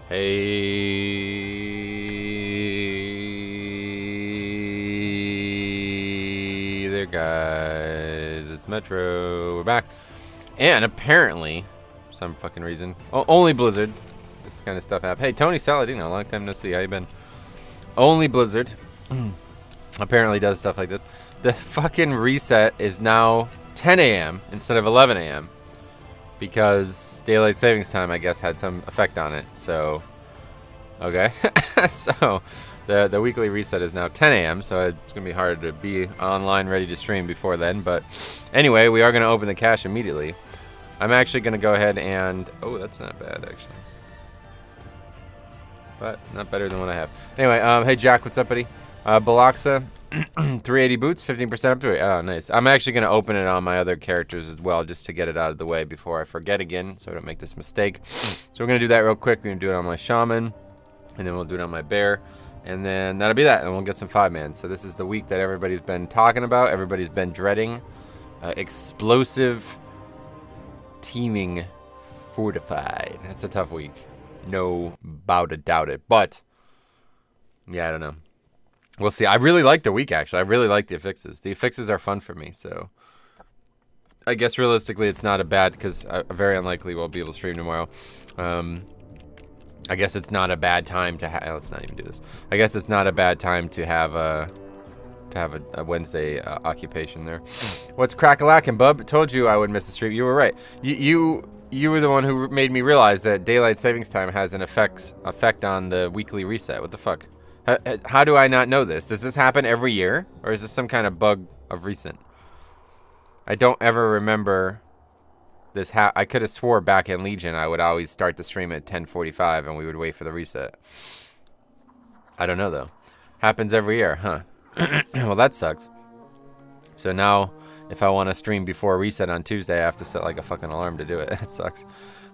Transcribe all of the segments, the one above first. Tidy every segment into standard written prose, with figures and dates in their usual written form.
Hey there, guys. It's Metro. We're back. And apparently, for some fucking reason, only Blizzard. This kind of stuff happens. Hey, Tony Saladino. Long time no see. How you been? Only Blizzard apparently does stuff like this. The fucking reset is now 10 a.m. instead of 11 a.m. because daylight savings time, I guess, had some effect on it. So, okay. So, the weekly reset is now 10 a.m. So it's gonna be hard to be online ready to stream before then. But anyway, we are gonna open the cache immediately. I'm actually gonna go ahead and that's not bad actually, but not better than what I have. Anyway, hey Jack, what's up, buddy? Balaxa, 380 boots, 15% up to it. Oh, nice. I'm actually going to open it on my other characters as well, just to get it out of the way before I forget again, so I don't make this mistake. So we're going to do that real quick. We're going to do it on my Shaman, and then we'll do it on my Bear, and then that'll be that, and we'll get some 5-man. So this is the week that everybody's been talking about, everybody's been dreading. Explosive teaming fortified. That's a tough week. No bout to doubt it, but yeah, I don't know. We'll see. I really like the week, actually. I really like the affixes. The affixes are fun for me, so I guess realistically it's not a bad, because I very unlikely will be able to stream tomorrow. I guess it's not a bad time to have. Let's not even do this. I guess it's not a bad time to have a Wednesday occupation there. What's crack-a-lackin', bub? Told you I would miss the stream. You were right. You were the one who made me realize that daylight savings time has an effect on the weekly reset. What the fuck? How do I not know this? Does this happen every year? Or is this some kind of bug of recent? I don't ever remember this. I could have swore back in Legion I would always start the stream at 10:45 and we would wait for the reset. I don't know, though. Happens every year, huh? Well, that sucks. So now, if I want to stream before reset on Tuesday, I have to set like a fucking alarm to do it. It sucks.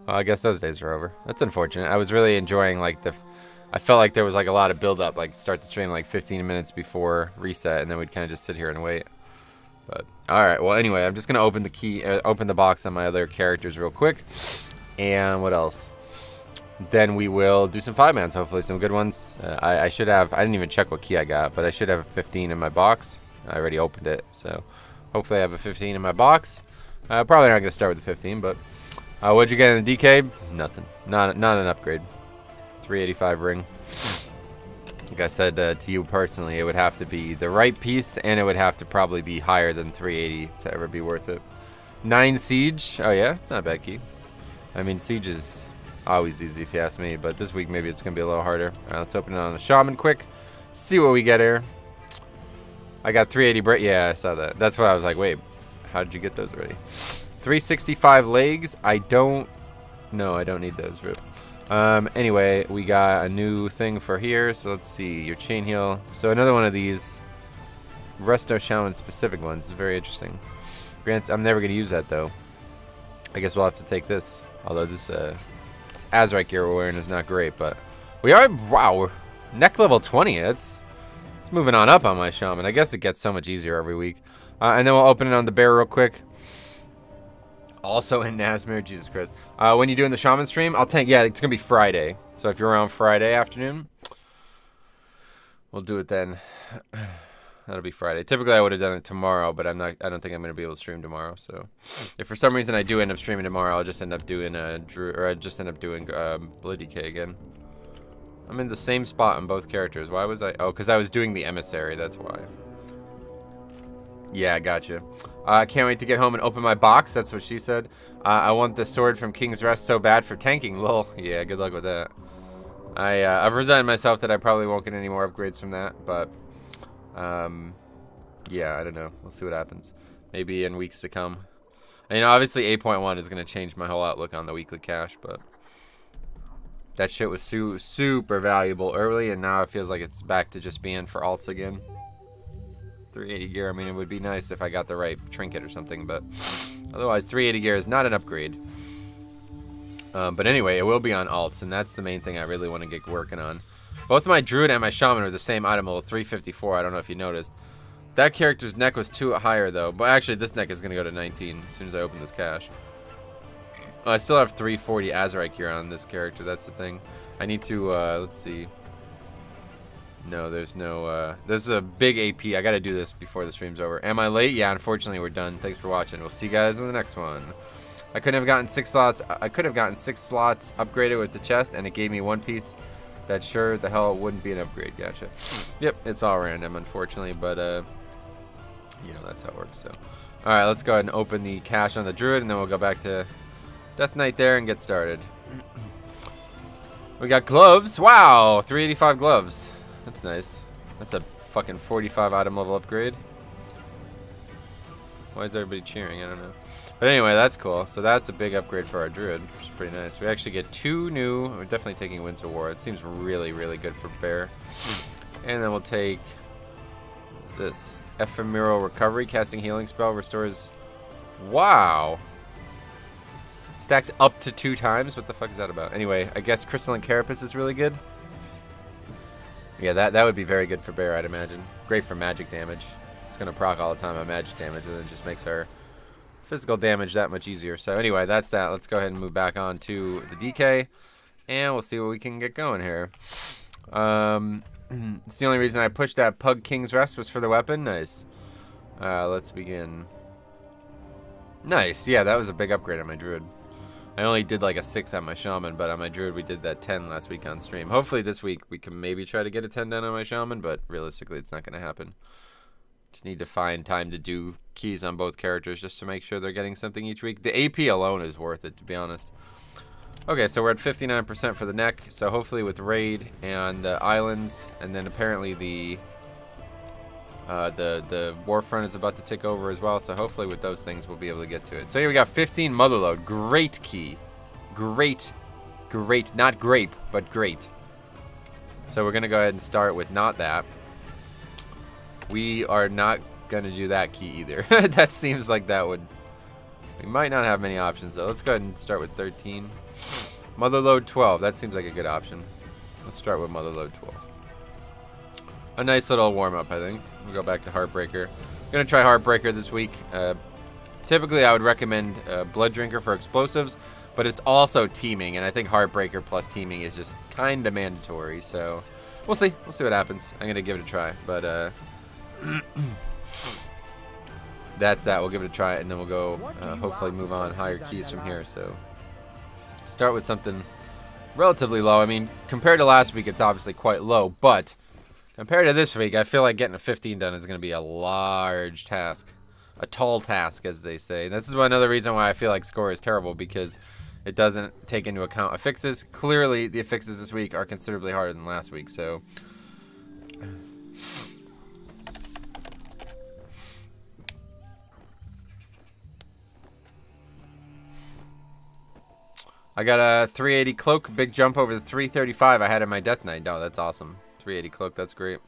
Well, I guess those days are over. That's unfortunate. I was really enjoying like I felt like there was like a lot of build up, like start the stream like 15 minutes before reset, and then we'd kind of just sit here and wait. But all right, well anyway, I'm just gonna open the box on my other characters real quick, and what else? Then we will do some 5-mans, hopefully some good ones. I should have. I didn't even check what key I got, but I should have a 15 in my box. I already opened it, so hopefully I have a 15 in my box. Probably not gonna start with the 15, but what'd you get in the DK? Nothing. Not an upgrade. 385 ring. Like I said to you personally, it would have to be the right piece, and it would have to probably be higher than 380 to ever be worth it. 9 siege. Oh yeah, it's not a bad key. I mean, siege is always easy if you ask me, but this week maybe it's gonna be a little harder. All right, let's open it on the Shaman quick. See what we get here. I got 380 yeah, I saw that. That's what I was like, wait, how did you get those already? 365 legs. I don't need those, Rip. Anyway, we got a new thing for here, so let's see, your chain heal. So another one of these Resto Shaman specific ones is very interesting. Grant, I'm never gonna use that though. I guess we'll have to take this. Although this Azrac gear we're wearing is not great, but we are, wow, neck level 20. It's moving on up on my Shaman. I guess it gets so much easier every week. And then we'll open it on the Bear real quick. Also in Nazmir, Jesus Christ. When you doing the Shaman stream, I'll take, yeah, it's gonna be Friday. So if you're around Friday afternoon, we'll do it then. That'll be Friday. Typically I would have done it tomorrow, but I don't think I'm gonna be able to stream tomorrow. So if for some reason I do end up streaming tomorrow, I'll just end up doing Druid, or I just end up doing Blood DK again. I'm in the same spot on both characters. Why was I? Oh, because I was doing the Emissary, that's why. Yeah, gotcha. Can't wait to get home and open my box. That's what she said. I want the sword from King's Rest so bad for tanking. Lol. Yeah, good luck with that. I've resigned myself that I probably won't get any more upgrades from that. But, yeah, I don't know. We'll see what happens. Maybe in weeks to come. And, you know, obviously 8.1 is going to change my whole outlook on the weekly cache. But that shit was super valuable early. And now it feels like it's back to just being for alts again. 380 gear, I mean, it would be nice if I got the right trinket or something, but otherwise 380 gear is not an upgrade. But anyway, it will be on alts, and that's the main thing I really want to get working on. Both my Druid and my Shaman are the same item level, 354. I don't know if you noticed. That character's neck was 2 higher, though. But actually, this neck is going to go to 19 as soon as I open this cache. Oh, I still have 340 Azerite gear on this character. That's the thing. I need to, let's see. No, there's no, there's a big AP. I gotta do this before the stream's over. Am I late? Yeah, unfortunately, we're done. Thanks for watching. We'll see you guys in the next one. I couldn't have gotten 6 slots. I could have gotten 6 slots upgraded with the chest, and it gave me 1 piece. That sure the hell wouldn't be an upgrade. Gotcha. Yep, it's all random, unfortunately, but, you know, that's how it works, so. All right, let's go ahead and open the cache on the Druid, and then we'll go back to Death Knight there and get started. We got gloves. Wow, 385 gloves. That's nice. That's a fucking 45 item level upgrade. Why is everybody cheering? I don't know. But anyway, that's cool. So that's a big upgrade for our Druid, which is pretty nice. We actually get 2 new. We're definitely taking Winter War. It seems really, really good for Bear. And then we'll take, what's this? Ephemeral Recovery. Casting healing spell restores. Wow. Stacks up to 2 times. What the fuck is that about? Anyway, I guess Crystalline Carapace is really good. Yeah, that would be very good for Bear, I'd imagine. Great for magic damage. It's going to proc all the time on magic damage, and it just makes our physical damage that much easier. So anyway, that's that. Let's go ahead and move back on to the DK, and we'll see what we can get going here. It's the only reason I pushed that Pug King's Rest was for the weapon. Nice. Let's begin. Nice. Yeah, that was a big upgrade on my Druid. I only did like a 6 on my Shaman, but on my Druid we did that 10 last week on stream. Hopefully this week we can maybe try to get a 10 done on my Shaman, but realistically it's not going to happen. Just need to find time to do keys on both characters just to make sure they're getting something each week. The AP alone is worth it, to be honest. Okay, so we're at 59% for the neck, so hopefully with Raid and the islands, and then apparently the Warfront is about to tick over as well, so hopefully with those things we'll be able to get to it. So here we got 15 Motherload. Great key. Great. Not grape, but great. So we're going to go ahead and start with not that. We are not going to do that key either. That seems like that would... We might not have many options, though. Let's go ahead and start with 13. Motherload 12. That seems like a good option. Let's start with Motherload 12. A nice little warm-up, I think. We'll go back to Heartbreaker. I'm going to try Heartbreaker this week. Typically, I would recommend Blood Drinker for explosives, but it's also teaming, and I think Heartbreaker plus teaming is just kind of mandatory, so we'll see. We'll see what happens. I'm going to give it a try, but that's that. We'll give it a try, and then we'll go hopefully move on higher keys from here. So start with something relatively low. I mean, compared to last week, it's obviously quite low, but compared to this week, I feel like getting a 15 done is going to be a large task. A tall task, as they say. This is another reason why I feel like score is terrible, because it doesn't take into account affixes. Clearly, the affixes this week are considerably harder than last week, so... I got a 380 cloak, big jump over the 335 I had in my Death Knight. Oh, that's awesome. 380 cloak, that's great.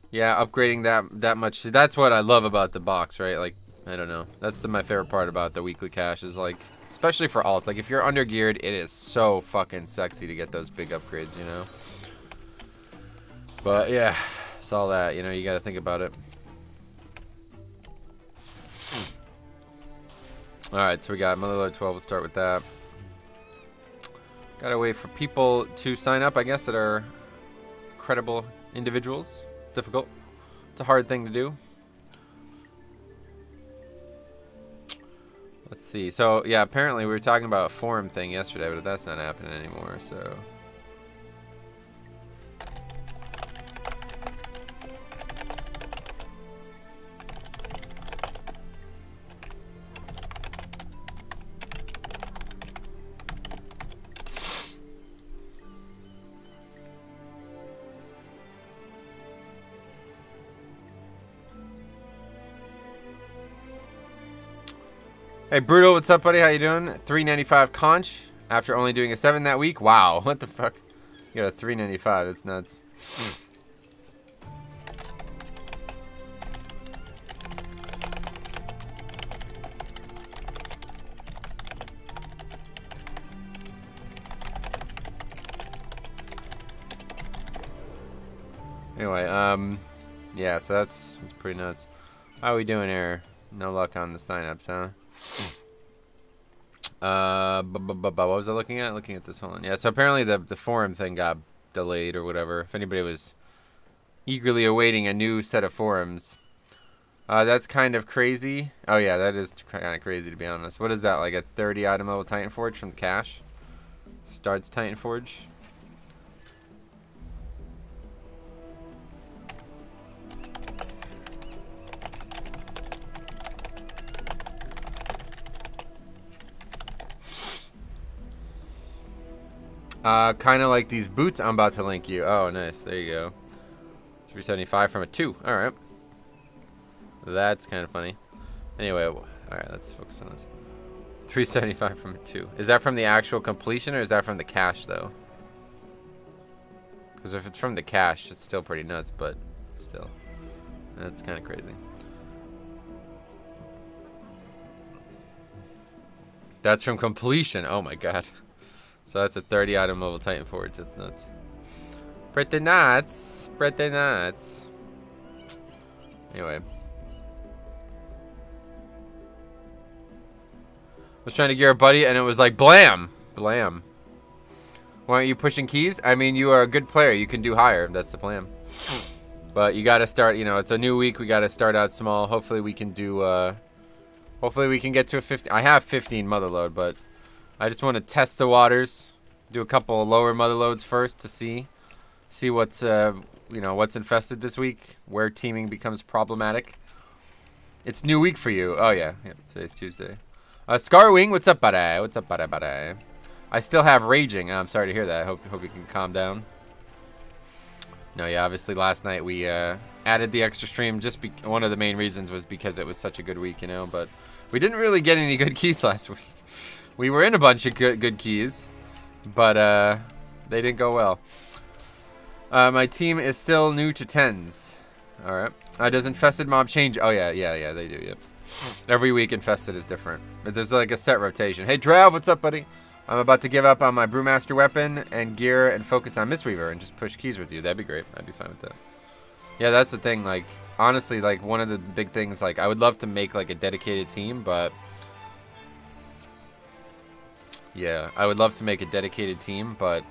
Yeah, upgrading that much. See, that's what I love about the box, right? Like, I don't know. That's my favorite part about the weekly cache is, like, especially for alts. Like, if you're under geared, it is so fucking sexy to get those big upgrades, you know? But, yeah, it's all that, you know? You gotta think about it. Alright, so we got Motherload 12. We'll start with that. Gotta wait for people to sign up, I guess, that are credible individuals. Difficult. It's a hard thing to do. Let's see. So, yeah, apparently we were talking about a forum thing yesterday, but that's not happening anymore, so... Hey, Brutal, what's up, buddy? How you doing? 395 conch after only doing a 7 that week. Wow, what the fuck? You got a 395. That's nuts. Anyway, yeah, so that's pretty nuts. How are we doing here? No luck on the signups, huh? What was I looking at? Looking at this one. Yeah, so apparently the forum thing got delayed or whatever. If anybody was eagerly awaiting a new set of forums. That's kind of crazy. Oh yeah, that is kind of crazy to be honest. What is that, like a 30 item level Titan Forge from the cache? Starts Titan Forge. Kind of like these boots I'm about to link you. Oh, nice. There you go. 375 from a 2. All right. That's kind of funny. Anyway, all right, let's focus on this. 375 from a 2. Is that from the actual completion or is that from the cache, though? Because if it's from the cache, it's still pretty nuts, but still. That's kind of crazy. That's from completion. Oh, my God. So that's a 30 item level Titan Forge. That's nuts. Pretty nuts. Pretty nuts. Anyway. Was trying to gear a buddy and it was like blam. Blam. Why aren't you pushing keys? I mean, you are a good player. You can do higher. That's the plan. But you got to start, you know, it's a new week. We got to start out small. Hopefully we can do, hopefully we can get to a 15. I have 15 motherload, but I just want to test the waters. Do a couple of lower motherloads first to see what's, you know, what's infested this week. Where teaming becomes problematic. It's new week for you. Oh, yeah. Yep, today's Tuesday. Scarwing, what's up, buddy? What's up, buddy? I still have raging. I'm sorry to hear that. I hope you can calm down. No, yeah, obviously last night we added the extra stream. Just one of the main reasons was because it was such a good week, you know. But we didn't really get any good keys last week. We were in a bunch of good keys, but they didn't go well. My team is still new to 10s. All right. Does infested mob change? Oh yeah, they do. Yep. Every week infested is different. But there's like a set rotation. Hey Drav, what's up, buddy? I'm about to give up on my Brewmaster weapon and gear and focus on Mistweaver and just push keys with you. That'd be great. I'd be fine with that. Yeah, that's the thing. Like, honestly, like one of the big things, like I would love to make like a dedicated team, but yeah, I would love to make a dedicated team, but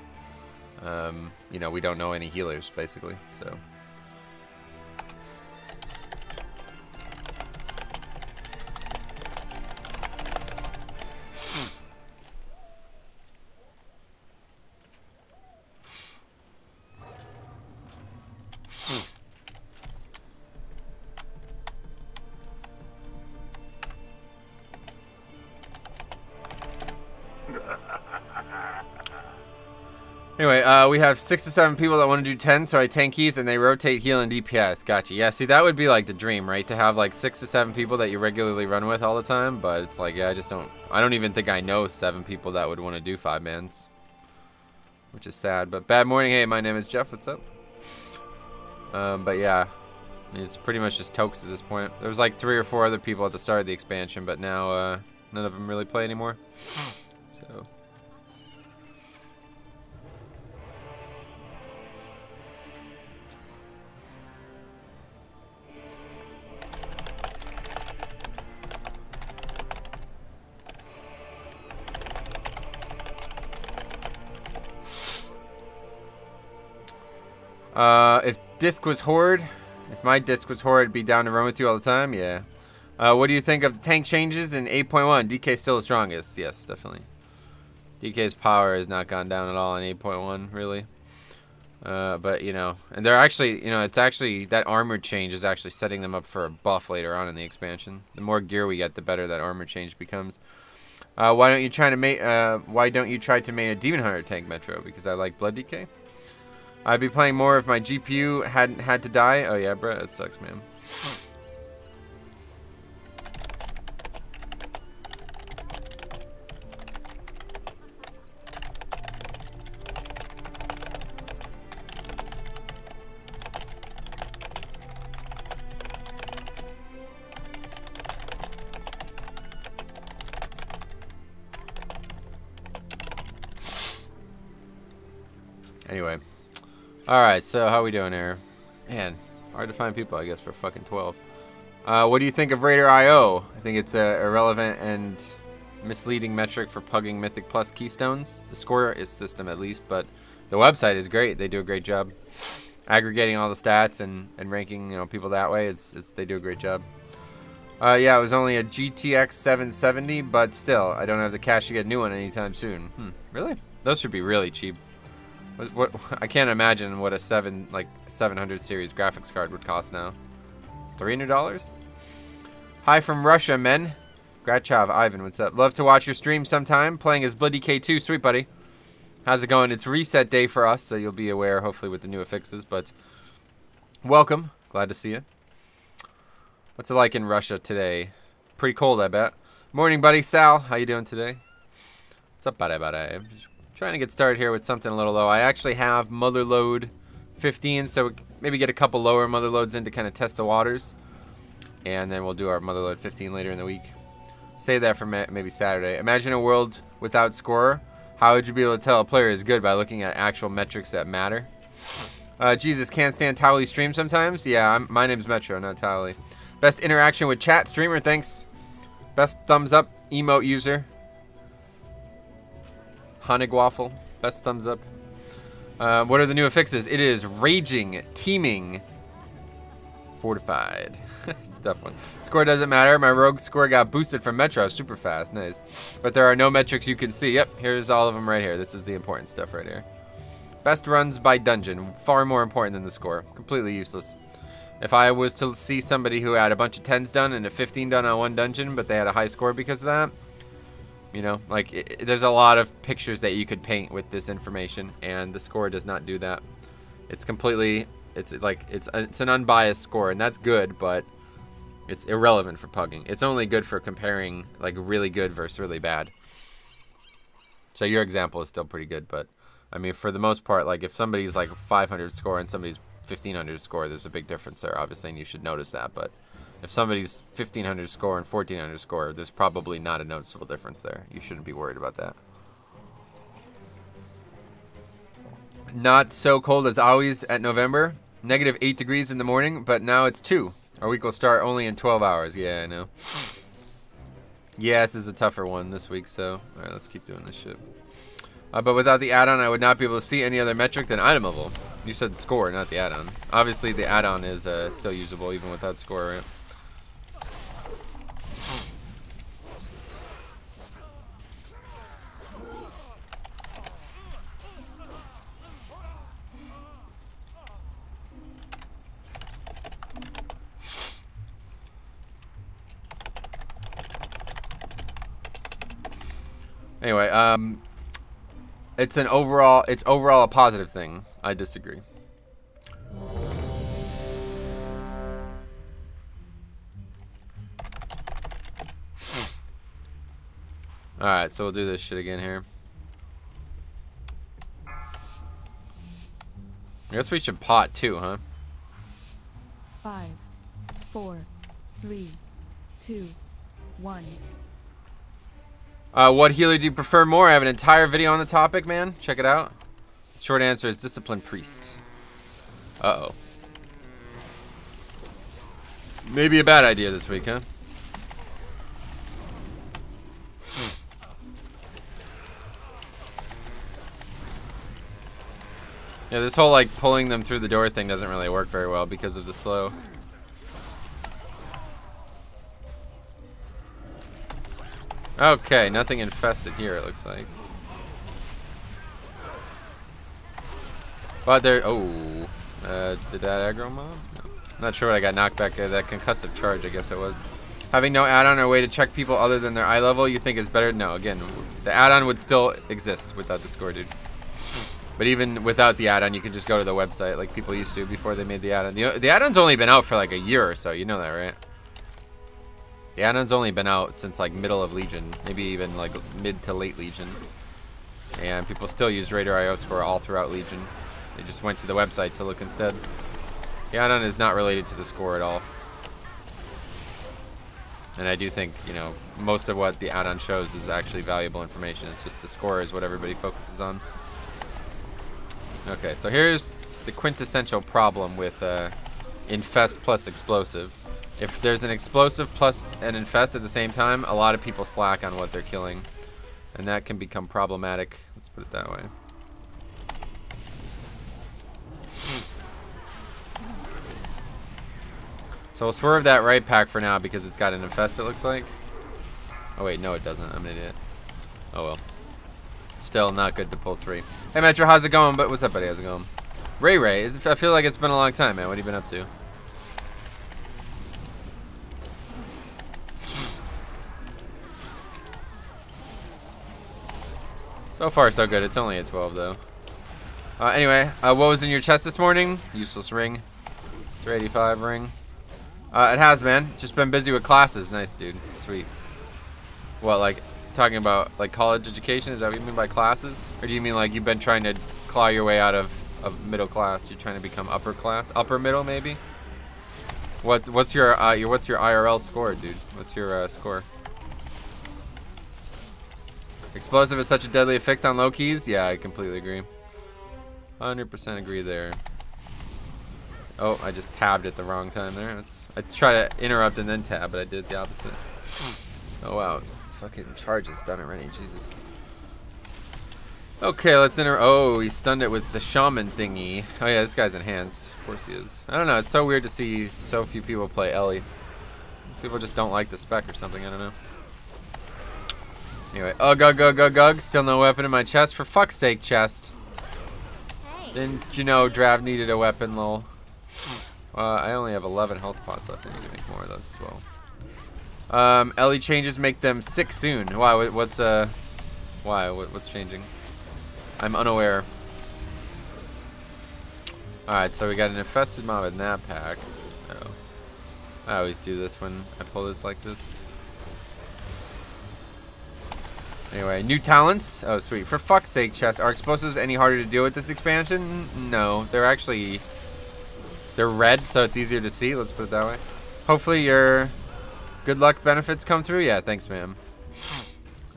you know, we don't know any healers basically, so. Anyway, we have 6 to 7 people that want to do 10, so I tank keys and they rotate heal and DPS. Gotcha. Yeah, see, that would be like the dream, right? To have like 6 to 7 people that you regularly run with all the time, but it's like, yeah, I don't even think I know 7 people that would want to do 5-mans, which is sad. But bad morning. Hey, my name is Jeff. What's up? But yeah, I mean, it's pretty much just Tokes at this point. There was like 3 or 4 other people at the start of the expansion, but now none of them really play anymore. So. If disc was Horde, if my disc was Horde, I'd be down to run with you all the time. Yeah. What do you think of the tank changes in 8.1? DK still the strongest. Yes, definitely. DK's power has not gone down at all in 8.1, really. But, you know, and they're actually, you know, it's actually, that armor change is actually setting them up for a buff later on in the expansion. The more gear we get, the better that armor change becomes. Why don't you try to make a Demon Hunter tank Metro? Because I like Blood DK. I'd be playing more if my GPU hadn't had to die. Oh yeah, bro, that sucks, man. Anyway. Alright, so how we doing here? Man, hard to find people, I guess, for fucking 12. What do you think of Raider IO? I think it's irrelevant and misleading metric for pugging Mythic Plus keystones. The score is system at least, but the website is great. They do a great job aggregating all the stats and ranking, you know, people that way. They do a great job. Yeah, it was only a GTX 770, but still, I don't have the cash to get a new one anytime soon. Really? Those should be really cheap. What I can't imagine what a 700 series graphics card would cost now. $300? Hi from Russia, men. Grachav, Ivan, what's up? Love to watch your stream sometime. Playing as Bloody K2, sweet buddy. How's it going? It's reset day for us, so you'll be aware, hopefully, with the new affixes. But welcome. Glad to see you. What's it like in Russia today? Pretty cold, I bet. Morning, buddy. Sal, how you doing today? What's up, buddy? I'm just trying to get started here with something a little low. I actually have mother load 15, so maybe get a couple lower mother loads in to kind of test the waters. And then we'll do our mother load 15 later in the week. Save that for maybe Saturday. Imagine a world without scorer. How would you be able to tell a player is good? By looking at actual metrics that matter. Jesus, can't stand Towley stream sometimes? Yeah, my name's Metro, not Towley. Best interaction with chat streamer, thanks. Best thumbs up emote user. Honigwaffle, best thumbs up. What are the new affixes? It is Raging, Teaming, Fortified. It's a tough one. Score doesn't matter. My rogue score got boosted from Metro super fast. Nice. But there are no metrics you can see. Yep, here's all of them right here. This is the important stuff right here. Best runs by dungeon. Far more important than the score. Completely useless. If I was to see somebody who had a bunch of 10s done and a 15 done on one dungeon, but they had a high score because of that, you know, like, there's a lot of pictures that you could paint with this information, and the score does not do that. It's completely, it's an unbiased score, and that's good, but it's irrelevant for pugging. It's only good for comparing, like, really good versus really bad. So your example is still pretty good, but, I mean, for the most part, like, if somebody's, like, 500 score and somebody's 1500 score, there's a big difference there, obviously, and you should notice that, but if somebody's 1500 score and 1400 score, there's probably not a noticeable difference there. You shouldn't be worried about that. Not so cold as always at November. -8 degrees in the morning, but now it's 2. Our week will start only in 12 hours. Yeah, I know. Yeah, this is a tougher one this week, so alright, let's keep doing this shit. But without the add-on, I would not be able to see any other metric than item level. You said score, not the add-on. Obviously, the add-on is still usable even without score, right? Anyway, it's overall a positive thing. I disagree. Alright, so we'll do this shit again here. I guess we should pot too, huh? 5, 4, 3, 2, 1. What healer do you prefer more? I have an entire video on the topic, man. Check it out. Short answer is Discipline Priest. Uh-oh. Maybe a bad idea this week, huh? Yeah, this whole, like, pulling them through the door thing doesn't really work very well because of the slow. Okay, nothing infested here, it looks like. But there, oh, did that aggro mob? No. Not sure what I got knocked back there. That concussive charge, I guess it was. Having no add-on or way to check people other than their eye level, you think is better? No, again, the add-on would still exist without the score, dude. But even without the add-on, you can just go to the website like people used to before they made the add-on. The add-on's only been out for like a year or so, you know that, right? The add-on's only been out since like middle of Legion, maybe even like mid to late Legion. And people still use Radar IO score all throughout Legion. They just went to the website to look instead. The add-on is not related to the score at all. And I do think, you know, most of what the add-on shows is actually valuable information. It's just the score is what everybody focuses on. Okay, so here's the quintessential problem with Infest plus Explosive. If there's an explosive plus an infest at the same time, a lot of people slack on what they're killing. And that can become problematic. Let's put it that way. So we'll swerve that right pack for now because it's got an infest, it looks like. Oh wait, no it doesn't. I'm an idiot. Oh well. Still not good to pull 3. Hey Metro, how's it going? But what's up, buddy? How's it going? Ray, I feel like it's been a long time, man. What have you been up to? So far, so good. It's only a 12, though. Anyway, what was in your chest this morning? Useless ring. 385 ring. It has, man. Just been busy with classes. Nice, dude. Sweet. What, like, talking about, like, college education? Is that what you mean by classes? Or do you mean, like, you've been trying to claw your way out of middle class? You're trying to become upper class? Upper middle, maybe? What's your IRL score, dude? What's your score? Explosive is such a deadly affix on low keys? Yeah, I completely agree. 100% agree there. Oh, I just tabbed at the wrong time there. I try to interrupt and then tab, but I did the opposite. Oh, wow. Fucking charge is done already. Jesus. Okay, let's Oh, he stunned it with the Shaman thingy. Oh, yeah, this guy's enhanced. Of course he is. I don't know. It's so weird to see so few people play Ellie. People just don't like the spec or something. I don't know. Anyway, ugh. Still no weapon in my chest. For fuck's sake, chest. Hey. Didn't you know Drav needed a weapon, lol? I only have 11 health pots left. I need to make more of those as well. Ellie changes make them sick soon. Why? What's changing? I'm unaware. Alright, so we got an infested mob in that pack. Oh. I always do this when I pull this like this. Anyway, new talents. Oh, sweet. For fuck's sake, chest. Are explosives any harder to deal with this expansion? No. They're red, so it's easier to see. Let's put it that way. Hopefully your good luck benefits come through. Yeah, thanks, ma'am.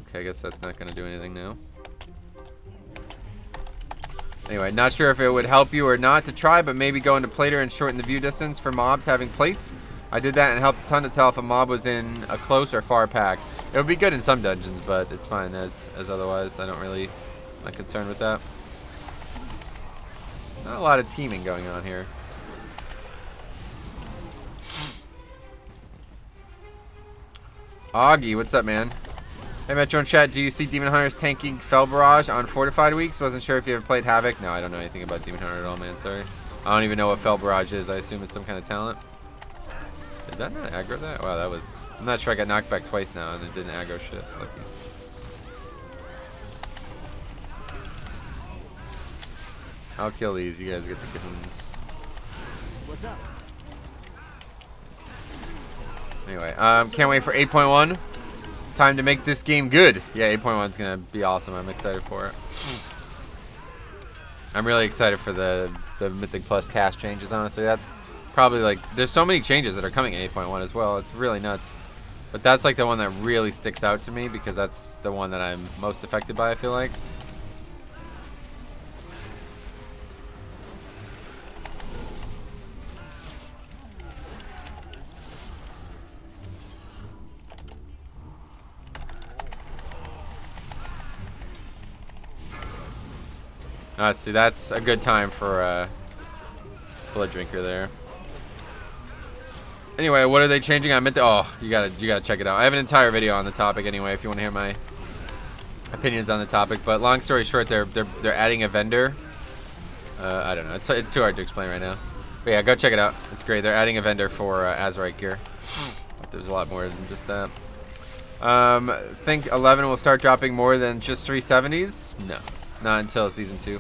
Okay, I guess that's not going to do anything now. Anyway, not sure if it would help you or not to try, but maybe go into plater and shorten the view distance for mobs having plates. I did that and it helped a ton to tell if a mob was in a close or far pack. It would be good in some dungeons, but it's fine as otherwise. I'm not concerned with that. Not a lot of teaming going on here. Augie, what's up, man? Hey, Metro in chat, do you see Demon Hunters tanking Fell Barrage on Fortified weeks? Wasn't sure if you ever played Havoc. No, I don't know anything about Demon Hunter at all, man. Sorry. I don't even know what Fell Barrage is. I assume it's some kind of talent. Did that not aggro that? Wow, that was... I'm not sure. I got knocked back twice now and it didn't aggro shit. Lucky. I'll kill these. You guys get the goons. What's up? Anyway, can't wait for 8.1. Time to make this game good. Yeah, 8.1 is going to be awesome. I'm excited for it. I'm really excited for the Mythic Plus cast changes, honestly. That's probably like... There's so many changes that are coming in 8.1 as well. It's really nuts. But that's like the one that really sticks out to me because that's the one that I'm most affected by, I feel like. See, that's a good time for Blood Drinker there. Anyway, what are they changing on Mythic? Oh, you gotta check it out. I have an entire video on the topic anyway, if you want to hear my opinions on the topic. But long story short, they're adding a vendor. I don't know. It's too hard to explain right now. But yeah, go check it out. It's great. They're adding a vendor for Azurite gear. But there's a lot more than just that. Think 11 will start dropping more than just 370s? No. Not until season 2.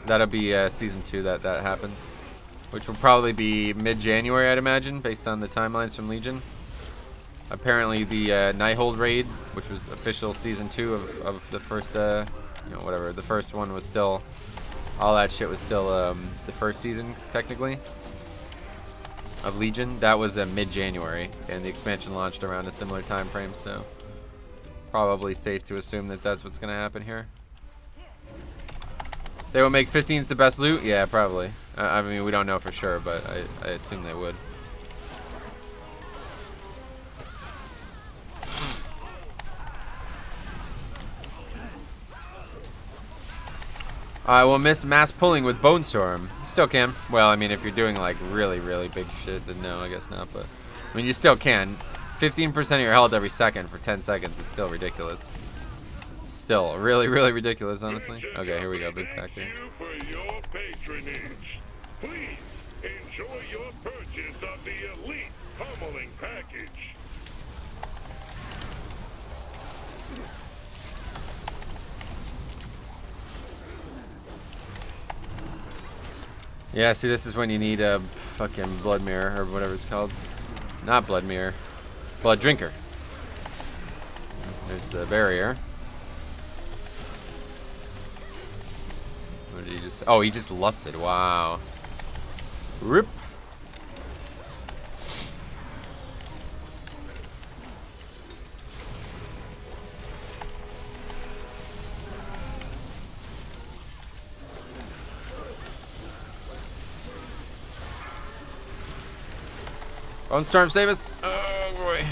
That'll be season 2 that happens, which will probably be mid-January, I'd imagine, based on the timelines from Legion. Apparently, the Nighthold raid, which was official season 2 of the first, whatever. The first one was still, all that shit was still the first season technically of Legion. That was mid-January, and the expansion launched around a similar time frame. So probably safe to assume that that's what's gonna happen here. They will make 15s the best loot? Yeah, probably. I mean, we don't know for sure, but I assume they would. I will miss mass pulling with Bone Storm. Still can. Well, I mean, if you're doing like really, really big shit, then no, I guess not. But I mean, you still can. 15% of your health every second for 10 seconds is still ridiculous. It's still really, really ridiculous, honestly. Okay, here we go. Big pack here. For your patronage. Please enjoy your purchase of the Elite Pummeling Package. Yeah, see, this is when you need a fucking Blood Mirror, or whatever it's called. Not Blood Mirror. Blood Drinker. There's the barrier. What did he just... Oh, he just lusted. Wow. Rip. Bone Storm, save us. Oh, boy.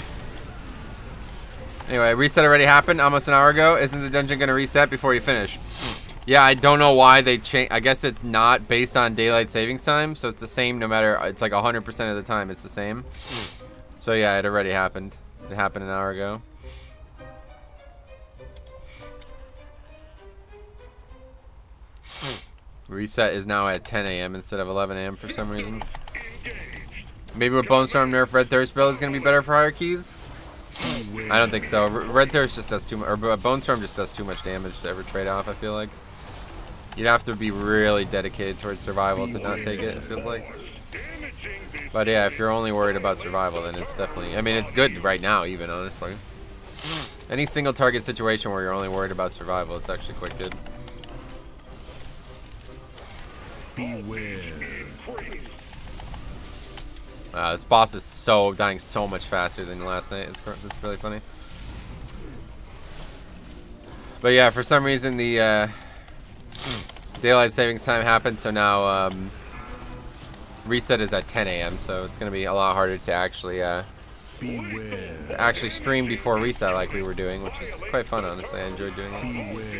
Anyway, reset already happened almost an hour ago. Isn't the dungeon going to reset before you finish? Yeah, I don't know why they changed. I guess it's not based on daylight savings time, so it's the same no matter. It's like 100% of the time it's the same. So yeah, it already happened. It happened an hour ago. Reset is now at 10 a.m. instead of 11 a.m. for some reason. Maybe with Bone Storm nerf, Red Thirst build is going to be better for higher keys? I don't think so. Red Thirst just does too much, or Bone Storm just does too much damage to ever trade off, I feel like. You'd have to be really dedicated towards survival to not take it, it feels like. But yeah, if you're only worried about survival, then it's definitely... I mean, it's good right now, even, honestly. Any single target situation where you're only worried about survival, it's actually quite good. Beware. This boss is dying so much faster than last night. It's really funny. But yeah, for some reason the daylight savings time happened, so now reset is at 10 a.m. So it's gonna be a lot harder to actually stream before reset like we were doing, which is quite fun, honestly. I enjoyed doing it.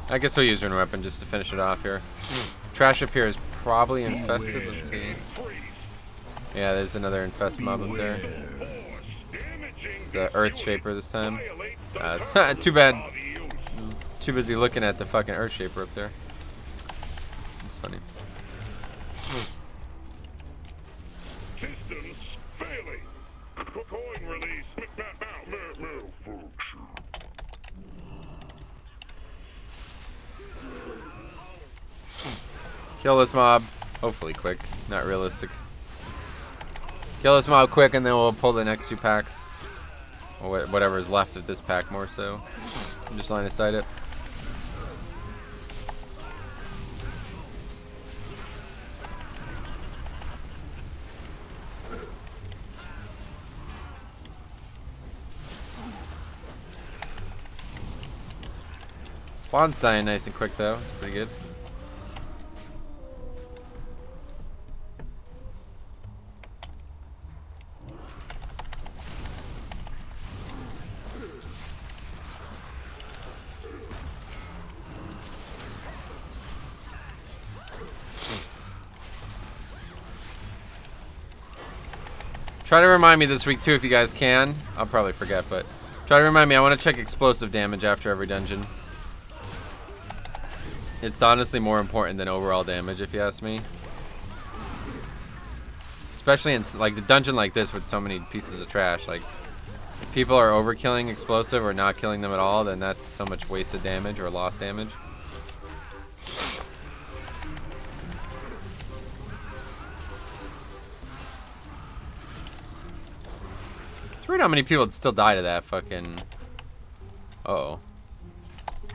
I guess we'll use Rune Weapon just to finish it off here. Trash up here is probably infested. Let's see. Yeah, there's another infest mob up there. It's the Earth Shaper this time. It's too bad. I was too busy looking at the fucking Earth Shaper up there. It's funny. Systems failing. Coin release. Kill this mob. Hopefully quick. Not realistic. Kill this mob quick and then we'll pull the next two packs. Or whatever is left of this pack more so. Just line of sight it. Spawn's dying nice and quick though. It's pretty good. Try to remind me this week too if you guys can. I'll probably forget, but try to remind me. I want to check explosive damage after every dungeon. It's honestly more important than overall damage if you ask me. Especially in like the dungeon like this with so many pieces of trash. Like if people are overkilling explosive or not killing them at all, then that's so much wasted damage or lost damage. It's weird how many people still die to that fucking... Uh-oh.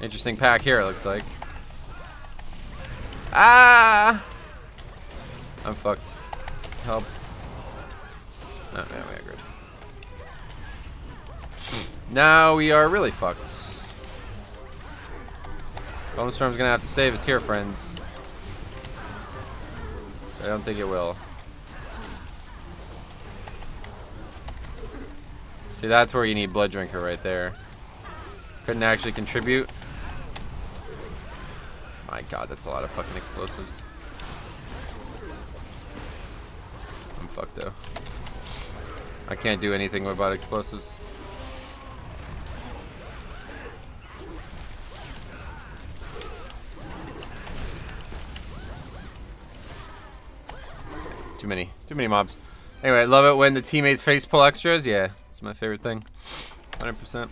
Interesting pack here, it looks like. Ah! I'm fucked. Help. Oh, yeah, we are good. Now we are really fucked. Golem Storm's gonna have to save us here, friends. I don't think it will. See, that's where you need Blood Drinker right there. Couldn't actually contribute. My god, that's a lot of fucking explosives. I'm fucked though. I can't do anything about explosives. Too many mobs. Anyway, I love it when the teammates face pull extras. Yeah, it's my favorite thing. 100%.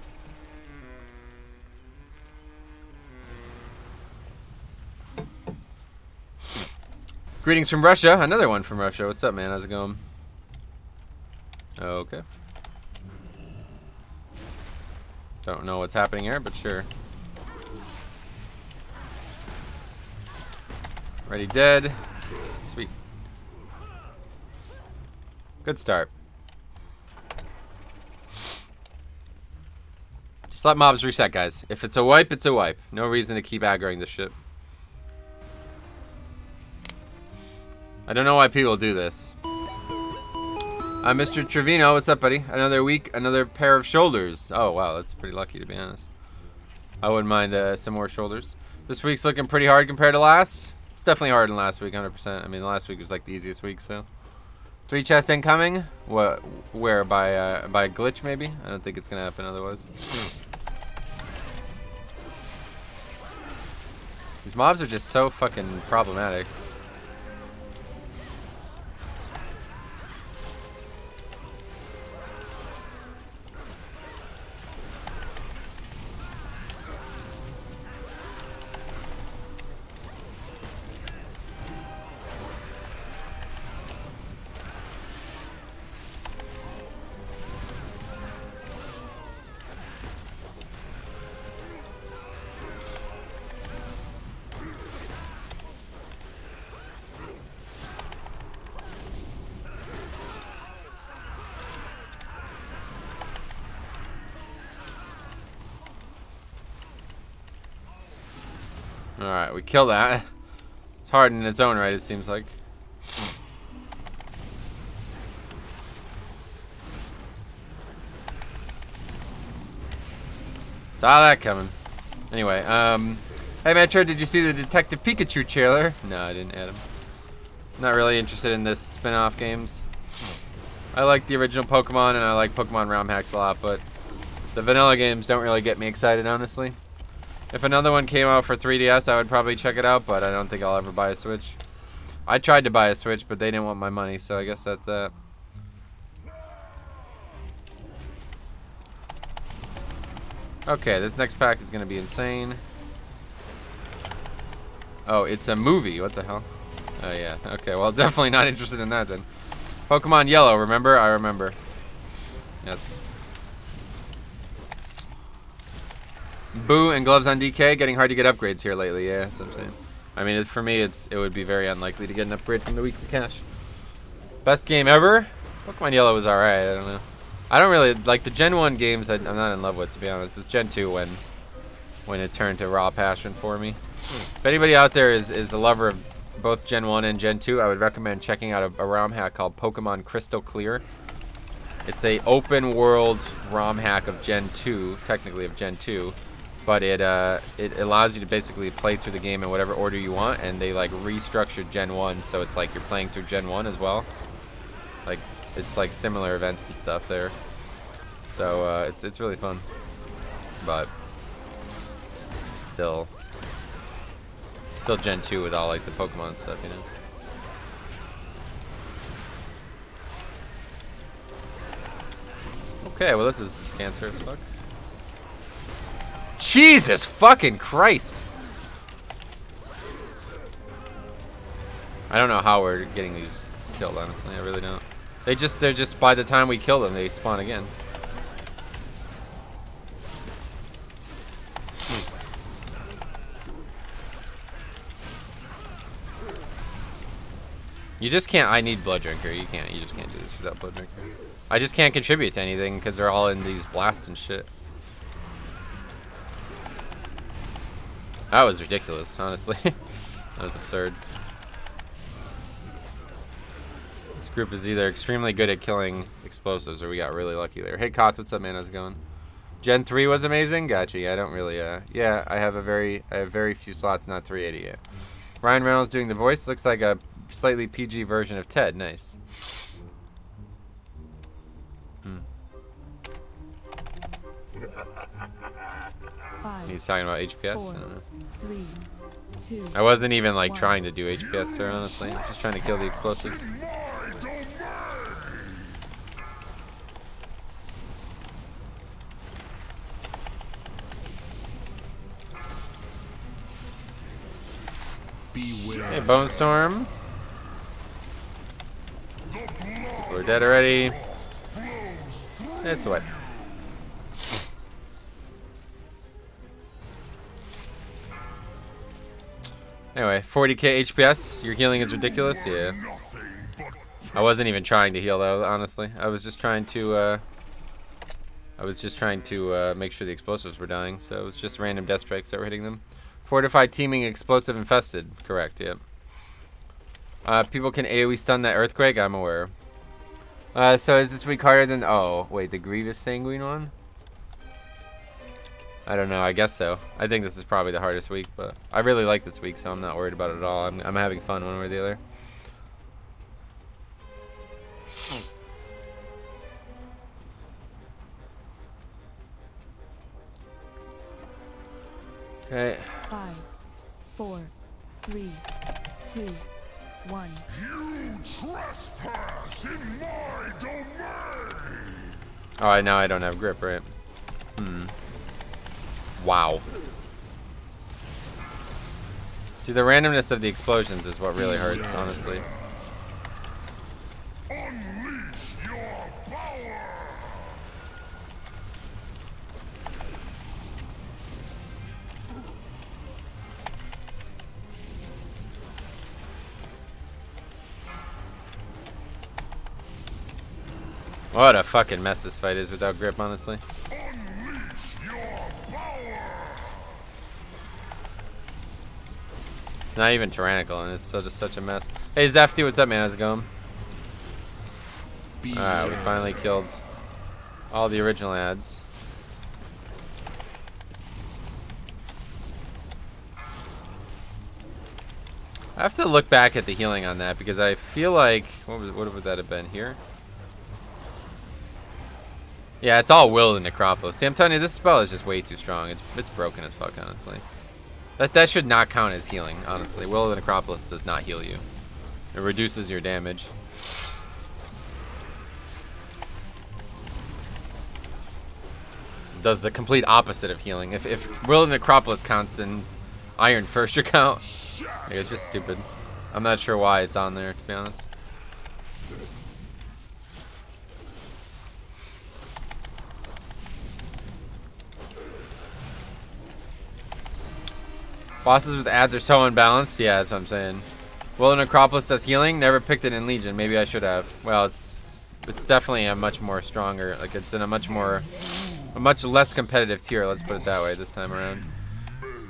Greetings from Russia. Another one from Russia. What's up, man? How's it going? Okay. Don't know what's happening here, but sure. Ready, dead. Sweet. Good start. Just let mobs reset, guys. If it's a wipe, it's a wipe. No reason to keep aggroing this shit. I don't know why people do this. Mr. Trevino, what's up, buddy? Another week, another pair of shoulders. Oh, wow, that's pretty lucky, to be honest. I wouldn't mind some more shoulders. This week's looking pretty hard compared to last. It's definitely harder than last week, 100%. I mean, last week was like the easiest week, so. 3 chests incoming? What? Where? By a glitch, maybe? I don't think it's gonna happen otherwise. These mobs are just so fucking problematic. Alright, we kill that. It's hard in its own right, it seems like. Saw that coming. Anyway, hey Metro, did you see the Detective Pikachu trailer? No, I didn't add him. Not really interested in this spin-off games. I like the original Pokemon and I like Pokemon ROM hacks a lot, but the vanilla games don't really get me excited, honestly. If another one came out for 3DS, I would probably check it out, but I don't think I'll ever buy a Switch. I tried to buy a Switch, but they didn't want my money, so I guess that's that. Okay, this next pack is going to be insane. Oh, it's a movie. What the hell? Oh, yeah. Okay, well, definitely not interested in that, then. Pokemon Yellow, remember? I remember. Yes. Boo and gloves on DK. Getting hard to get upgrades here lately. Yeah, that's what I'm saying. I mean, for me, it would be very unlikely to get an upgrade from the weekly cash. Best game ever? Pokemon Yellow was alright. I don't know. I don't really like the Gen 1 games. I'm not in love with, to be honest. It's Gen 2 when it turned to raw passion for me. If anybody out there is a lover of both Gen 1 and Gen 2, I would recommend checking out a ROM hack called Pokemon Crystal Clear. It's a open world ROM hack of Gen 2, technically of Gen 2. But it allows you to basically play through the game in whatever order you want, and they like restructured Gen 1, so it's like you're playing through Gen 1 as well. Like it's like similar events and stuff there. So it's really fun. But still Gen 2 with all like the Pokemon stuff, you know. Okay, well this is cancer as fuck. Jesus fucking Christ! I don't know how we're getting these killed, honestly. I really don't. They're just by the time we kill them, they spawn again. You just can't. I need Blood Drinker. You just can't do this without Blood Drinker. I just can't contribute to anything because they're all in these blasts and shit. That was ridiculous, honestly. That was absurd. This group is either extremely good at killing explosives or we got really lucky there. Hey, Koth, what's up, man? How's it going? Gen 3 was amazing? Gotcha. Yeah, I don't really, yeah, I have very few slots, not 380 yet. Ryan Reynolds doing the voice. Looks like a slightly PG version of Ted. Nice. He's talking about HPS. 4, I don't know. 3, 2. I wasn't even like 1. trying to do HPS there, honestly. I was just trying to kill the explosives. Hey, Bone Storm. We're dead already. It's what? Anyway, 40k HPS. Your healing is ridiculous. Yeah. I wasn't even trying to heal though, honestly. I was just trying to make sure the explosives were dying. So it was just random death strikes that were hitting them. Fortified teaming explosive infested. Correct. Yep. People can AoE stun that earthquake. I'm aware. So is this week harder than? Oh wait, the Grievous Sanguine one. I don't know. I guess so. I think this is probably the hardest week, but I really like this week, so I'm not worried about it at all. I'm having fun one way or the other. Okay. 5, 4, 3, 2, 1. You trespass in my domain. Oh, now I don't have grip, right? Wow. See, the randomness of the explosions is what really hurts, honestly. Unleash your power. What a fucking mess this fight is without grip, honestly. It's not even tyrannical, and it's still just such a mess. Hey, Zefty, what's up, man? How's it going? Alright, we finally killed all the original ads. I have to look back at the healing on that because I feel like what would that have been here? Yeah, it's all Will and Necropolis. See, I'm telling you, this spell is just way too strong. It's broken as fuck, honestly. That should not count as healing, honestly. Will of the Necropolis does not heal you. It reduces your damage. It does the complete opposite of healing. If Will of the Necropolis counts, then Iron First should count. Like, it's just stupid. I'm not sure why it's on there, to be honest. Bosses with ads are so unbalanced. Yeah, that's what I'm saying. Will of Necropolis does healing. Never picked it in Legion. Maybe I should have. Well, it's definitely a much more stronger. Like, it's in a much less competitive tier. Let's put it that way this time around.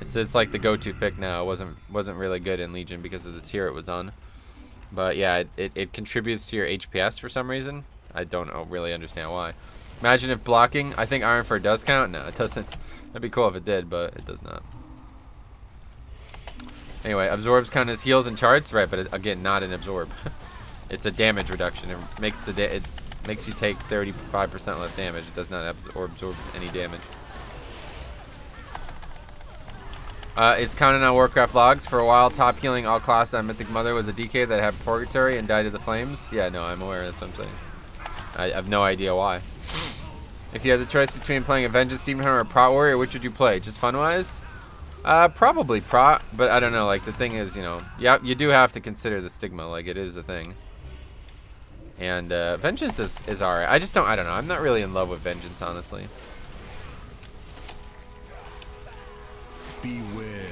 It's like the go-to pick now. It wasn't really good in Legion because of the tier it was on. But yeah, it contributes to your HPS for some reason. I don't really understand why. Imagine if blocking. I think Ironfur does count. No, it doesn't. That'd be cool if it did, but it does not. Anyway, absorbs count as heals and charts, right? But again, not an absorb. It's a damage reduction. It makes you take 35% less damage. It does not absorb any damage. It's counted on Warcraft logs. For a while, top healing all classes on Mythic Mother was a DK that had Purgatory and died to the flames. Yeah, no, I'm aware. That's what I'm saying. I have no idea why. If you had the choice between playing a Vengeance Demon Hunter or Prot Warrior, which would you play? Just fun-wise? Probably Prot, but I don't know. Like, the thing is, you know, yeah, you do have to consider the stigma. Like, it is a thing. And Vengeance is alright. I don't know. I'm not really in love with Vengeance, honestly. Beware.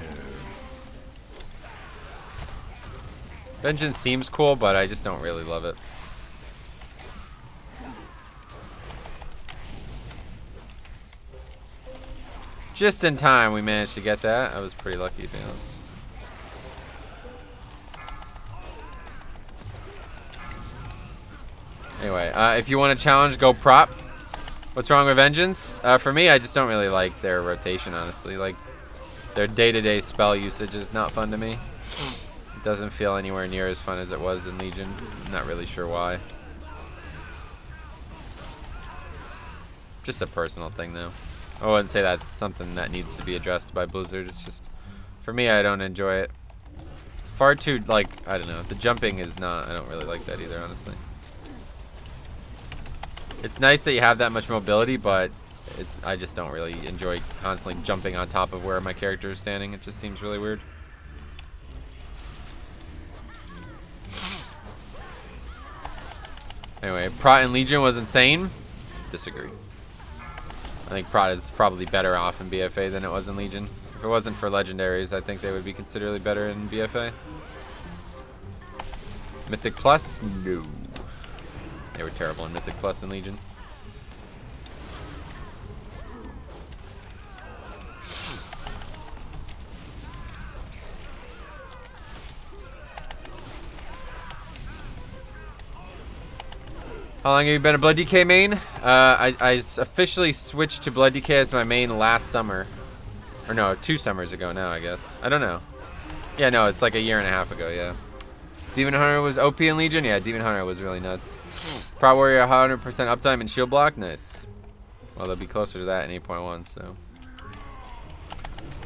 Vengeance seems cool, but I just don't really love it. Just in time we managed to get that. I was pretty lucky, to be honest. Anyway, if you want to challenge, go prop. What's wrong with Vengeance? For me, I just don't really like their rotation, honestly. Like, their day-to-day spell usage is not fun to me. It doesn't feel anywhere near as fun as it was in Legion. I'm not really sure why. Just a personal thing, though. I wouldn't say that's something that needs to be addressed by Blizzard. It's just, for me, I don't enjoy it. It's far too, like, I don't know. The jumping is not, I don't really like that either, honestly. It's nice that you have that much mobility, but I just don't really enjoy constantly jumping on top of where my character is standing. It just seems really weird. Anyway, Prot in Legion was insane. Disagree. I think Prot is probably better off in BFA than it was in Legion. If it wasn't for legendaries, I think they would be considerably better in BFA. Mythic Plus? No. They were terrible in Mythic Plus and Legion. How long have you been a Blood DK main? I officially switched to Blood DK as my main last summer. Or no, 2 summers ago now, I guess. I don't know. Yeah, no, it's like a year and a half ago, yeah. Demon Hunter was OP in Legion? Yeah, Demon Hunter was really nuts. Prot Warrior 100% uptime and shield block? Nice. Well, they'll be closer to that in 8.1, so.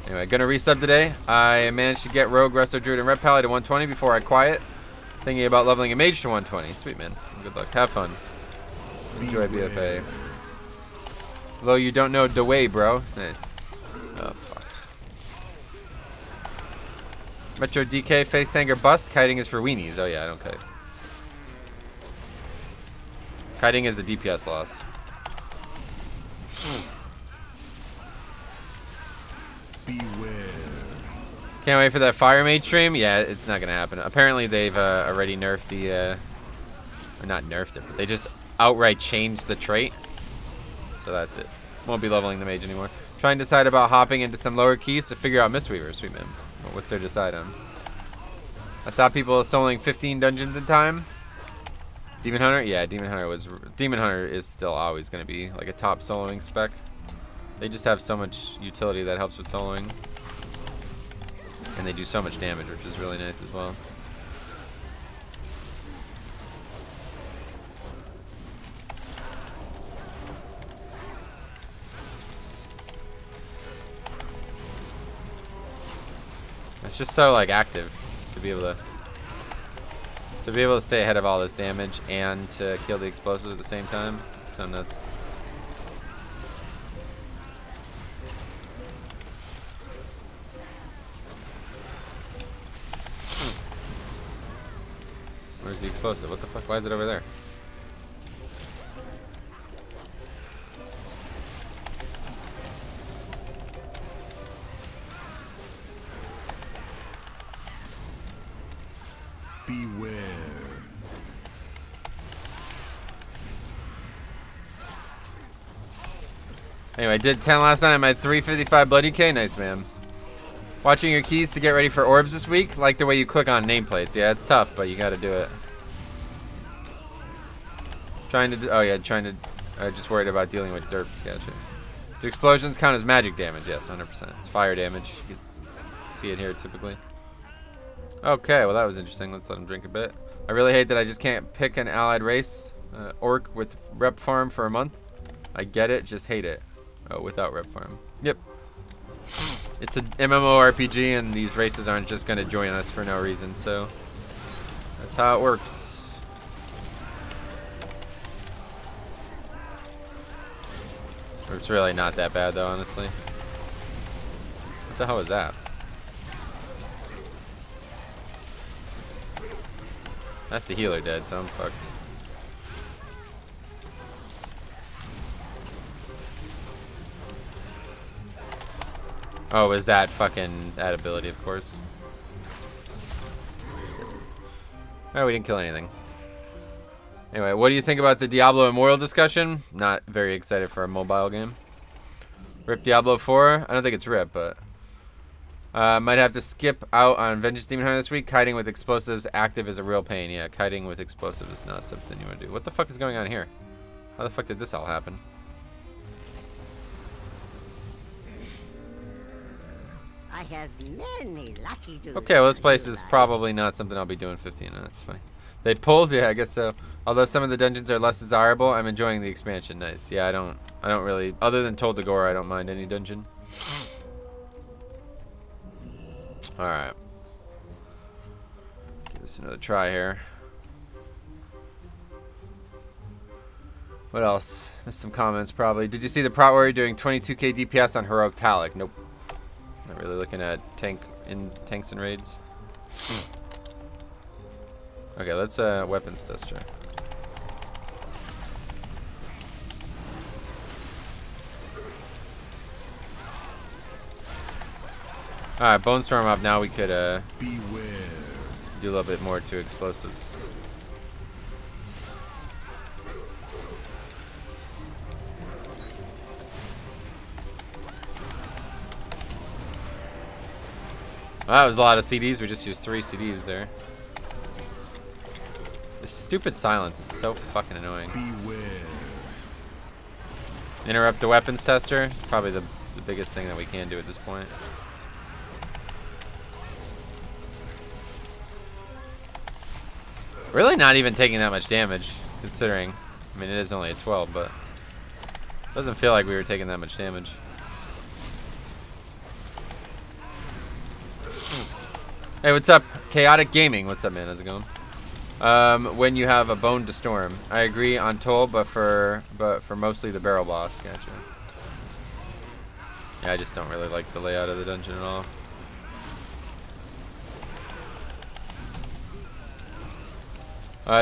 Anyway, gonna resub today. I managed to get Rogue, Resto, Druid, and Red Pally to 120 before I quiet. Thinking about leveling a Mage to 120. Sweet, man. Good luck. Have fun. Enjoy BFA. Though you don't know the way, bro. Nice. Oh, fuck. Metro DK, face tanker bust. Kiting is for weenies. Oh, yeah, I don't kite. Kiting is a DPS loss. Beware. Can't wait for that Fire Mage stream. Yeah, it's not gonna happen. Apparently, they've already nerfed the, or not nerfed it, but they just outright changed the trait. So that's it. Won't be leveling the mage anymore. Try and decide about hopping into some lower keys to figure out Mistweaver. Sweet man. Well, what's there to decide on? I saw people soloing 15 dungeons in time. Demon Hunter? Yeah, Demon Hunter is still always going to be like a top soloing spec. They just have so much utility that helps with soloing. And they do so much damage, which is really nice as well. It's just so like active to be able to stay ahead of all this damage and to kill the explosives at the same time. It's so nuts. Where's the explosive? What the fuck? Why is it over there? Beware. Anyway, I did 10 last night. I'm at 355 Bloody K. Nice, man. Watching your keys to get ready for orbs this week. Like the way you click on nameplates. Yeah, it's tough, but you got to do it. Just worried about dealing with derps. Gotcha. Do explosions count as magic damage? Yes, 100%. It's fire damage. You can see it here typically. Okay, well that was interesting. Let's let him drink a bit. I really hate that I just can't pick an allied race. Orc with rep farm for a month. I get it, just hate it. Oh, without rep farm. Yep. It's a MMORPG and these races aren't just going to join us for no reason, so that's how it works. It's really not that bad though, honestly. What the hell is that? That's the healer dead, so I'm fucked. Oh, is that fucking that ability, of course. Oh, we didn't kill anything. Anyway, what do you think about the Diablo Immortal discussion? Not very excited for a mobile game. Rip Diablo 4? I don't think it's rip, but... might have to skip out on Vengeance Demon Hunter this week. Kiting with explosives active is a real pain. Yeah, kiting with explosives is not something you want to do. What the fuck is going on here? How the fuck did this all happen? I have many lucky dudes. Okay, well, this place is probably not something I'll be doing 15 on. That's fine. They pulled? Yeah, I guess so. Although some of the dungeons are less desirable, I'm enjoying the expansion. Nice. Yeah, I don't really... Other than Told to Gore, I don't mind any dungeon. Alright. Give this another try here. What else? Missed some comments, probably. Did you see the Prot Warrior doing 22k DPS on Heroic Talic? Nope. Not really looking at tanks and raids. Okay, let's weapons tester. Alright, Bone Storm up. Now we could Beware. do a little bit more to explosives. Well, that was a lot of CDs. We just used 3 CDs there. This stupid silence is so fucking annoying. Beware. Interrupt the weapons tester. It's probably the biggest thing that we can do at this point. Really not even taking that much damage, considering. I mean, it is only a 12, but it doesn't feel like we were taking that much damage. Hey, what's up? Chaotic Gaming. What's up, man? How's it going? When you have a Bone to Storm. I agree on Toll, but for mostly the barrel boss. Gotcha. Yeah, I just don't really like the layout of the dungeon at all.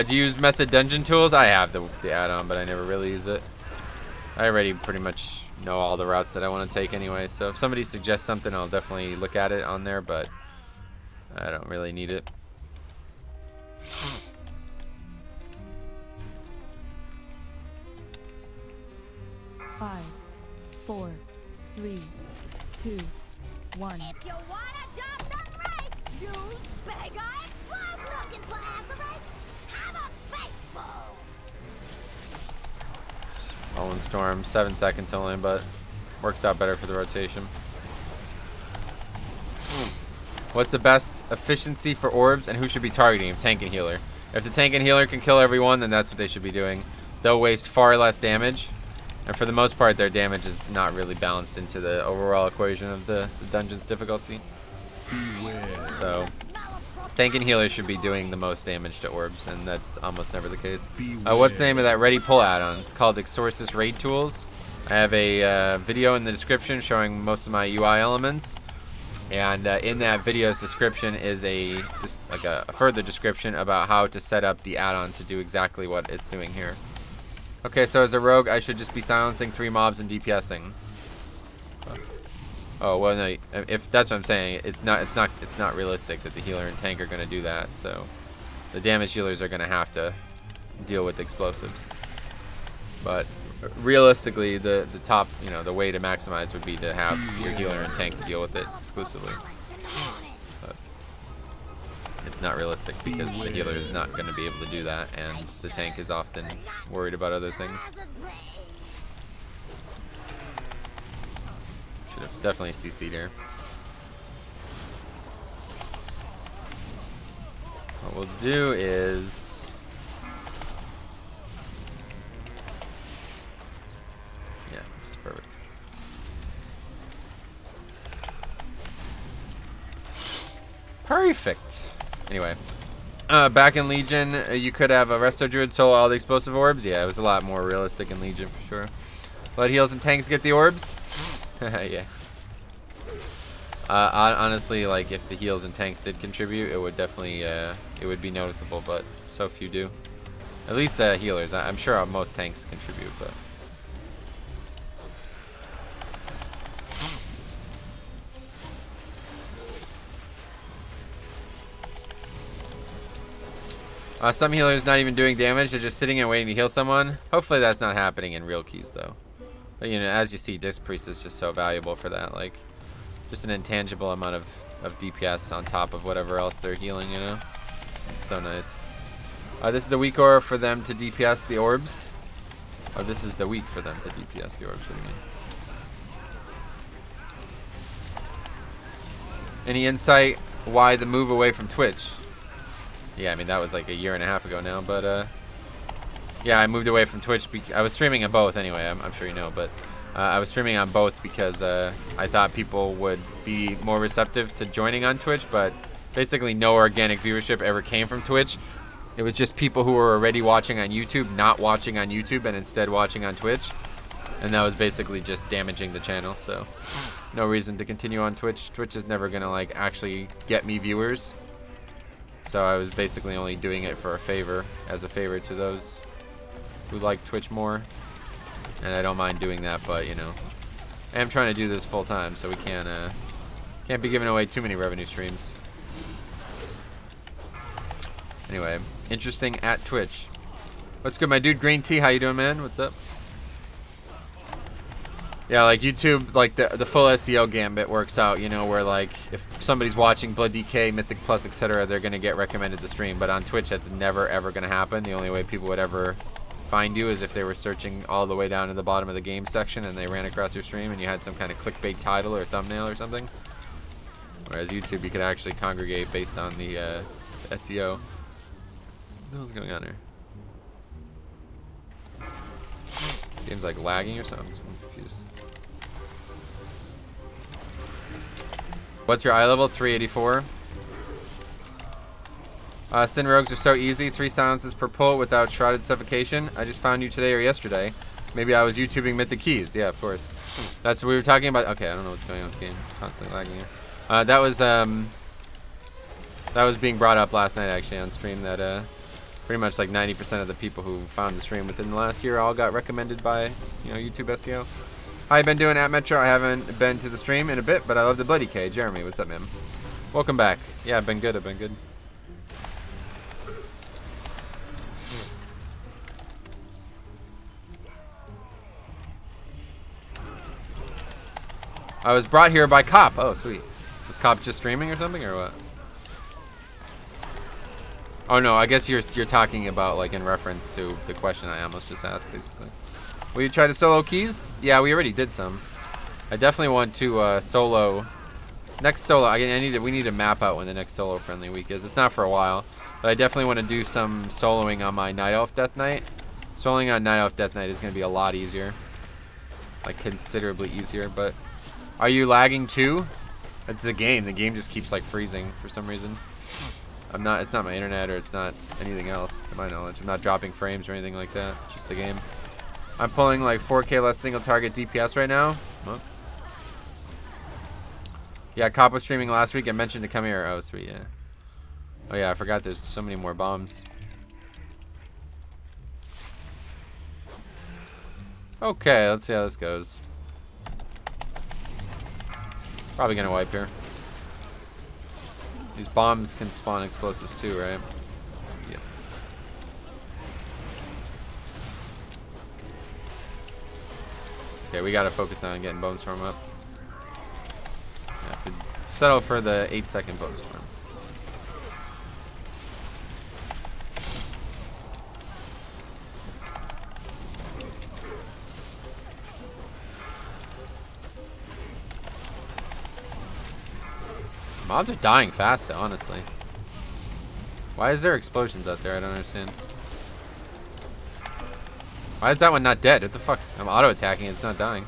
Do you use Method Dungeon Tools? I have the add-on, but I never really use it. I already pretty much know all the routes that I want to take anyway, so if somebody suggests something, I'll definitely look at it on there, but I don't really need it. Five, 4, 3, 2, 1. If you want a job done right, use Beggar Explode. Looking for Azurite? Have a face full. Bone Storm, 7 seconds only, but works out better for the rotation. What's the best efficiency for orbs, and who should be targeting? Tank and healer. If the tank and healer can kill everyone, then that's what they should be doing. They'll waste far less damage, and for the most part, their damage is not really balanced into the overall equation of the dungeon's difficulty. Beware. So, tank and healer should be doing the most damage to orbs, and that's almost never the case. What's the name of that Ready Pull add-on? It's called Exorcist Raid Tools. I have a video in the description showing most of my UI elements. And in that video's description is a further description about how to set up the add-on to do exactly what it's doing here. Okay, so as a rogue, I should just be silencing 3 mobs and DPSing. Oh well, no. If that's what I'm saying, it's not realistic that the healer and tank are going to do that. So the damage healers are going to have to deal with explosives. But realistically, the top, the way to maximize would be to have your healer and tank deal with it exclusively. But it's not realistic because the healer is not going to be able to do that, and the tank is often worried about other things. Should have definitely CC'd here. What we'll do is... Perfect. Perfect. Anyway, back in Legion, you could have a Resto Druid solo all the explosive orbs. Yeah, it was a lot more realistic in Legion for sure. Let heals and tanks get the orbs. Yeah. Honestly, like if the heals and tanks did contribute, it would definitely it would be noticeable, but so few do. At least the healers. I'm sure most tanks contribute, but. Some healers not even doing damage, they're just sitting and waiting to heal someone. Hopefully that's not happening in real keys though. But you know, as you see, Disc Priest is just so valuable for that. Like, just an intangible amount of DPS on top of whatever else they're healing, you know? It's so nice. This is a weak aura for them to DPS the orbs. Oh, this is the week for them to DPS the orbs. What do you mean? Any insight why the move away from Twitch? Yeah, I mean, that was like a year and a half ago now, but yeah, I moved away from Twitch. I was streaming on both anyway, I'm sure you know, but I was streaming on both because I thought people would be more receptive to joining on Twitch, but basically no organic viewership ever came from Twitch. It was just people who were already watching on YouTube, not watching on YouTube, and instead watching on Twitch. And that was basically just damaging the channel, so no reason to continue on Twitch. Twitch is never gonna like actually get me viewers. So I was basically only doing it for a favor, as a favor to those who like Twitch more. And I don't mind doing that, but you know, I am trying to do this full time, so we can't be giving away too many revenue streams. Anyway, interesting at Twitch. What's good, my dude? Green Tea, how you doing, man? What's up? Yeah, like YouTube, like the full SEO gambit works out, you know, where like if somebody's watching Blood DK, Mythic Plus, etc., they're gonna get recommended the stream. But on Twitch, that's never ever gonna happen. The only way people would ever find you is if they were searching all the way down to the bottom of the game section and they ran across your stream and you had some kind of clickbait title or thumbnail or something. Whereas YouTube, you could actually congregate based on the SEO. What the hell's going on here? Game's like lagging or something? I'm confused. What's your eye level? 384. Sin rogues are so easy. 3 silences per pull without shrouded suffocation. I just found you today or yesterday. Maybe I was YouTubing Mythic Keys. Yeah, of course. That's what we were talking about. Okay, I don't know what's going on with the game. Constantly lagging here. That was being brought up last night actually on stream. That pretty much like 90% of the people who found the stream within the last year all got recommended by, you know, YouTube SEO. How you been doing at Metro? I haven't been to the stream in a bit, but I love the Bloody K. Jeremy, what's up, man? Welcome back. Yeah, I've been good. I've been good. I was brought here by Cop. Oh, sweet. Was Cop just streaming or something, or what? Oh no, I guess you're talking about like in reference to the question I almost just asked, basically. Will you try to solo keys? Yeah, we already did some. I definitely want to solo. Next solo, we need to map out when the next solo friendly week is. It's not for a while, but I definitely want to do some soloing on my Night Elf Death Knight. Soloing on Night Elf Death Knight is going to be a lot easier, like considerably easier. But are you lagging too? It's a game. The game just keeps like freezing for some reason. I'm not. It's not my internet or it's not anything else, to my knowledge. I'm not dropping frames or anything like that. It's just the game. I'm pulling like 4K less single target DPS right now. What? Yeah, Cop was streaming last week. I mentioned to come here. Oh, sweet, yeah. Oh yeah, I forgot. There's so many more bombs. Okay, let's see how this goes. Probably gonna wipe here. These bombs can spawn explosives too, right? Yep. Okay, we gotta focus on getting bone storm up. I have to settle for the 8-second bone storm. Mobs are dying fast, honestly. Why is there explosions out there? I don't understand. Why is that one not dead? What the fuck? I'm auto-attacking it. It's not dying.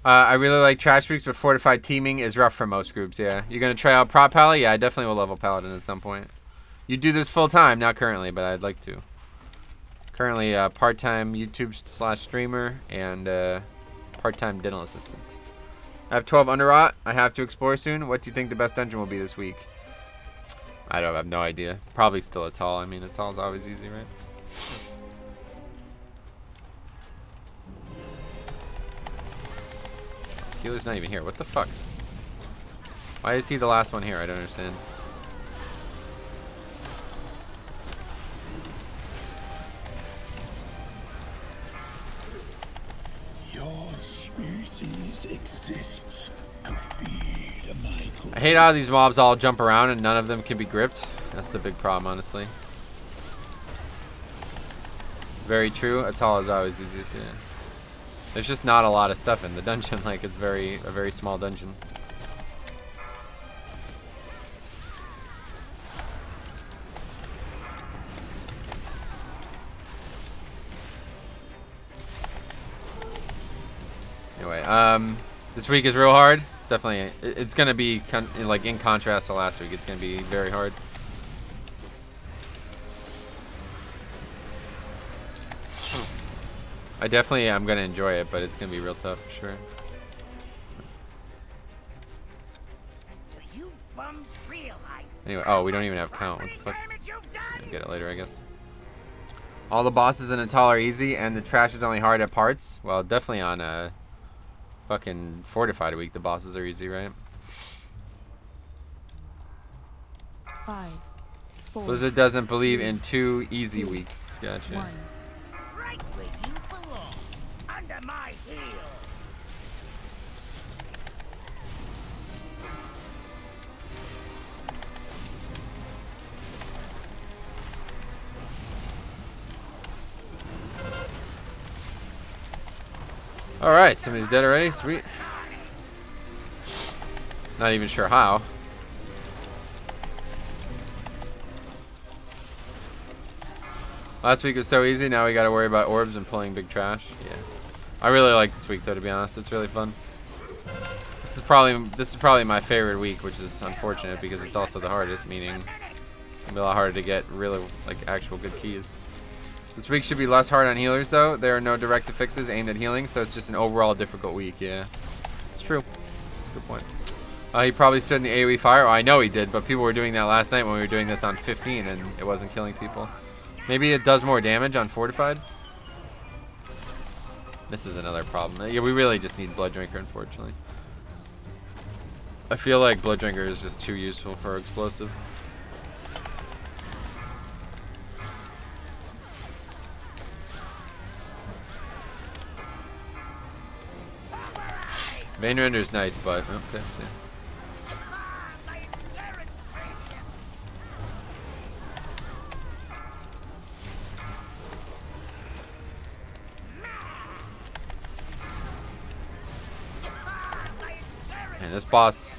I really like trash freaks, but fortified teaming is rough for most groups, yeah. You're going to try out prop pally? Yeah, I definitely will level paladin at some point. You do this full time, not currently, but I'd like to. Currently, part-time YouTube/streamer and part-time dental assistant. I have 12 underrot. I have to explore soon. What do you think the best dungeon will be this week? I have no idea. Probably still a tall. I mean, a tall is always easy, right? Healer's not even here. What the fuck? Why is he the last one here? I don't understand. Your species exists to feed my I hate how these mobs all jump around and none of them can be gripped. That's the big problem, honestly. Very true. That's all is always easiest, yeah. There's just not a lot of stuff in the dungeon. Like, it's a very small dungeon. Anyway, this week is real hard. It's definitely, it's gonna be like in contrast to last week. It's gonna be very hard. I definitely am gonna enjoy it, but it's gonna be real tough for sure. Do you bums realize Anyway, oh, we don't even have count. What the fuck? I'll get it later, I guess. All the bosses in Natal are easy, and the trash is only hard at parts. Well, definitely on fucking Fortified Week, the bosses are easy, right? 5, 4, Blizzard doesn't believe in 2 easy weeks. Gotcha. 1. right where you belong? Under my heel. Alright, somebody's dead already. Sweet. Not even sure how. Last week was so easy, now we gotta worry about orbs and pulling big trash. Yeah. I really like this week though, to be honest. It's really fun. This is probably my favorite week, which is unfortunate because it's also the hardest, meaning it's gonna be a lot harder to get really like actual good keys. This week should be less hard on healers though. There are no direct affixes aimed at healing, so it's just an overall difficult week, yeah. It's true. Good point. He probably stood in the AoE fire. Oh, I know he did, but people were doing that last night when we were doing this on 15 and it wasn't killing people. Maybe it does more damage on Fortified. This is another problem. Yeah, we really just need Blood Drinker, unfortunately. I feel like Blood Drinker is just too useful for Explosive. Vein Render is nice, but okay. So. And this boss.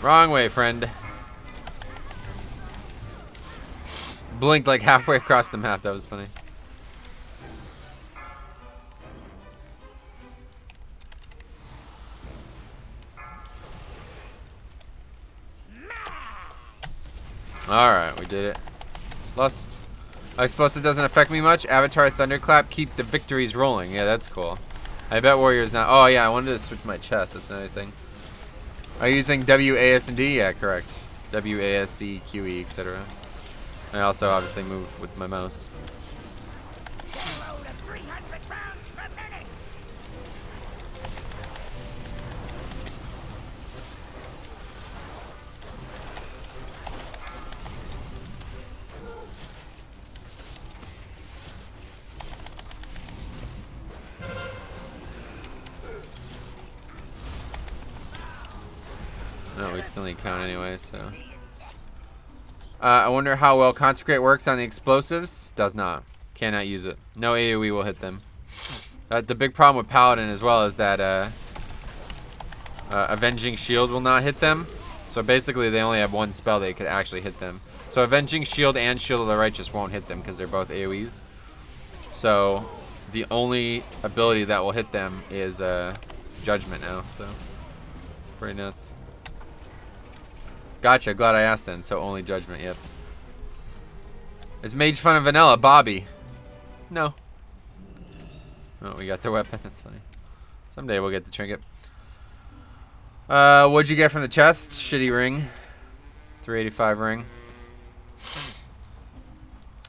Wrong way, friend. Blinked like halfway across the map. That was funny. Alright, we did it. Lust. Explosive doesn't affect me much. Avatar Thunderclap, keep the victories rolling. Yeah, that's cool. I bet Warriors now. Oh yeah, I wanted to switch my chest. That's another thing. Are you using WASD? Yeah, correct. WASD, QE, etc. I also obviously move with my mouse. No, we still need count anyway, so. I wonder how well Consecrate works on the explosives. Does not. Cannot use it. No AoE will hit them. The big problem with Paladin as well is that Avenging Shield will not hit them. So basically they only have one spell that could actually hit them. So Avenging Shield and Shield of the Righteous won't hit them because they're both AoEs. So the only ability that will hit them is Judgment now. So it's pretty nuts. Gotcha, glad I asked then. So only Judgment, yep. Is Mage Fun of Vanilla? Bobby. No. Oh, we got the weapon. That's funny. Someday we'll get the trinket. What'd you get from the chest? Shitty ring. 385 ring.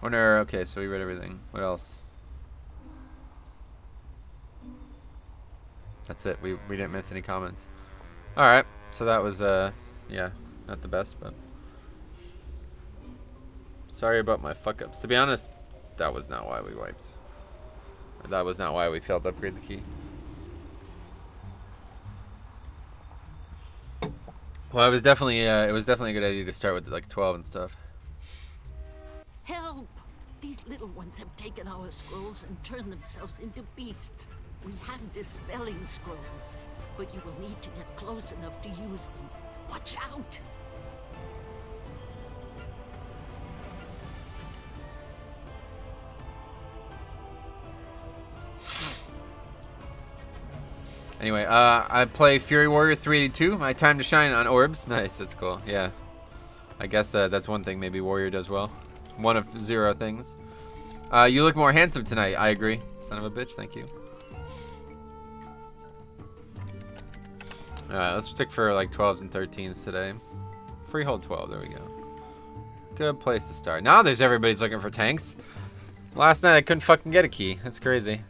Wonder, okay, so we read everything. What else? That's it. We didn't miss any comments. Alright. So that was, yeah, not the best, but... Sorry about my fuck-ups. To be honest, that was not why we wiped. That was not why we failed to upgrade the key. Well, it was definitely a good idea to start with like 12 and stuff. Help! These little ones have taken our scrolls and turned themselves into beasts. We have dispelling scrolls, but you will need to get close enough to use them. Watch out! Anyway, I play Fury Warrior 382. My time to shine on orbs. Nice, that's cool. Yeah. I guess that's one thing maybe Warrior does well. One of 0 things. You look more handsome tonight. I agree. Son of a bitch, thank you. Alright, let's stick for like 12s and 13s today. Freehold 12, there we go. Good place to start. Now there's everybody's looking for tanks. Last night I couldn't fucking get a key. That's crazy.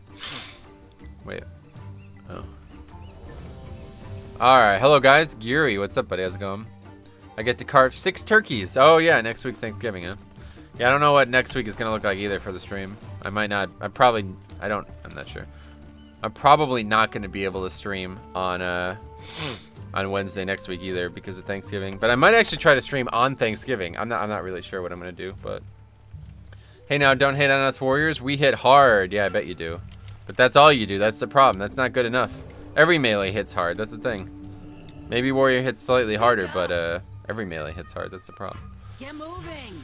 Wait. Oh. Alright, hello guys. Geary, what's up, buddy? How's it going? I get to carve 6 turkeys. Oh yeah, next week's Thanksgiving, huh? Yeah, I don't know what next week is gonna look like either for the stream. I might not, I'm not sure. I'm probably not gonna be able to stream on Wednesday next week either because of Thanksgiving. But I might actually try to stream on Thanksgiving. I'm not really sure what I'm gonna do, but hey now, don't hate on us Warriors. We hit hard. Yeah, I bet you do. But that's all you do. That's the problem. That's not good enough. Every melee hits hard. That's the thing. Maybe Warrior hits slightly harder, but every melee hits hard. That's the problem. Get moving.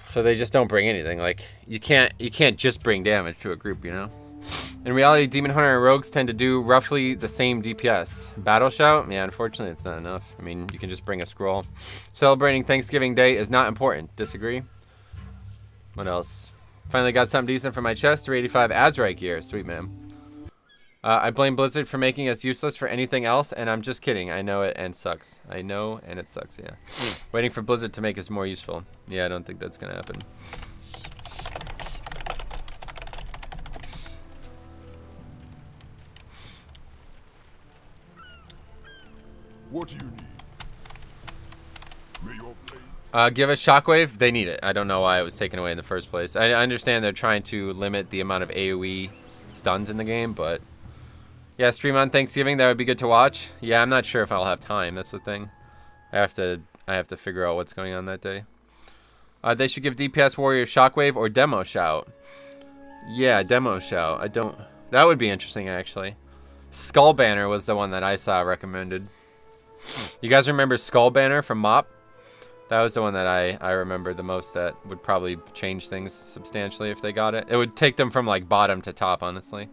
So they just don't bring anything. Like you can't just bring damage to a group, you know. In reality, Demon Hunter and Rogues tend to do roughly the same DPS. Battle Shout? Yeah, unfortunately, it's not enough. I mean, you can just bring a scroll. Celebrating Thanksgiving Day is not important. Disagree? What else? Finally got something decent for my chest. 385 Azrite gear. Sweet, man. I blame Blizzard for making us useless for anything else, and I'm just kidding. I know it and sucks. I know and it sucks, yeah. Waiting for Blizzard to make us more useful. Yeah, I don't think that's going to happen. What do you need? May your blade... Give us Shockwave. They need it. I don't know why it was taken away in the first place. I understand they're trying to limit the amount of AoE stuns in the game, but... Yeah, stream on Thanksgiving. That would be good to watch. Yeah, I'm not sure if I'll have time. That's the thing. I have to figure out what's going on that day. They should give DPS Warrior Shockwave or Demo Shout. Yeah, Demo Shout. I don't... That would be interesting, actually. Skull Banner was the one that I saw recommended. You guys remember Skull Banner from MOP? That was the one that I remember the most that would probably change things substantially if they got it. It would take them from like bottom to top, honestly.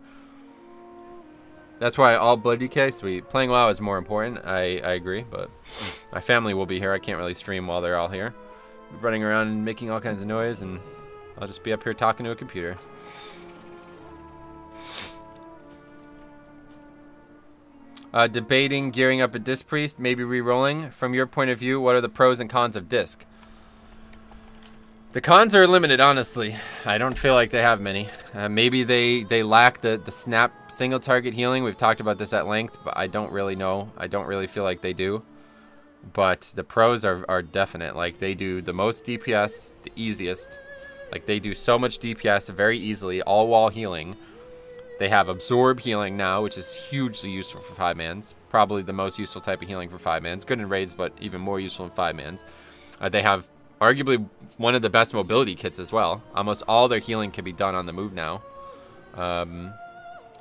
That's why all blood DK, sweet. Playing WoW is more important, I agree, but my family will be here. I can't really stream while they're all here. Running around and making all kinds of noise, and I'll just be up here talking to a computer. Debating gearing up a Disc Priest, maybe re-rolling. From your point of view, what are the pros and cons of Disc? The cons are limited, honestly. I don't feel like they have many. Maybe they lack the snap single target healing. We've talked about this at length, but I don't really know. I don't really feel like they do. But the pros are definite. Like, they do the most DPS, the easiest. Like, they do so much DPS very easily, all while healing. They have Absorb healing now, which is hugely useful for 5-mans. Probably the most useful type of healing for 5-mans. Good in raids, but even more useful in 5-mans. They have arguably one of the best mobility kits as well. Almost all their healing can be done on the move now.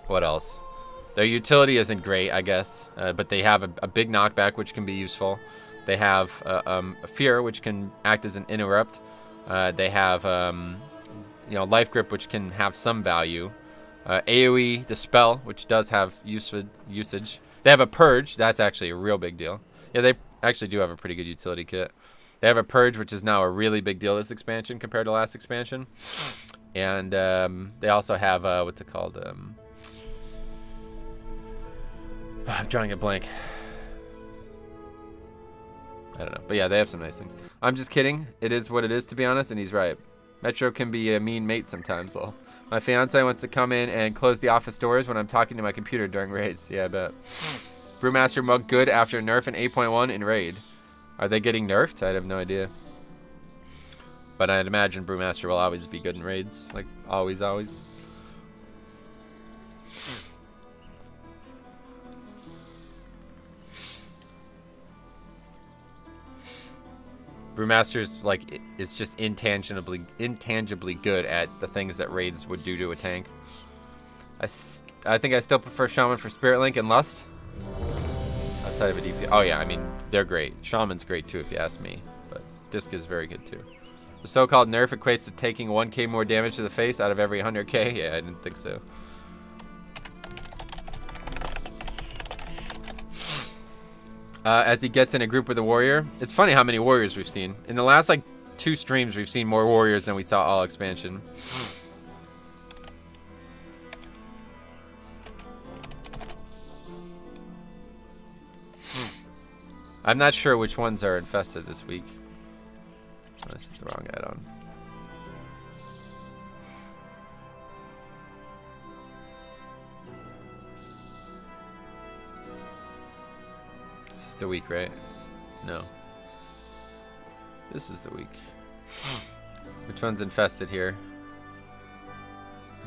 What else? Their utility isn't great, I guess, but they have a big knockback, which can be useful. They have a Fear, which can act as an interrupt. They have Life Grip, which can have some value. AoE Dispel, which does have usage. They have a Purge. That's actually a real big deal. Yeah, they actually do have a pretty good utility kit. They have a Purge, which is now a really big deal this expansion compared to last expansion. And they also have, what's it called? I'm drawing a blank. I don't know. But yeah, they have some nice things. I'm just kidding. It is what it is, to be honest, and he's right. Metro can be a mean mate sometimes, though. My fiance wants to come in and close the office doors when I'm talking to my computer during raids. Yeah, I bet. Brewmaster Mug good after nerf in 8.1 in Raid? Are they getting nerfed? I have no idea. But I'd imagine Brewmaster will always be good in raids. Like, always, always. Brewmaster's, like, it's just intangibly good at the things that raids would do to a tank. I think I still prefer Shaman for Spirit Link and Lust. Outside of a DP. Oh, yeah, I mean, they're great. Shaman's great, too, if you ask me. But Disc is very good, too. The so-called nerf equates to taking 1k more damage to the face out of every 100k? Yeah, I didn't think so. As he gets in a group with a warrior. It's funny how many warriors we've seen. In the last, like, 2 streams, we've seen more warriors than we saw all expansion. I'm not sure which ones are infested this week. Oh, this is the wrong add-on. This is the week, right? No. This is the week. Which one's infested here?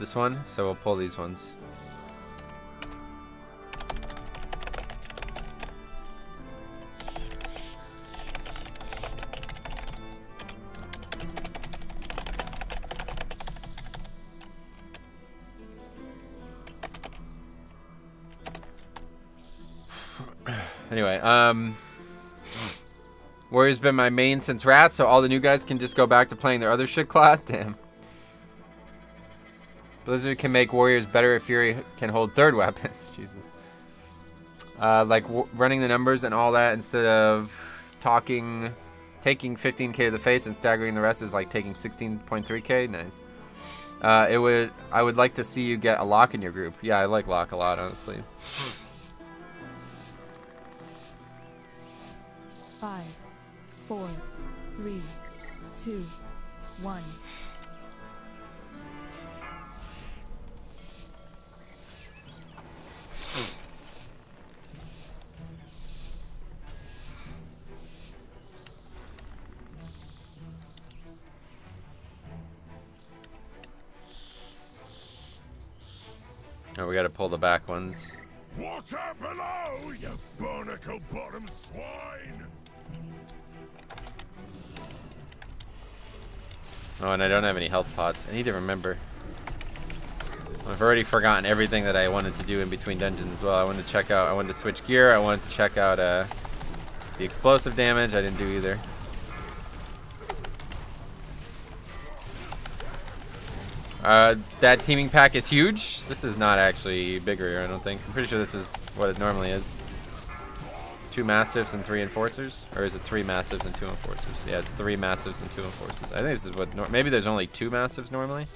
This one? So we'll pull these ones. Anyway, Warrior's been my main since Rats, so all the new guys can just go back to playing their other shit class. Damn. Blizzard can make Warriors better if Fury can hold third weapons. Jesus. Like running the numbers and all that instead of taking 15k to the face and staggering the rest is like taking 16.3k. Nice. I would like to see you get a lock in your group. Yeah, I like lock a lot, honestly. 5, 4, 3, 2, 1. Oh, we gotta pull the back ones. Water below, you barnacle-bottom swine! Oh, and I don't have any health pots. I need to remember. I've already forgotten everything that I wanted to do in between dungeons as well. I wanted to switch gear. I wanted to check out the explosive damage. I didn't do either. That teaming pack is huge. This is not actually bigger, I don't think. I'm pretty sure this is what it normally is. 2 massives and 3 enforcers? Or is it 3 massives and 2 enforcers? Yeah, it's 3 massives and 2 enforcers. I think this is what... maybe there's only 2 massives normally?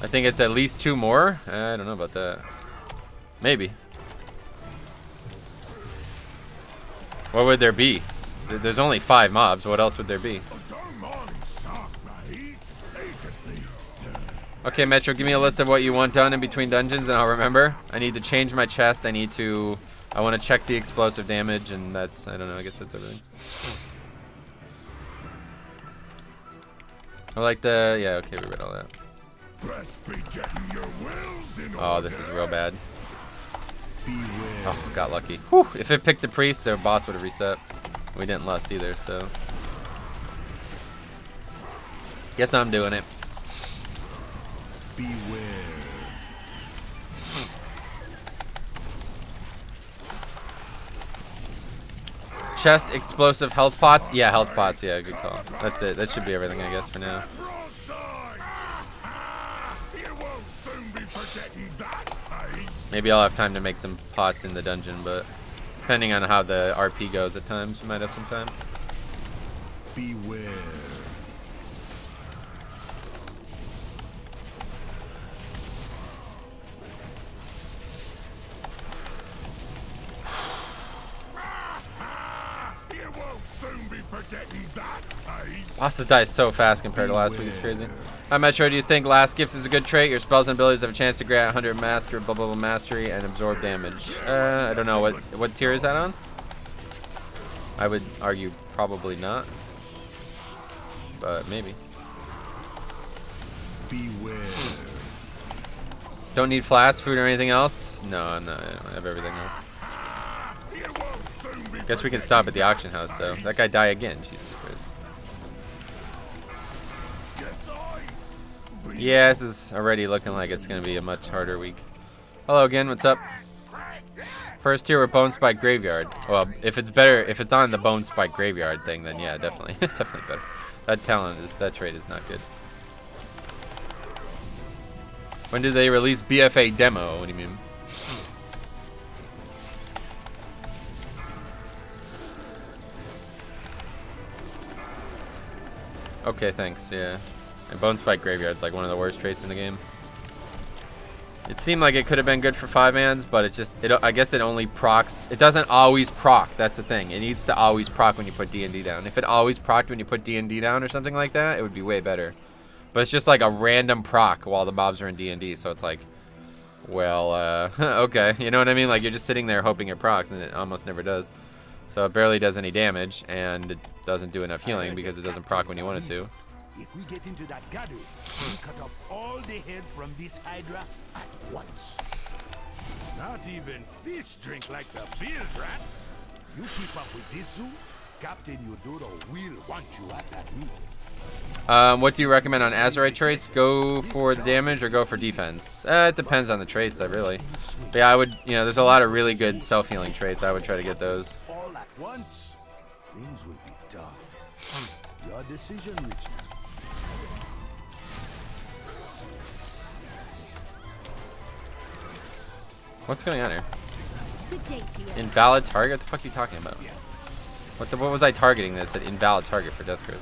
I think it's at least 2 more. I don't know about that. Maybe. What would there be? There's only 5 mobs. What else would there be? Okay, Metro, give me a list of what you want done in between dungeons and I'll remember. I need to change my chest. I want to check the explosive damage and that's, I don't know, I guess that's everything. I like the, yeah, okay, we read all that. Oh, this is real bad. Oh, got lucky. Whew, if it picked the priest, their boss would have reset. We didn't lust either, so. Guess I'm doing it. Beware. Chest, explosive, health pots. Yeah, health pots. Yeah, good call. That's it. That should be everything, I guess, for now. Maybe I'll have time to make some pots in the dungeon, but depending on how the RP goes at times, we might have some time. Beware. You getting that taste. Bosses die so fast compared to last week. It's crazy. Hi, Metro. Do you think Last Gift is a good trait? Your spells and abilities have a chance to grant 100 master, blah, blah, blah, mastery, and absorb damage. I don't know. What tier is that on? I would argue probably not. But maybe. Beware. Don't need flask, food, or anything else? No, no, I have everything else. You won't soon be Guess we can stop at the auction house, though. That guy die again. Jesus Christ. Yeah, this is already looking like it's going to be a much harder week. Hello again, what's up? First tier with Bone Spike Graveyard. Well, if it's better, if it's on the Bone Spike Graveyard thing, then yeah, definitely. It's definitely better. That trait is not good. When did they release BFA demo? What do you mean? Okay, thanks, yeah. And Bone Spike Graveyard's like one of the worst traits in the game. It seemed like it could have been good for 5-mans, but I guess it only procs. It doesn't always proc, that's the thing. It needs to always proc when you put D&D down. If it always proc'd when you put D&D down or something like that, it would be way better. But it's just like a random proc while the mobs are in D&D, so it's like, well, okay. You know what I mean? Like, you're just sitting there hoping it procs, and it almost never does. So it barely does any damage, and it doesn't do enough healing because it doesn't proc when you want it to. If we get into that gathering, we'll cut off all the heads from this Hydra at once. Not even fish drink like the bilge rats. You keep up with this zoo, Captain Yodoro will want you at that meeting. What do you recommend on Azurite traits? Go for the damage or go for defense? It depends on the traits, really. But yeah, I would, there's a lot of really good self-healing traits. I would try to get those. All at once, things will be tough. Your decision, Richard. What's going on here? Good day to you. Invalid target? What the fuck are you talking about? What was I targeting that said invalid target for Death Grip?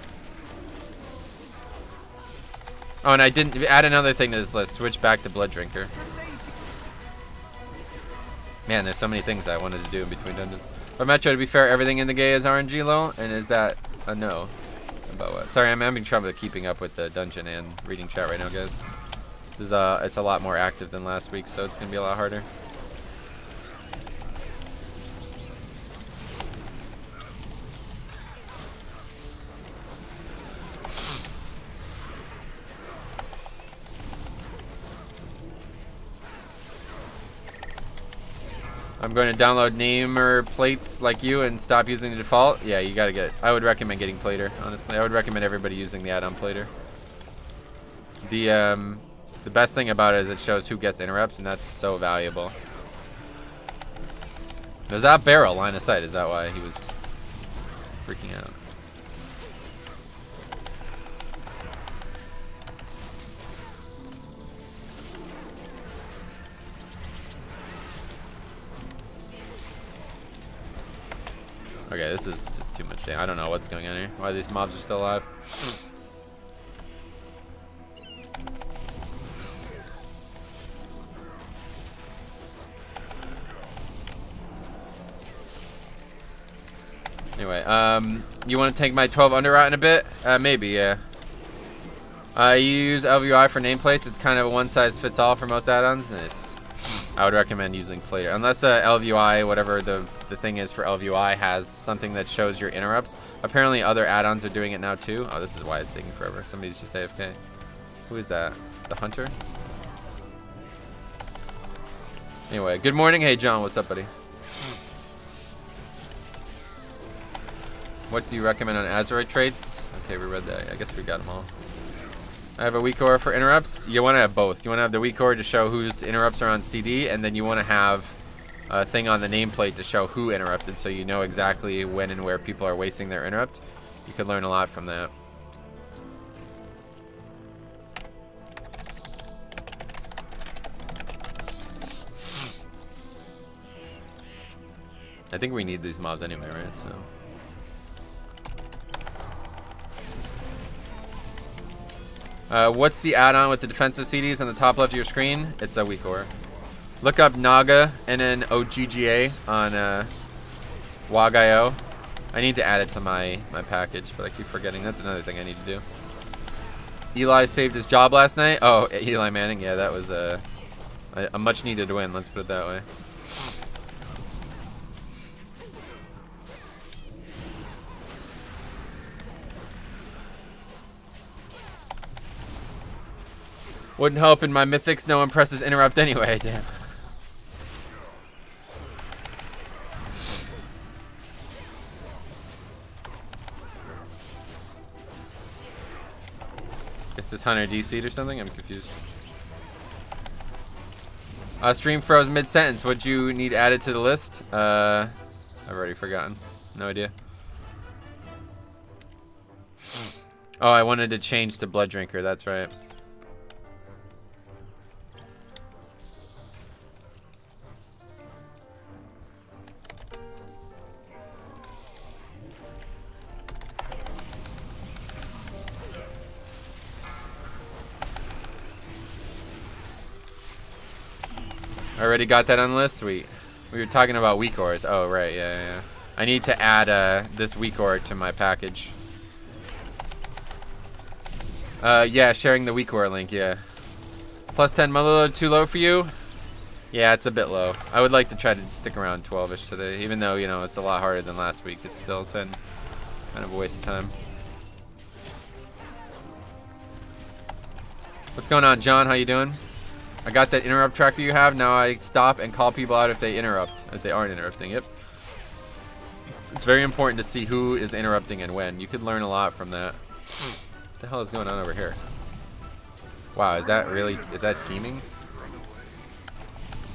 Oh, and I didn't add another thing to this list. Switch back to Blood Drinker. Man, there's so many things I wanted to do in between dungeons. But Metro, to be fair, everything in the game is RNG low, and is that a no? About what? Sorry, I'm having trouble keeping up with the dungeon and reading chat right now, guys. This is it's a lot more active than last week, so it's gonna be a lot harder. I'm going to download namer plates like you and stop using the default. Yeah, you gotta get. I would recommend getting Plater. Honestly, I would recommend everybody using the add-on Plater. The best thing about it is it shows who gets interrupts, and that's so valuable. Was that barrel line of sight? Is that why he was freaking out? Okay, this is just too much damage. I don't know what's going on here. Why these mobs are still alive. Anyway, you want to take my 12 under route in a bit? Maybe, yeah. I use LVI for nameplates. It's kind of a one-size-fits-all for most add-ons. Nice. I would recommend using Plater. Unless LVI, whatever the thing is for LVI, has something that shows your interrupts. Apparently other add-ons are doing it now too. Oh, this is why it's taking forever. Somebody's just AFK. Who is that? The hunter? Anyway, good morning. Hey, John, what's up, buddy? What do you recommend on Azurite traits? Okay, we read that. I guess we got them all. I have a weak core for interrupts. You want to have both. You want to have the weak core to show whose interrupts are on CD, and then you want to have a thing on the nameplate to show who interrupted, so you know exactly when and where people are wasting their interrupt. You could learn a lot from that. I think we need these mobs anyway, right? So. What's the add-on with the defensive CDs on the top left of your screen? It's a weak core. Look up Naga, N-N-O-G-G-A on WAG.io. I need to add it to my package, but I keep forgetting. That's another thing I need to do. Eli saved his job last night. Oh, Eli Manning. Yeah, that was a much needed win. Let's put it that way. Wouldn't help in my mythics. No one presses interrupt anyway. Damn. Is this Hunter DC'd or something? I'm confused. Stream froze mid-sentence. What'd you need added to the list? I've already forgotten. No idea. Oh, I wanted to change to Blood Drinker. That's right. Already got that on the list? Sweet. We were talking about weak ores. Oh, right. Yeah. I need to add this weak ore to my package. Yeah, sharing the weak ore link, yeah. Plus 10 load too low for you? Yeah, it's a bit low. I would like to try to stick around 12-ish today, even though, you know, it's a lot harder than last week. It's still 10. Kind of a waste of time. What's going on, John? How you doing? I got that interrupt tracker you have. Now I stop and call people out if they interrupt. If they aren't interrupting. Yep. It's very important to see who is interrupting and when. You could learn a lot from that. What the hell is going on over here? Wow, is that really... Is that teaming?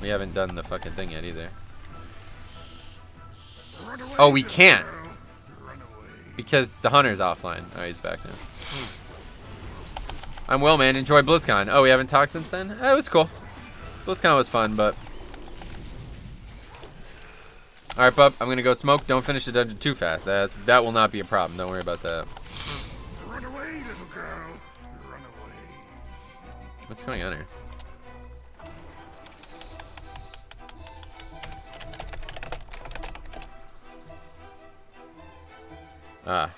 We haven't done the fucking thing yet either. Oh, we can't. Because the hunter's offline. Oh, he's back now. I'm well, man. Enjoy BlizzCon. Oh, we haven't talked since then? It was cool. BlizzCon was fun, but... Alright, bub. I'm going to go smoke. Don't finish the dungeon too fast. That will not be a problem. Don't worry about that. Run away, little girl. Run away. What's going on here? Ah.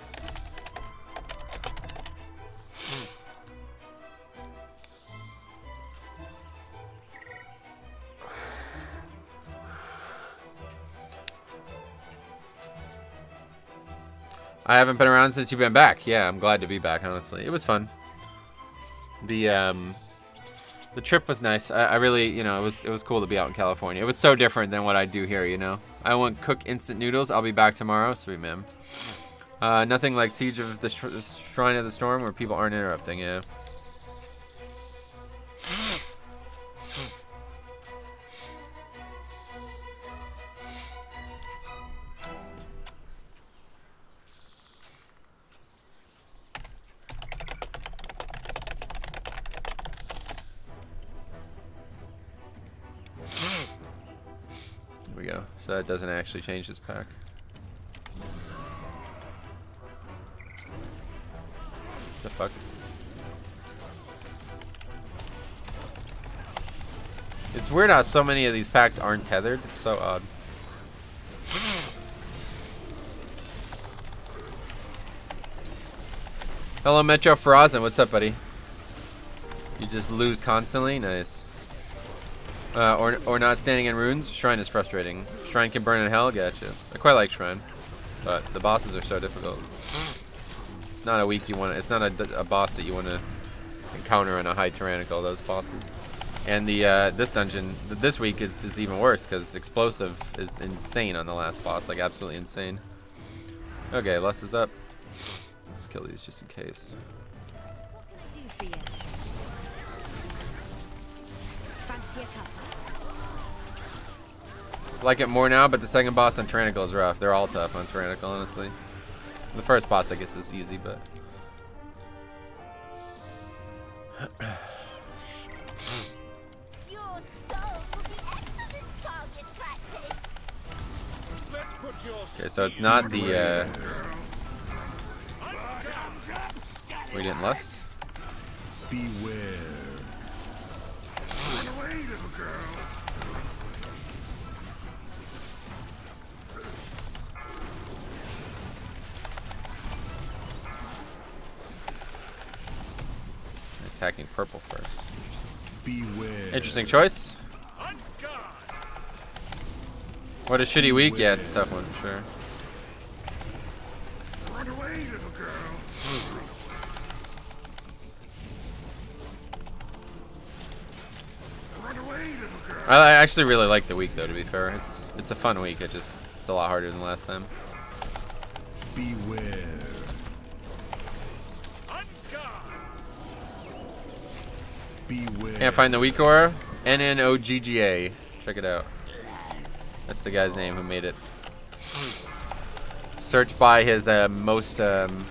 I haven't been around since you've been back. Yeah, I'm glad to be back, honestly. It was fun. The trip was nice. I really, you know, it was cool to be out in California. It was so different than what I do here, you know. I won't cook instant noodles. I'll be back tomorrow. Sweet, man. Nothing like Siege of the Shrine of the Storm where people aren't interrupting, yeah. There we go. So that doesn't actually change this pack. The fuck? It's weird how so many of these packs aren't tethered. It's so odd. Hello, Metro Farazan. What's up, buddy? You just lose constantly? Nice. Or not standing in runes? Shrine is frustrating. Shrine can burn in hell? Gotcha. I quite like Shrine. But the bosses are so difficult. It's not a week you want to... It's not a boss that you want to encounter in a high tyrannical, those bosses. And the this dungeon, this week is even worse because explosive is insane on the last boss. Like, absolutely insane. Okay, Lust is up. Let's kill these just in case. Do you feel? Fancy a cup? Like it more now, but the second boss on Tyrannical is rough. They're all tough on Tyrannical, honestly. The first boss, I guess, is easy, but... Your skull will be excellent target practice. Let's put your Okay, so it's not the, Radiant Lust. Beware. Run away, little girl. attacking purple first. Beware. Interesting choice. What a shitty week. Yeah, it's a tough one for sure. Run away, little girl. Run away, little girl. I actually really like the week though. To be fair, it's a fun week. It's a lot harder than last time. Beware. Beware. Can't find the weak aura. NNOGGA. Check it out. That's the guy's name who made it. Search by his most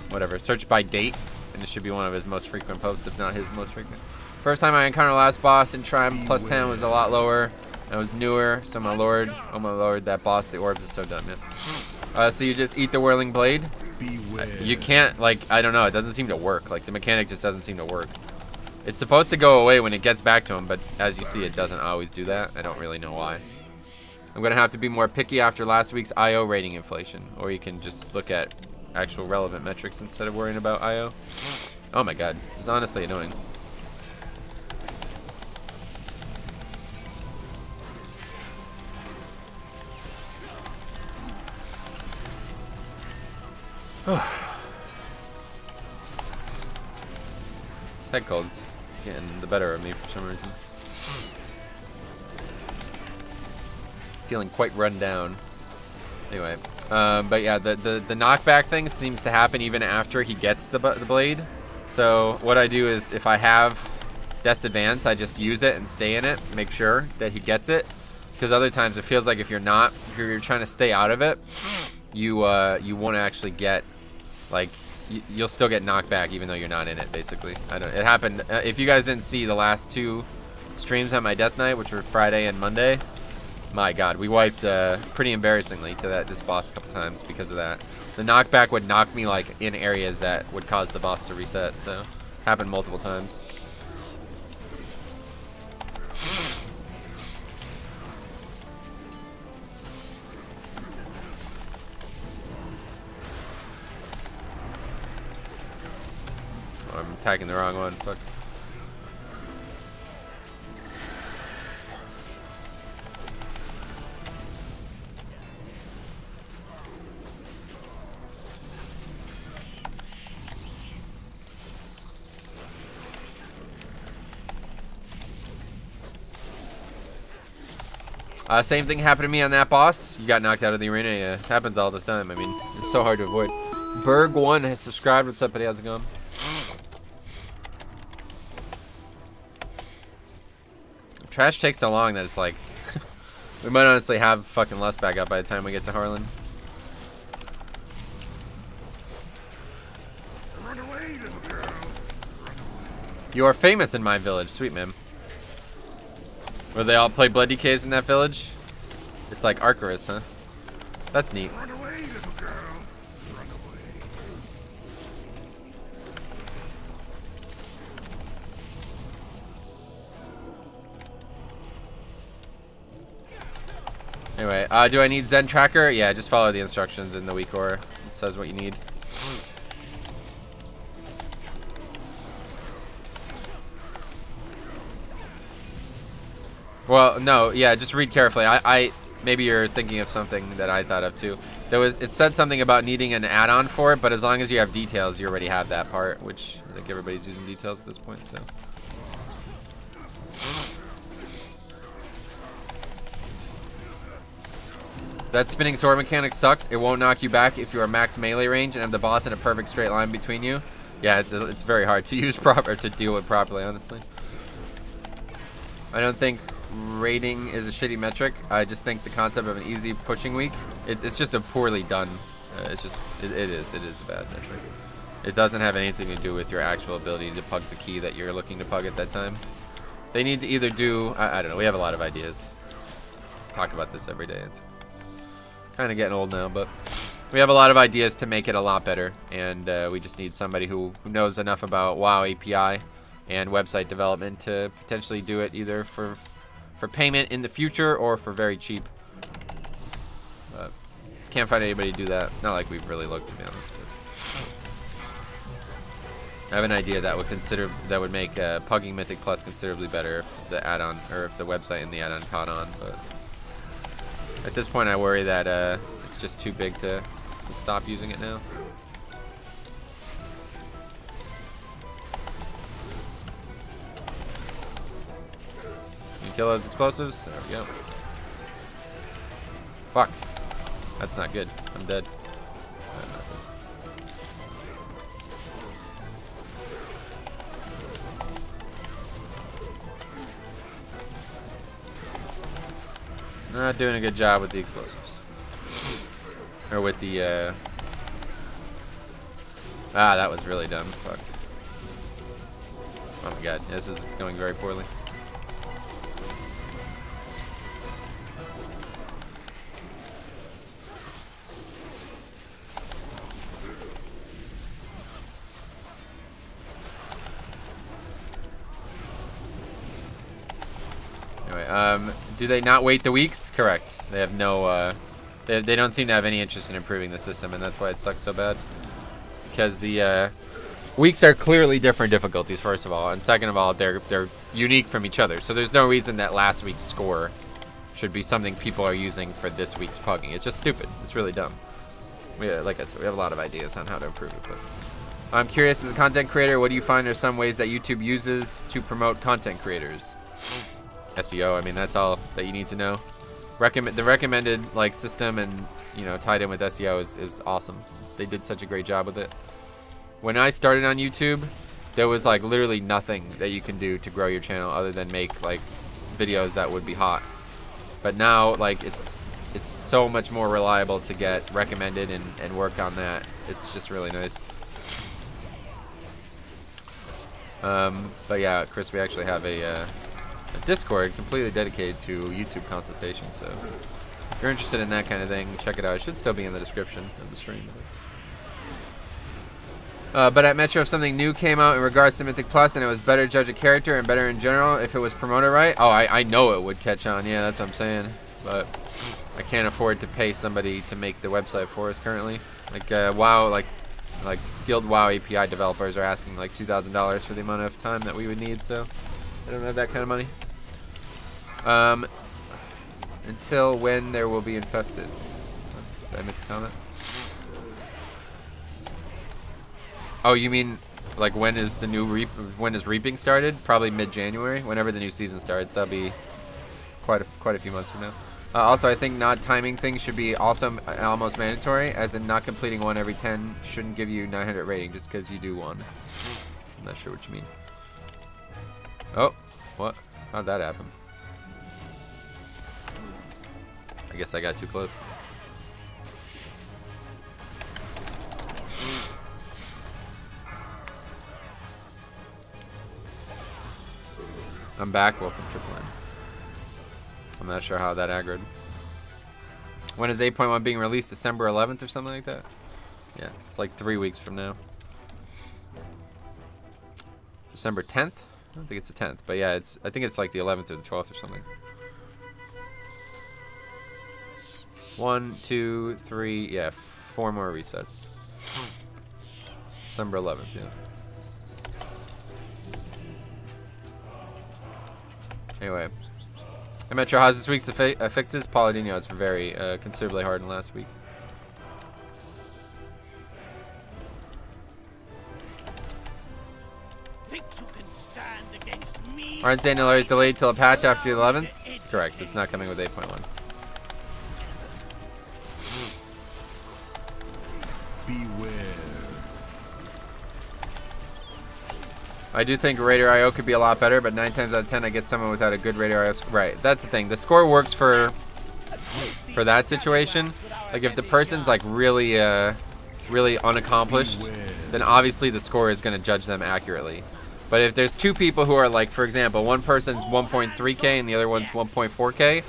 whatever. Search by date, and it should be one of his most frequent posts, if not his most frequent. First time I encountered last boss in Triumph plus 10 was a lot lower. I was newer, so my lord, oh my lord, that boss, the orbs is so dumb, man. So you just eat the whirling blade. You can't, like, I don't know, it doesn't seem to work. Like, the mechanic just doesn't seem to work. It's supposed to go away when it gets back to him, but as you see, it doesn't always do that. I don't really know why. I'm gonna have to be more picky after last week's IO rating inflation, or you can just look at actual relevant metrics instead of worrying about IO. Oh my god, it's honestly annoying. This head cold's getting the better of me for some reason. Feeling quite run down. Anyway, but yeah, the knockback thing seems to happen even after he gets the blade. So what I do is, if I have Death's Advance, I just use it and stay in it, make sure that he gets it. Because other times it feels like if you're trying to stay out of it, you won't actually get, like, you'll still get knocked back even though you're not in it. Basically, it happened. If you guys didn't see the last two streams on my Death Knight, which were Friday and Monday. My god, we wiped pretty embarrassingly to this boss a couple times because of that. The knockback would knock me like in areas that would cause the boss to reset, so happened multiple times. Oh, I'm attacking the wrong one, fuck. Same thing happened to me on that boss. You got knocked out of the arena. Yeah, it happens all the time. I mean, it's so hard to avoid. Berg1 has subscribed. What's up, buddy? How's it going? Trash takes so long that it's like we might honestly have fucking Lust back up by the time we get to Harlan. Run away, little girl. You are famous in my village, sweet man. Where they all play Blood DKs in that village? It's like Arcarus, huh? That's neat. Run away, little girl. Run away. Anyway, do I need Zen Tracker? Yeah, just follow the instructions in the weak aura. It says what you need. Well, no, yeah, just read carefully. Maybe you're thinking of something that I thought of too. It said something about needing an add-on for it, but as long as you have details, you already have that part, which I think everybody's using details at this point, so. That spinning sword mechanic sucks. It won't knock you back if you are max melee range and have the boss in a perfect straight line between you. Yeah, it's very hard to use to deal with properly, honestly. I don't think rating is a shitty metric. I just think the concept of an easy pushing week, it's just a poorly done. It is a bad metric. It doesn't have anything to do with your actual ability to pug the key that you're looking to pug at that time. They need to either do, I don't know, we have a lot of ideas. Talk about this every day. It's kind of getting old now, but we have a lot of ideas to make it a lot better, and we just need somebody who knows enough about WoW API and website development to potentially do it either for payment in the future or for very cheap. Can't find anybody to do that. Not like we've really looked, to be honest. I have an idea that would make Pugging Mythic Plus considerably better if the add-on, or if the website and the add-on caught on. But at this point, I worry that it's just too big to stop using it now. You kill those explosives. There we go. Fuck. That's not good. I'm dead. Not doing a good job with the explosives. Or with the, that was really dumb. Fuck. Oh my god. This is going very poorly. Anyway, do they not wait the weeks? Correct. They have no, they don't seem to have any interest in improving the system, and that's why it sucks so bad. Because the weeks are clearly different difficulties, first of all, and second of all, they're unique from each other. So there's no reason that last week's score should be something people are using for this week's pugging. It's just stupid. It's really dumb. Like I said, we have a lot of ideas on how to improve it. But I'm curious, as a content creator, what do you find are some ways that YouTube uses to promote content creators? SEO, I mean, that's all that you need to know. The recommended like system and, you know, tied in with SEO is awesome. They did such a great job with it. When I started on YouTube, there was like literally nothing that you can do to grow your channel other than make like videos that would be hot. But now, like, it's so much more reliable to get recommended and work on that. It's just really nice. But yeah, Chris, we actually have a Discord completely dedicated to YouTube consultation, so if you're interested in that kind of thing, check it out. It should still be in the description of the stream. But at Metro, if something new came out in regards to Mythic Plus and it was better to judge a character and better in general if it was promoted right, oh, I know it would catch on. Yeah, that's what I'm saying. But I can't afford to pay somebody to make the website for us currently. Like WoW, like skilled WoW API developers are asking like $2,000 for the amount of time that we would need, so I don't have that kind of money. Until when there will be infested. Did I miss a comment? Oh, you mean like when is the new when is reaping started? Probably mid-January, whenever the new season starts. That'll be quite a few months from now. Also, I think not timing things should be also almost mandatory, as in not completing one every 10 shouldn't give you 900 rating just because you do one. I'm not sure what you mean. Oh, what? How'd that happen? I guess I got too close. I'm back. Welcome to Triple N. I'm not sure how that aggroed. When is 8.1 being released? December 11th or something like that? Yeah, it's like 3 weeks from now. December 10th? I don't think it's the 10th, but yeah, I think it's like the 11th or the 12th or something. 1, 2, 3, yeah, 4 more resets. December 11th, yeah. Anyway, I Metro, how's this week's affixes? Paladino, it's very considerably harder than last week. Think you can stand against me? Aren't Daniel is delayed till a patch after the 11th? Correct, it's not coming with 8.1. Beware. I do think Raider IO could be a lot better, but 9 times out of 10 I get someone without a good Raider IO. Right, that's the thing. The score works for that situation. Like if the person's like really really unaccomplished, then obviously the score is going to judge them accurately. But if there's two people who are like, for example, one person's 1.3k and the other one's 1.4k,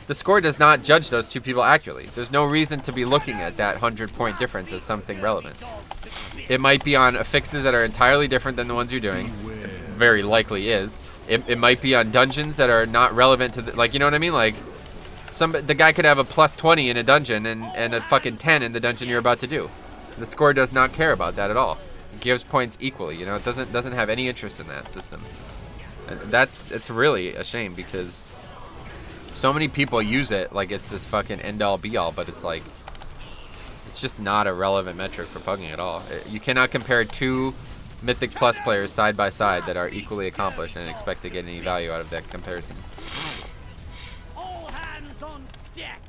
the score does not judge those two people accurately. There's no reason to be looking at that 100-point difference as something relevant. It might be on affixes that are entirely different than the ones you're doing. It very likely is. It might be on dungeons that are not relevant to the, like, you know what I mean? Like, the guy could have a plus 20 in a dungeon and a fucking 10 in the dungeon you're about to do. The score does not care about that at all. gives points equally. You know, it doesn't have any interest in that system. And it's really a shame because so many people use it like it's this fucking end all be all, but it's like it's just not a relevant metric for pugging at all. You cannot compare two Mythic Plus players side by side that are equally accomplished and expect to get any value out of that comparison. All hands on deck.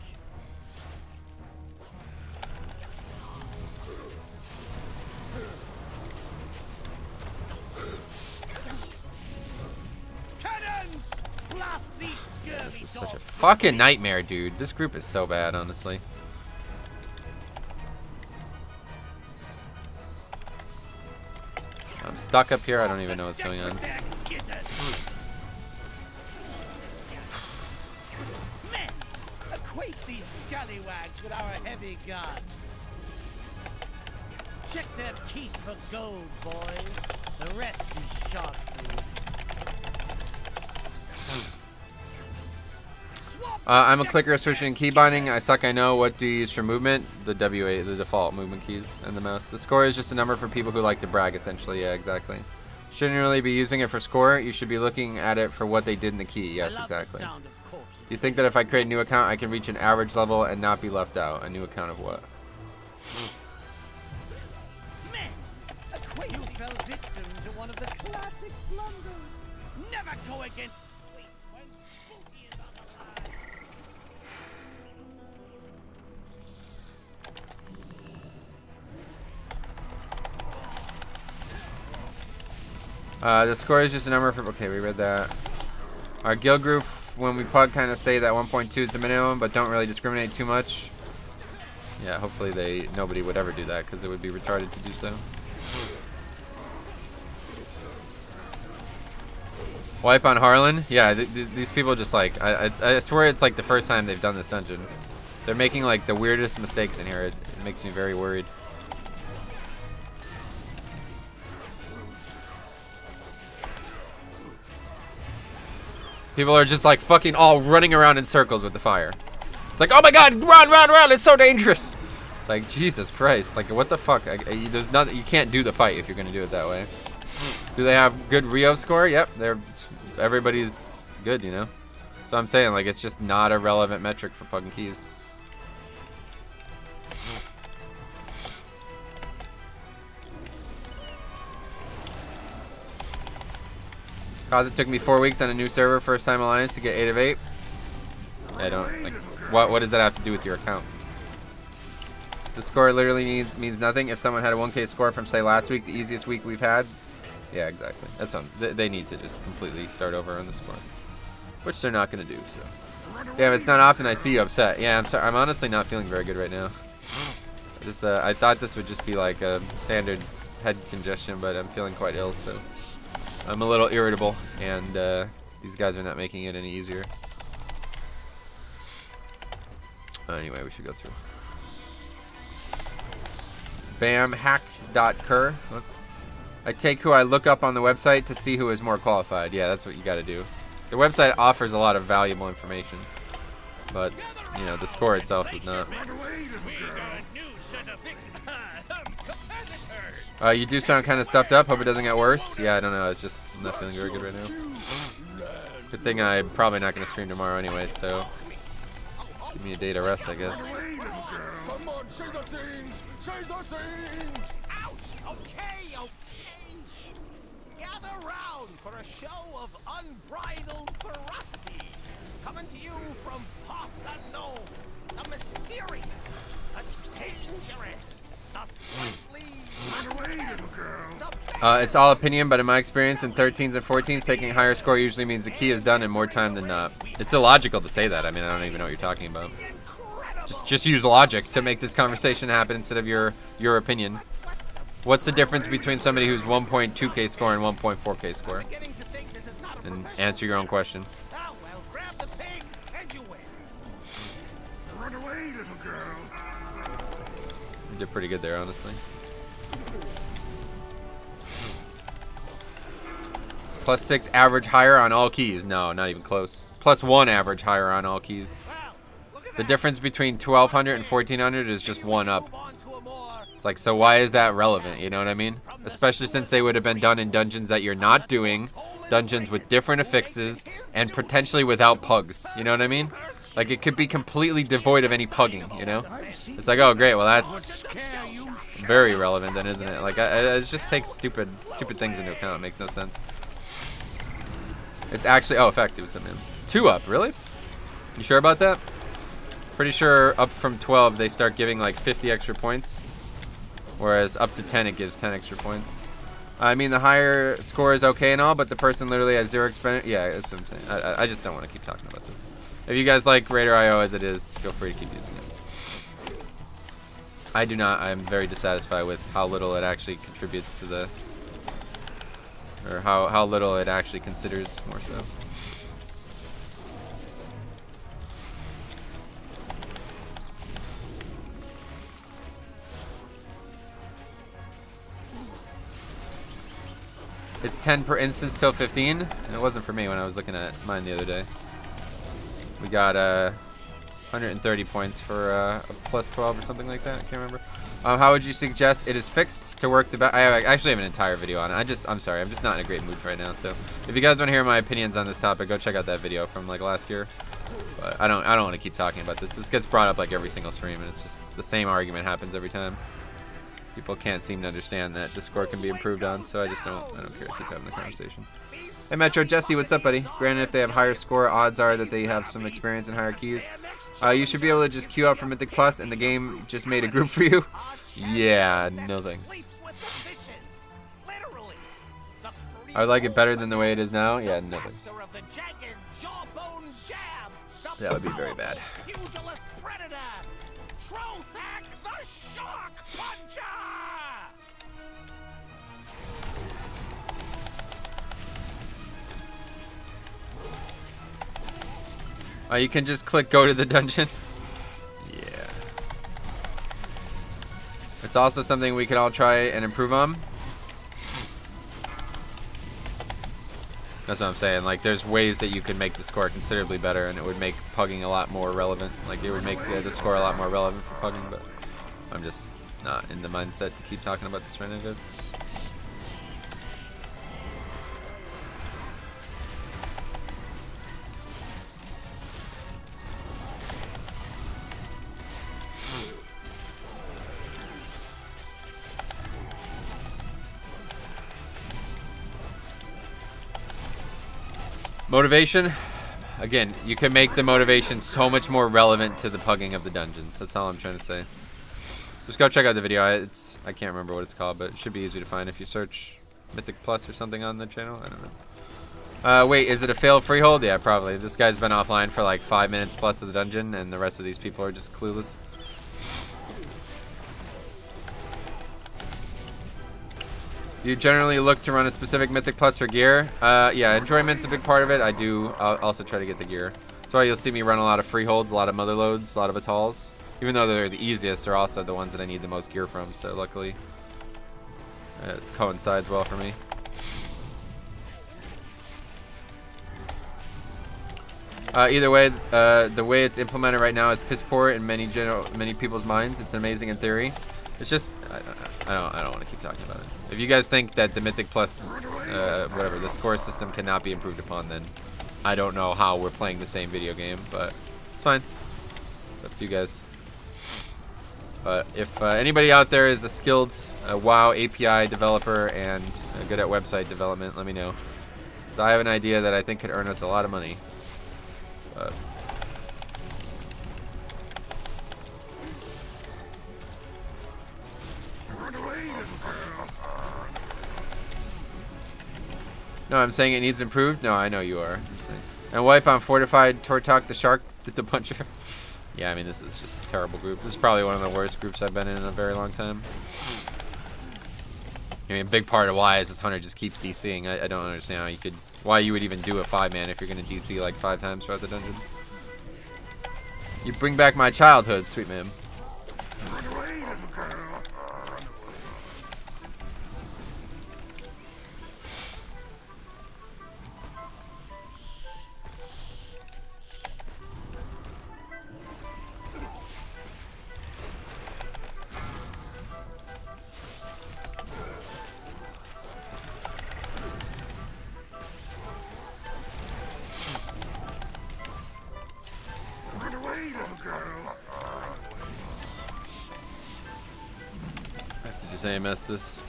Cannons! Blast these scurvy This is such a dogs. fucking nightmare, dude. This group is so bad, honestly. I'm stuck up here. I don't even know what's going on. Men, equate these scallywags with our heavy guns. Check their teeth for gold, boys. The rest is shark food. I'm a clicker switching key binding. I suck, I know. What do you use for movement? The W8, the default movement keys, and the mouse. The score is just a number for people who like to brag, essentially. Yeah, exactly. Shouldn't really be using it for score. You should be looking at it for what they did in the key. Yes, exactly. Do you think that if I create a new account, I can reach an average level and not be left out? A new account of what? Men, equate you fell victim to one of the classic blunders. Never go against sweets when booty is on the line. The score is just a number for... Okay, we read that. Our guild group, when we pug, kind of say that 1.2 is the minimum, but don't really discriminate too much. Yeah, hopefully nobody would ever do that, because it would be retarded to do so. Wipe on Harlan? Yeah, these people just like... I swear it's like the first time they've done this dungeon. They're making like the weirdest mistakes in here. It makes me very worried. People are just like fucking all running around in circles with the fire. It's like, oh my god, run, run, run, it's so dangerous. Like, Jesus Christ, like what the fuck? There's nothing, you can't do the fight if you're gonna do it that way. Do they have good Rio score? Yep, everybody's good, you know? So I'm saying, like, it's just not a relevant metric for pugging keys. God, it took me 4 weeks on a new server, first time alliance, to get 8 of 8. I don't, like, what does that have to do with your account? The score literally means nothing. If someone had a 1K score from, say, last week, the easiest week we've had. Yeah, exactly. That's something. They need to just completely start over on the score. Which they're not going to do, so. Yeah, it's not often I see you upset. Yeah, I'm sorry. I'm honestly not feeling very good right now. I thought this would just be like a standard head congestion, but I'm feeling quite ill, so. I'm a little irritable, and these guys are not making it any easier. Anyway, we should go through. Bamhack.cur. I take who I look up on the website to see who is more qualified. Yeah, that's what you got to do. The website offers a lot of valuable information, but, you know, the score itself does not. You do sound kind of stuffed up. Hope it doesn't get worse. Yeah, I don't know. It's just I'm not feeling very good right now. Good thing I'm probably not going to stream tomorrow anyway, so give me a day to rest, I guess. Come on, say the things! Say the things! Ouch! Okay, okay! Gather round for a show of unbridled ferocity. Coming to you from parts unknown. The mysterious, the dangerous, the slightly... It's all opinion, but in my experience in 13s and 14s, taking a higher score usually means the key is done in more time than not. It's illogical to say that. I mean, I don't even know what you're talking about. Just use logic to make this conversation happen instead of your opinion. What's the difference between somebody who's 1.2k score and 1.4k score? And answer your own question. You did pretty good there, honestly. +6 average higher on all keys. No, not even close. +1 average higher on all keys. The difference between 1200 and 1400 is just 1 up. It's like, so why is that relevant? You know what I mean? Especially since they would have been done in dungeons that you're not doing, dungeons with different affixes, and potentially without pugs. You know what I mean? Like, it could be completely devoid of any pugging, you know? It's like, oh, great, well, that's very relevant then, isn't it? Like, it just takes stupid things into account. It makes no sense. It's actually, oh, Faxi, what's up, man? 2 up, really? You sure about that? Pretty sure up from 12, they start giving like 50 extra points. Whereas up to 10, it gives 10 extra points. I mean, the higher score is okay and all, but the person literally has 0 experience. Yeah, that's what I'm saying. I just don't want to keep talking about this. If you guys like Raider.io as it is, feel free to keep using it. I do not. I'm very dissatisfied with how little it actually contributes to the... Or how little it actually considers, more so. It's 10 per instance till 15, and it wasn't for me when I was looking at mine the other day. We got 130 points for a plus 12 or something like that. I can't remember. How would you suggest it is fixed to work the best? I actually have an entire video on it. I'm sorry, I'm just not in a great mood right now. So if you guys want to hear my opinions on this topic, go check out that video from like last year. But I don't want to keep talking about this. This gets brought up like every single stream, and it's just the same argument happens every time. People can't seem to understand that the score can be improved on, so I don't care to keep having the conversation. Hey Metro Jesse, what's up, buddy? Granted, if they have higher score, odds are that they have some experience in higher keys. You should be able to just queue up for Mythic Plus, and the game just made a group for you. Yeah, no thanks. I would like it better than the way it is now. Yeah, no thanks. That would be very bad. You can just click go to the dungeon. Yeah. It's also something we can all try and improve on. That's what I'm saying. Like, there's ways that you can make the score considerably better, and it would make pugging a lot more relevant. Like, it would make the score a lot more relevant for pugging, but I'm just not in the mindset to keep talking about this right now, guys. Motivation, again, you can make the motivation so much more relevant to the pugging of the dungeons. That's all I'm trying to say. Just go check out the video. I can't remember what it's called, but it should be easy to find if you search Mythic Plus or something on the channel. I don't know. Wait, is it a failed freehold? Yeah, probably. This guy's been offline for like 5 minutes plus of the dungeon, and the rest of these people are just clueless. You generally look to run a specific Mythic Plus for gear. Yeah, enjoyment's a big part of it. I'll also try to get the gear. That's why you'll see me run a lot of freeholds, a lot of mother loads, a lot of atolls. Even though they're the easiest, they're also the ones that I need the most gear from. So luckily, it coincides well for me. Either way, the way it's implemented right now is piss poor in many people's minds. It's amazing in theory. It's just I don't want to keep talking about it. If you guys think that the Mythic Plus, whatever, the score system cannot be improved upon, then I don't know how we're playing the same video game, but it's fine. It's up to you guys. But if anybody out there is a skilled WoW API developer and good at website development, let me know. So I have an idea that I think could earn us a lot of money. But no, I'm saying it needs improved. No, I know you are. And wipe on Fortified Tortok the Shark the Puncher. Yeah, I mean, this is just a terrible group. This is probably one of the worst groups I've been in a very long time. I mean, a big part of why is this hunter just keeps DCing. I don't understand how you could, why you would even do a 5-man if you're going to DC like 5 times throughout the dungeon. You bring back my childhood, sweet man. just AMS this.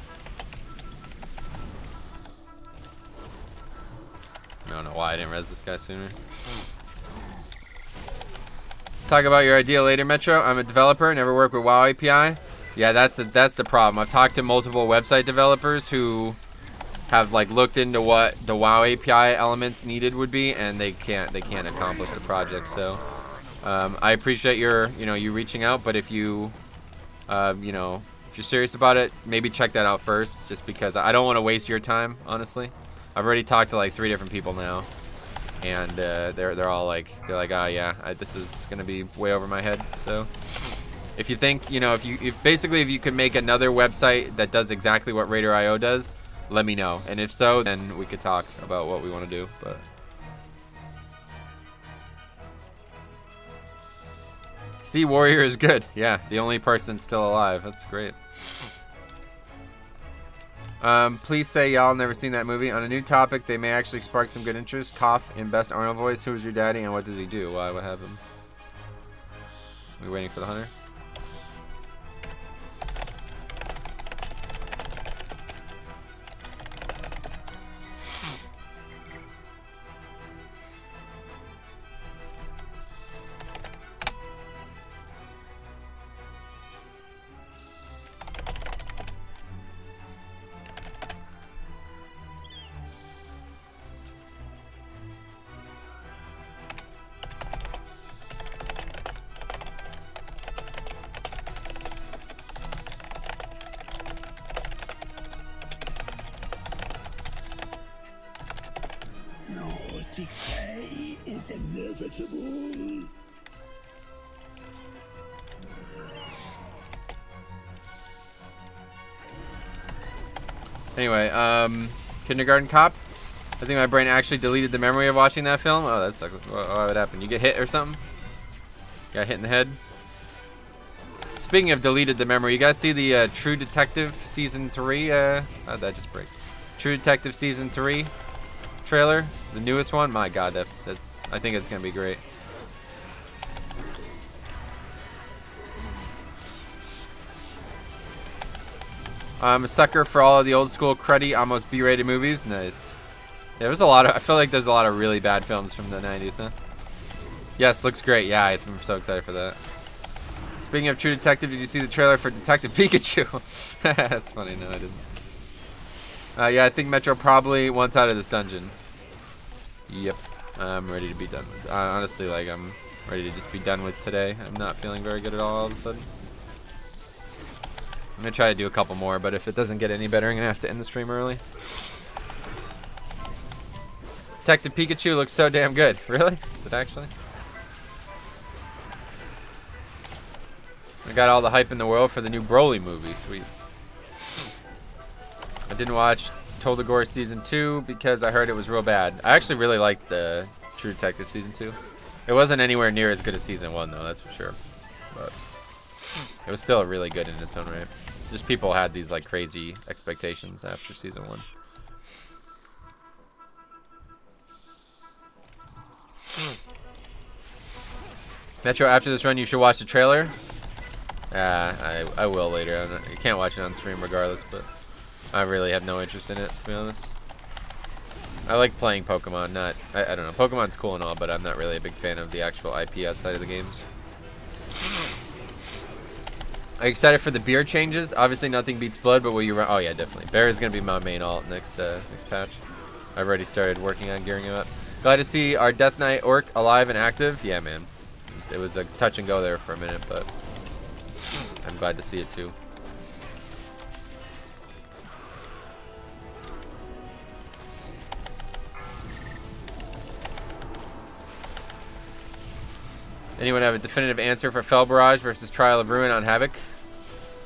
I don't know why I didn't res this guy sooner. Let's talk about your idea later, Metro. I'm a developer, never worked with WoW API. Yeah, that's the problem. I've talked to multiple website developers who have like looked into what the WoW API elements needed would be, and they can't accomplish the project. So I appreciate you reaching out, but if you if you're serious about it, maybe check that out first, just because I don't want to waste your time, honestly. I've already talked to like 3 different people now, and they're all like, oh yeah, this is gonna be way over my head. So if you think, if you could make another website that does exactly what Raider.io does, let me know, and if so, then we could talk about what we want to do. But Sea Warrior is good. Yeah, the only person still alive. That's great. Please say y'all never seen that movie. On a new topic, they may actually spark some good interest. Cough in best Arnold voice. Who is your daddy and what does he do? Why? What happened? We waiting for the hunter? Decay is inevitable. Anyway, Kindergarten Cop. I think my brain actually deleted the memory of watching that film. Oh, that sucks. What would happen? You get hit or something? Got hit in the head? Speaking of deleted the memory, you guys see the True Detective Season 3? How'd that just break? True Detective Season 3 trailer? The newest one? My god, that's I think it's gonna be great. I'm a sucker for all of the old school cruddy, almost B-rated movies. Nice. Yeah, there's a lot of, I feel like there's a lot of really bad films from the 90s, huh? Yes, looks great. Yeah, I'm so excited for that. Speaking of True Detective, did you see the trailer for Detective Pikachu? That's funny. No, I didn't. Yeah, I think Metro probably wants out of this dungeon. Yep. I'm ready to be done with it. Honestly, like, I'm ready to just be done with today. I'm not feeling very good at all of a sudden. I'm going to try to do a couple more, but if it doesn't get any better, I'm going to have to end the stream early. Detective Pikachu looks so damn good. Really? Is it actually? I got all the hype in the world for the new Broly movie. Sweet. I didn't watch Toldagore Season 2 because I heard it was real bad. I actually really liked the True Detective Season 2. It wasn't anywhere near as good as Season 1, though, that's for sure. But it was still really good in its own right. Just people had these like crazy expectations after Season 1. Metro, after this run, you should watch the trailer. I will later. You can't watch it on stream regardless, but I really have no interest in it, to be honest. I like playing Pokemon, not... I don't know, Pokemon's cool and all, but I'm not really a big fan of the actual IP outside of the games. Are you excited for the beer changes? Obviously nothing beats blood, but will you run... Oh yeah, definitely. Bear is going to be my main alt next patch. I've already started working on gearing him up. Glad to see our Death Knight Orc alive and active. Yeah, man. It was a touch and go there for a minute, but I'm glad to see it too. Anyone have a definitive answer for Fell Barrage versus Trial of Ruin on Havoc?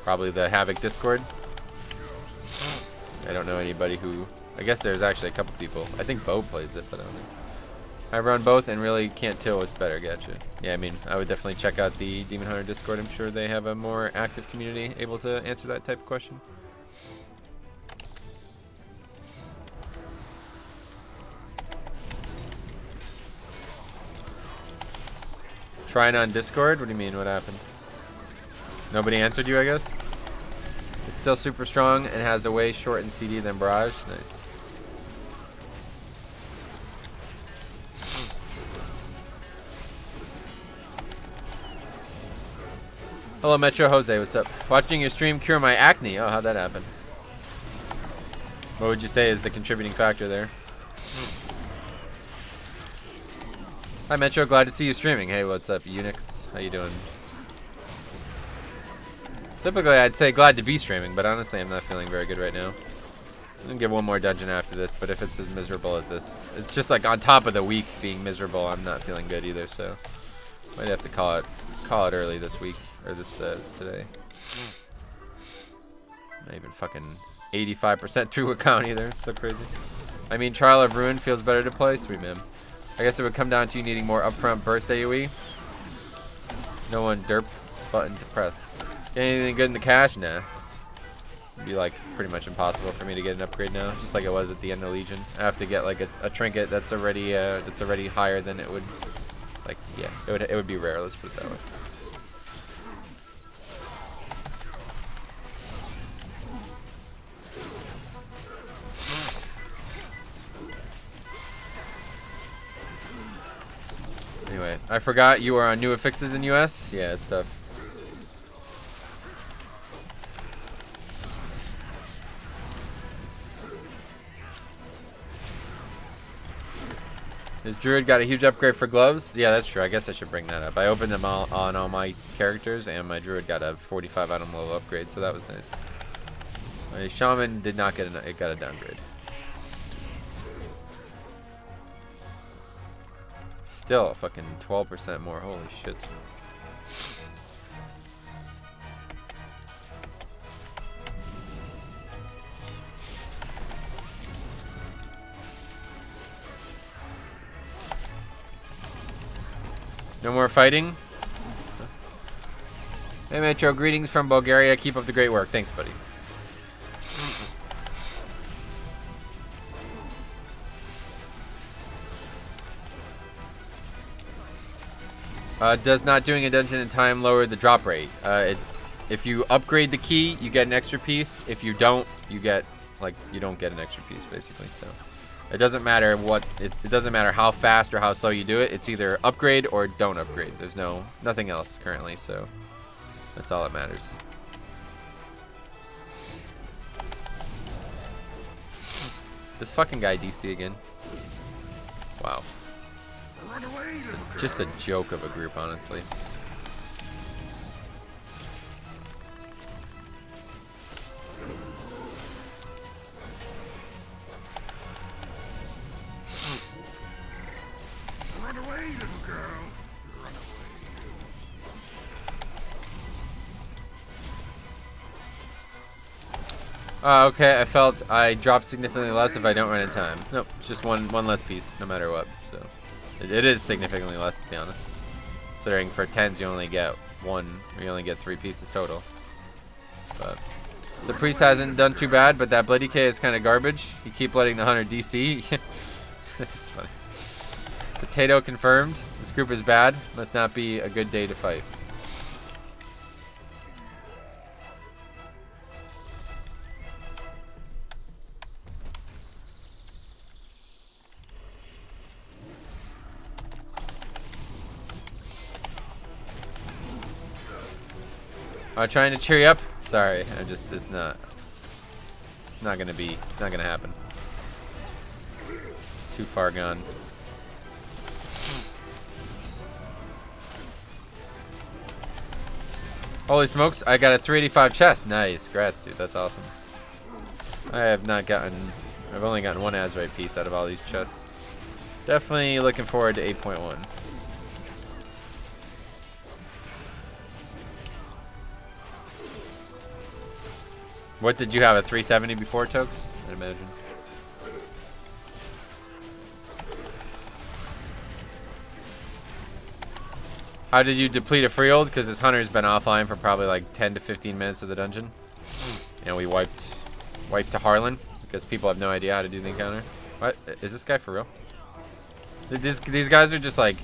Probably the Havoc Discord. I don't know anybody who... I guess there's actually a couple people. I think Bo plays it, but I don't know. I run both and really can't tell which better. Gotcha. Yeah, I mean, I would definitely check out the Demon Hunter Discord. I'm sure they have a more active community able to answer that type of question. Trying on Discord? What do you mean? What happened? Nobody answered you, I guess? It's still super strong and has a way shortened CD than Barrage. Nice. Hello, Metro Jose. What's up? Watching your stream cure my acne. Oh, how'd that happen? What would you say is the contributing factor there? Hi, Metro. Glad to see you streaming. Hey, what's up, Unix? How you doing? Typically, I'd say glad to be streaming, but honestly, I'm not feeling very good right now. I'm gonna give one more dungeon after this, but if it's as miserable as this, it's just like on top of the week being miserable, I'm not feeling good either, so might have to call it early this week, or this today. Not even fucking 85% through account either. It's so crazy. I mean, Trial of Ruin feels better to play. Sweet man. I guess it would come down to you needing more upfront burst AoE. No one derp button to press. Get anything good in the cache? Nah. It'd be like pretty much impossible for me to get an upgrade now, just like it was at the end of Legion. I have to get like a trinket that's already higher than it would. Like, yeah, it would be rare. Let's put it that way. Anyway, I forgot you are on new affixes in US. Yeah, it's tough. Has Druid got a huge upgrade for gloves? Yeah, that's true. I guess I should bring that up. I opened them all on all my characters, and my Druid got a 45 item level upgrade, so that was nice. My Shaman did not get it got a downgrade. Still fucking 12% more. Holy shit. No more fighting? Hey Metro, greetings from Bulgaria. Keep up the great work. Thanks, buddy. Does not doing a dungeon in time lower the drop rate? If you upgrade the key, you get an extra piece. If you don't, you get, like, you don't get an extra piece, basically, so. It doesn't matter what, it doesn't matter how fast or how slow you do it. It's either upgrade or don't upgrade. There's nothing else currently, so that's all that matters. This fucking guy DC again. Wow. Just a joke of a group, honestly. Run away, little girl. Run away. Okay, I felt I dropped significantly less if I don't run in time. Nope, it's just one less piece, no matter what. So it is significantly less, to be honest. Considering for 10s you only get one, or you only get 3 pieces total. But the priest hasn't done too bad, but that Bloody K is kind of garbage. You keep letting the hunter DC. It's funny. Potato confirmed. This group is bad. Must not be a good day to fight. Trying to cheer you up. Sorry, it's not gonna happen. It's too far gone. Holy smokes, I got a 385 chest. Nice, grats, dude, that's awesome. I've only gotten one Azurite piece out of all these chests. Definitely looking forward to 8.1. What did you have, a 370 before, Tokes? I'd imagine. How did you deplete a Freehold? Because this hunter's been offline for probably like 10 to 15 minutes of the dungeon. And we wiped to Harlan because people have no idea how to do the encounter. What? Is this guy for real? These guys are just like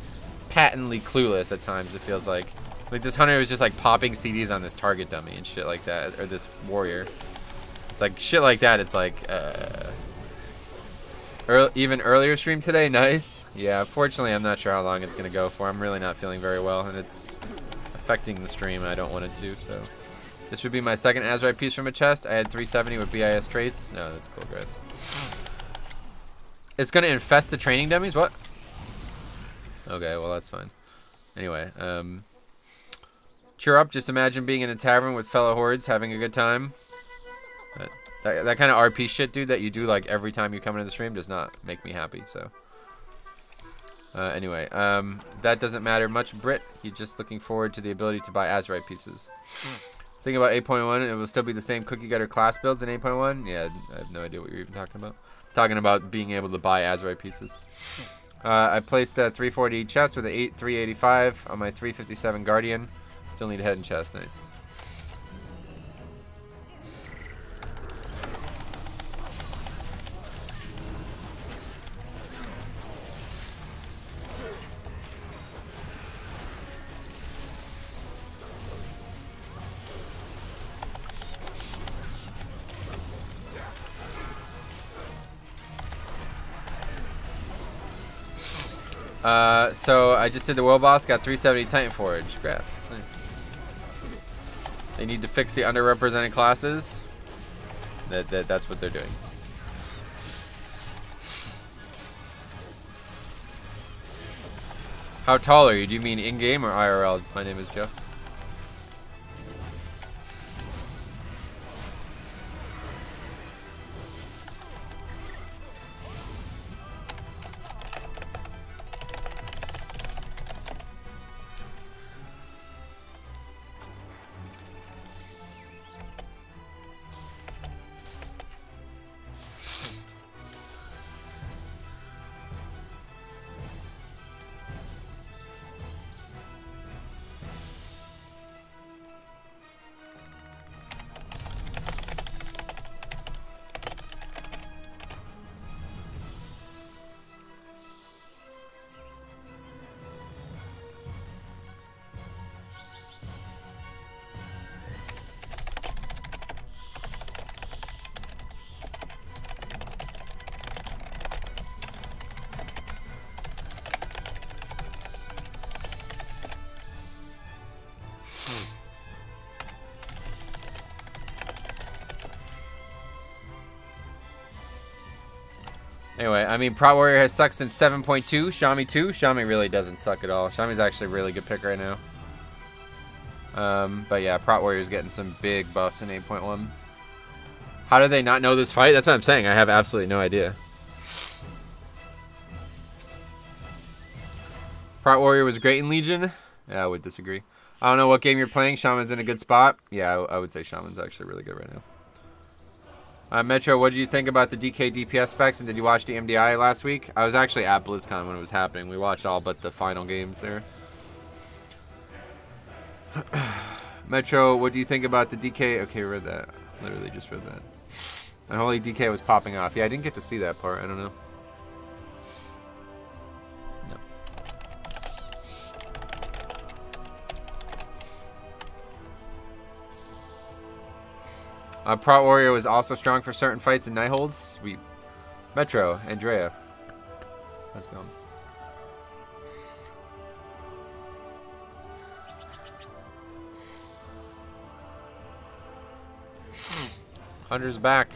patently clueless at times, it feels like. Like this hunter was just like popping CDs on this target dummy and shit like that, or this warrior. It's like shit like that. It's like even earlier stream today. Nice. Yeah. Fortunately, I'm not sure how long it's gonna go for. I'm really not feeling very well, and it's affecting the stream. I don't want it to. So this would be my second Azurite piece from a chest. I had 370 with BIS traits. No, that's cool, guys. It's gonna infest the training dummies. What? Okay, well that's fine. Anyway, cheer up. Just imagine being in a tavern with fellow hordes, having a good time. That kind of RP shit, dude, that you do like every time you come into the stream does not make me happy. So, anyway, that doesn't matter much, Brit. He's just looking forward to the ability to buy Azurite pieces. Think about 8.1, it will still be the same cookie cutter class builds in 8.1. Yeah, I have no idea what you're even talking about. Talking about being able to buy Azurite pieces. I placed a 340 chest with a 385 on my 357 Guardian. Still need head and chest. Nice. So I just did the world boss, got 370 Titan Forge. Congrats. Nice. They need to fix the underrepresented classes. That's what they're doing. How tall are you? Do you mean in-game or IRL? My name is Jeff. Anyway, I mean, Prot Warrior has sucked since 7.2. Shami 2. Shami really doesn't suck at all. Shami's actually a really good pick right now. But yeah, Prot Warrior's getting some big buffs in 8.1. How do they not know this fight? That's what I'm saying. I have absolutely no idea. Prot Warrior was great in Legion. Yeah, I would disagree. I don't know what game you're playing. Shaman's in a good spot. Yeah, I would say Shaman's actually really good right now. Metro, what did you think about the DK DPS specs, and did you watch the MDI last week? I was actually at BlizzCon when it was happening. We watched all but the final games there. Metro, what do you think about the DK? Okay, read that. Literally just read that. And holy DK was popping off. Yeah, I didn't get to see that part. I don't know. Prot Warrior was also strong for certain fights and night holds. Sweet. Metro, Andrea. Let's go. Hunter's back.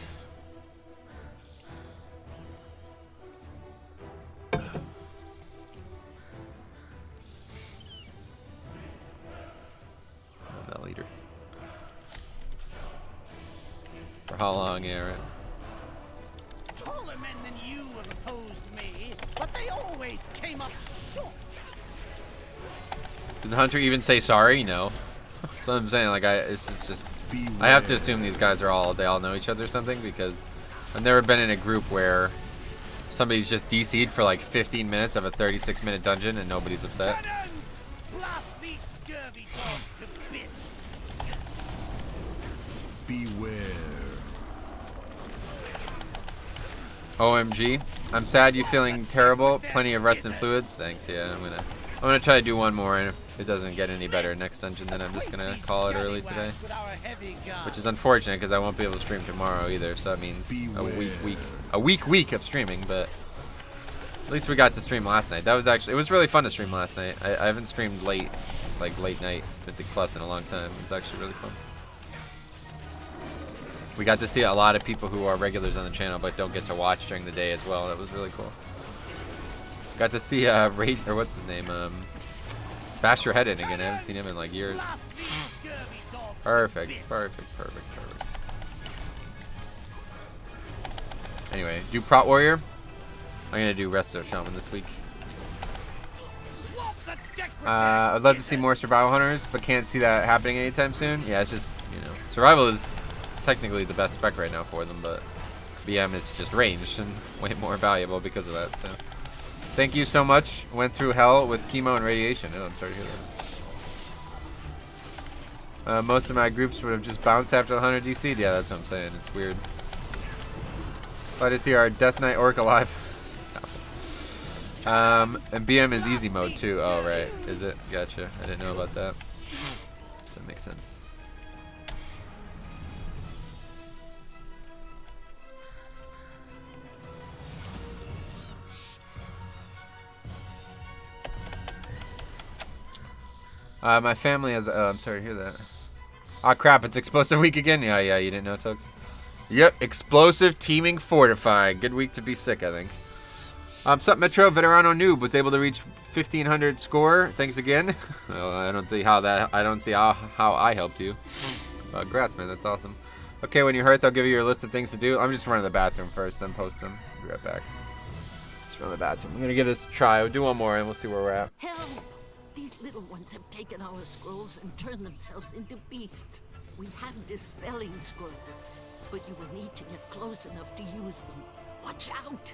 That leader. For how long, Aaron? Taller men than you have opposed me, but they always came up short. Did the hunter even say sorry? No. That's what I'm saying. Like, it's just. I have to assume these guys are they all know each other or something, because I've never been in a group where somebody's just DC'd for like 15 minutes of a 36-minute dungeon and nobody's upset. Blast these scurvy dogs to bits. Beware. OMG. I'm sad you feeling terrible. Plenty of rest and fluids. Thanks, yeah, I'm gonna try to do one more, and if it doesn't get any better next dungeon, then I'm just gonna call it early today. Which is unfortunate because I won't be able to stream tomorrow either. So that means a week of streaming. But at least we got to stream last night. That was actually, it was really fun to stream last night. I haven't streamed late night Mythic Plus in a long time. It was actually really fun. We got to see a lot of people who are regulars on the channel but don't get to watch during the day as well. That was really cool. Got to see what's his name? Bash Your Head in again. I haven't seen him in like years. Perfect. Anyway, do Prot Warrior. I'm gonna do Resto Shaman this week. I'd love to see more Survival Hunters, but can't see that happening anytime soon. Yeah, it's just, you know, Survival is technically the best spec right now for them, but BM is just ranged and way more valuable because of that. So, thank you so much. Went through hell with chemo and radiation. Oh, I'm sorry to hear that. Most of my groups would have just bounced after the 100 DC'd. Yeah, that's what I'm saying. It's weird. Glad to see our Death Knight Orc alive. And BM is easy mode too. Oh, right. Is it? Gotcha. I didn't know about that. So that makes sense. My family has. Oh, I'm sorry to hear that. Ah, crap! It's explosive week again. Yeah, you didn't know, Tux. Yep, explosive teaming fortified. Good week to be sick, I think. Sup, Metro Veterano Noob was able to reach 1500 score. Thanks again. Well, I don't see how I helped you. Congrats, man. That's awesome. Okay, when you're hurt, they'll give you your list of things to do. I'm just running to the bathroom first, then post them. Be right back. Just run to the bathroom. I'm gonna give this a try. We'll do one more, and we'll see where we're at. Help! These little ones have taken our scrolls and turned themselves into beasts. We have dispelling scrolls, but you will need to get close enough to use them. Watch out!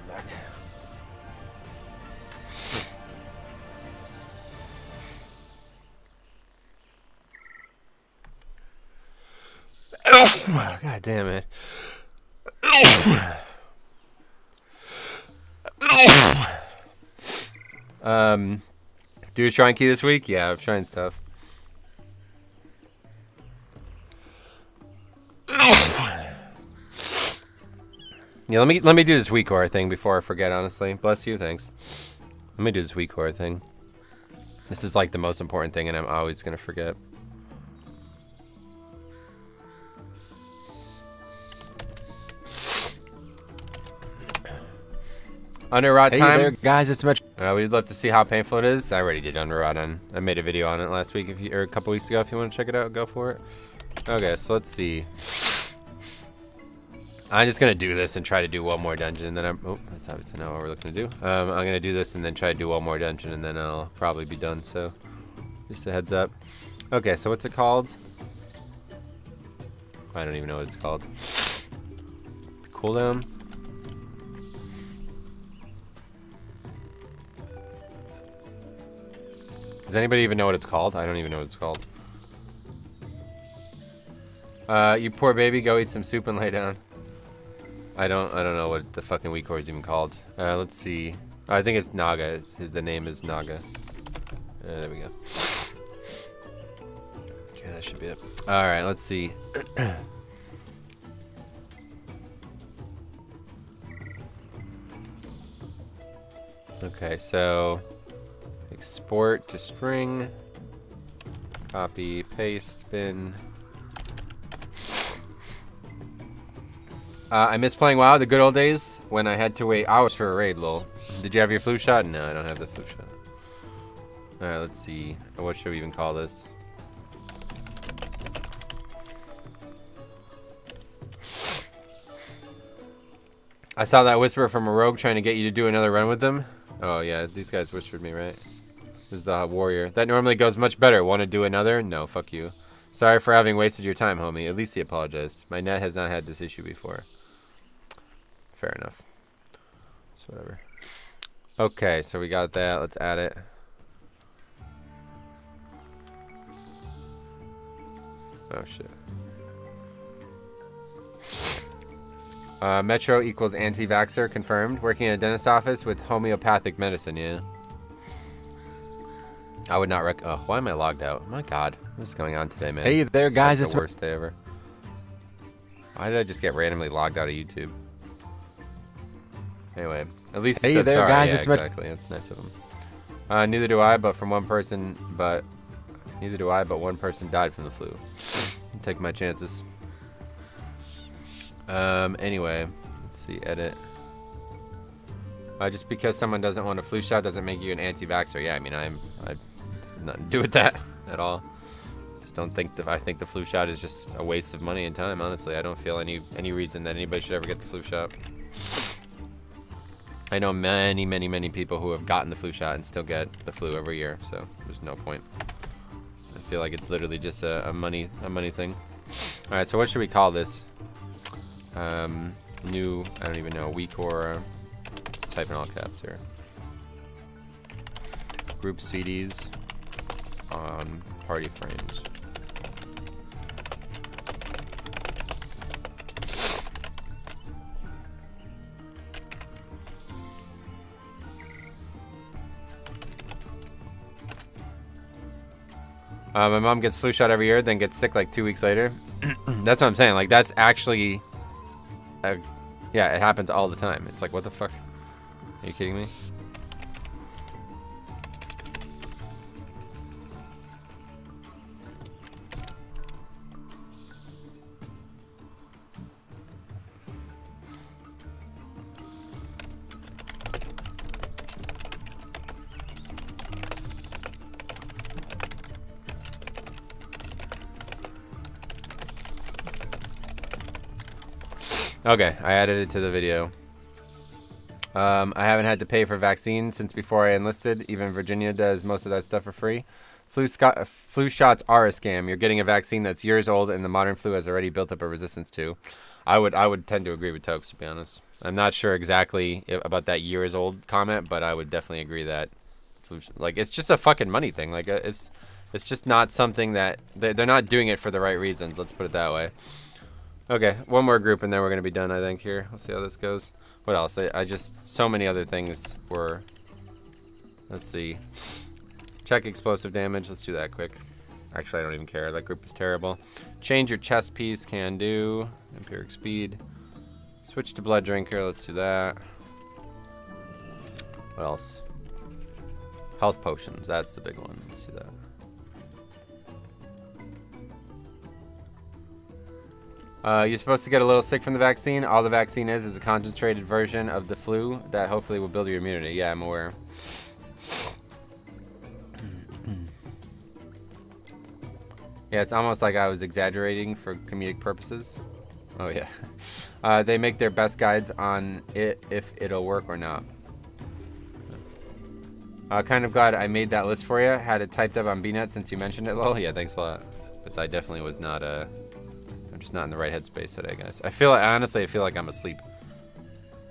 Back. Oh, God damn it. Do a shrine key this week? Yeah, shrine stuff. Yeah, let me do this weak horror thing before I forget, honestly. Bless you, thanks. Let me do this weak horror thing. This is like the most important thing, and I'm always gonna forget. Underrot time. Hey there, guys, it's much. We'd love to see how painful it is. I already did Underrot on. I made a video on it last week, or a couple weeks ago. If you want to check it out, go for it. Okay, so let's see. I'm just gonna do this and try to do one more dungeon, and then oh, that's obviously not what we're looking to do. I'm gonna do this and then try to do one more dungeon, and then I'll probably be done. So, just a heads up. Okay, so what's it called? I don't even know what it's called. Cooldown. Does anybody even know what it's called? I don't even know what it's called. You poor baby, go eat some soup and lay down. I don't know what the fucking weak core is even called. Let's see. I think it's Naga. The name is Naga. There we go. Okay, that should be it. All right, let's see. Okay, so export to string, copy, paste, bin. I miss playing WoW, the good old days. when I had to wait hours for a raid, lol. Did you have your flu shot? No, I don't have the flu shot. Alright, let's see. What should we even call this? I saw that whisper from a rogue trying to get you to do another run with them. Oh yeah, these guys whispered me, right? Who's the warrior? That normally goes much better. Want to do another? No, fuck you. Sorry for having wasted your time, homie. At least he apologized. My net has not had this issue before. Fair enough. So whatever. Okay, so we got that. Let's add it. Oh shit. Metro equals anti-vaxxer, confirmed. Working in a dentist's office with homeopathic medicine, yeah. I would not oh, why am I logged out? My god. What's going on today, man? Hey there, guys. It's the worst day ever. Why did I just get randomly logged out of YouTube? Anyway, at least he said there, sorry. guys. Yeah, It's exactly. That's nice of him. Neither do I, but one person died from the flu. I'll take my chances. Anyway, let's see, edit. Just because someone doesn't want a flu shot doesn't make you an anti-vaxxer. Yeah, I mean, it's nothing to do with that at all. Just don't think I think the flu shot is just a waste of money and time, honestly. I don't feel any reason that anybody should ever get the flu shot. I know many people who have gotten the flu shot and still get the flu every year, so there's no point. I feel like it's literally just a money thing. All right, so what should we call this? New, I don't even know, week or let's type in all caps here. Group CDs on party frames. My mom gets flu shot every year, then gets sick like 2 weeks later. That's what I'm saying. Like, that's actually... yeah, it happens all the time. It's like, what the fuck? Are you kidding me? Okay, I added it to the video. I haven't had to pay for vaccines since before I enlisted. Even Virginia does most of that stuff for free. Flu shots are a scam. You're getting a vaccine that's years old and the modern flu has already built up a resistance to. I would tend to agree with Tokes, to be honest. I'm not sure exactly about that years old comment, but I would definitely agree that like, it's just a fucking money thing. Like, it's just not something that they're not doing it for the right reasons. Let's put it that way. Okay, one more group and then we're gonna be done, I think. Here, we'll see how this goes. What else? I just, so many other things were, let's see. Check explosive damage, let's do that quick. Actually, I don't even care, that group is terrible. Change your chest piece, can do. Empiric speed. Switch to blood drinker, let's do that. What else? Health potions, that's the big one, let's do that. You're supposed to get a little sick from the vaccine. All the vaccine is a concentrated version of the flu that hopefully will build your immunity. Yeah, I'm aware. Yeah, it's almost like I was exaggerating for comedic purposes. Oh, yeah. They make their best guides on it if it'll work or not. Kind of glad I made that list for you. Had it typed up on BNet since you mentioned it, lol. Yeah, thanks a lot. Because I definitely was not I'm just not in the right headspace today, guys. Honestly, I feel like I'm asleep.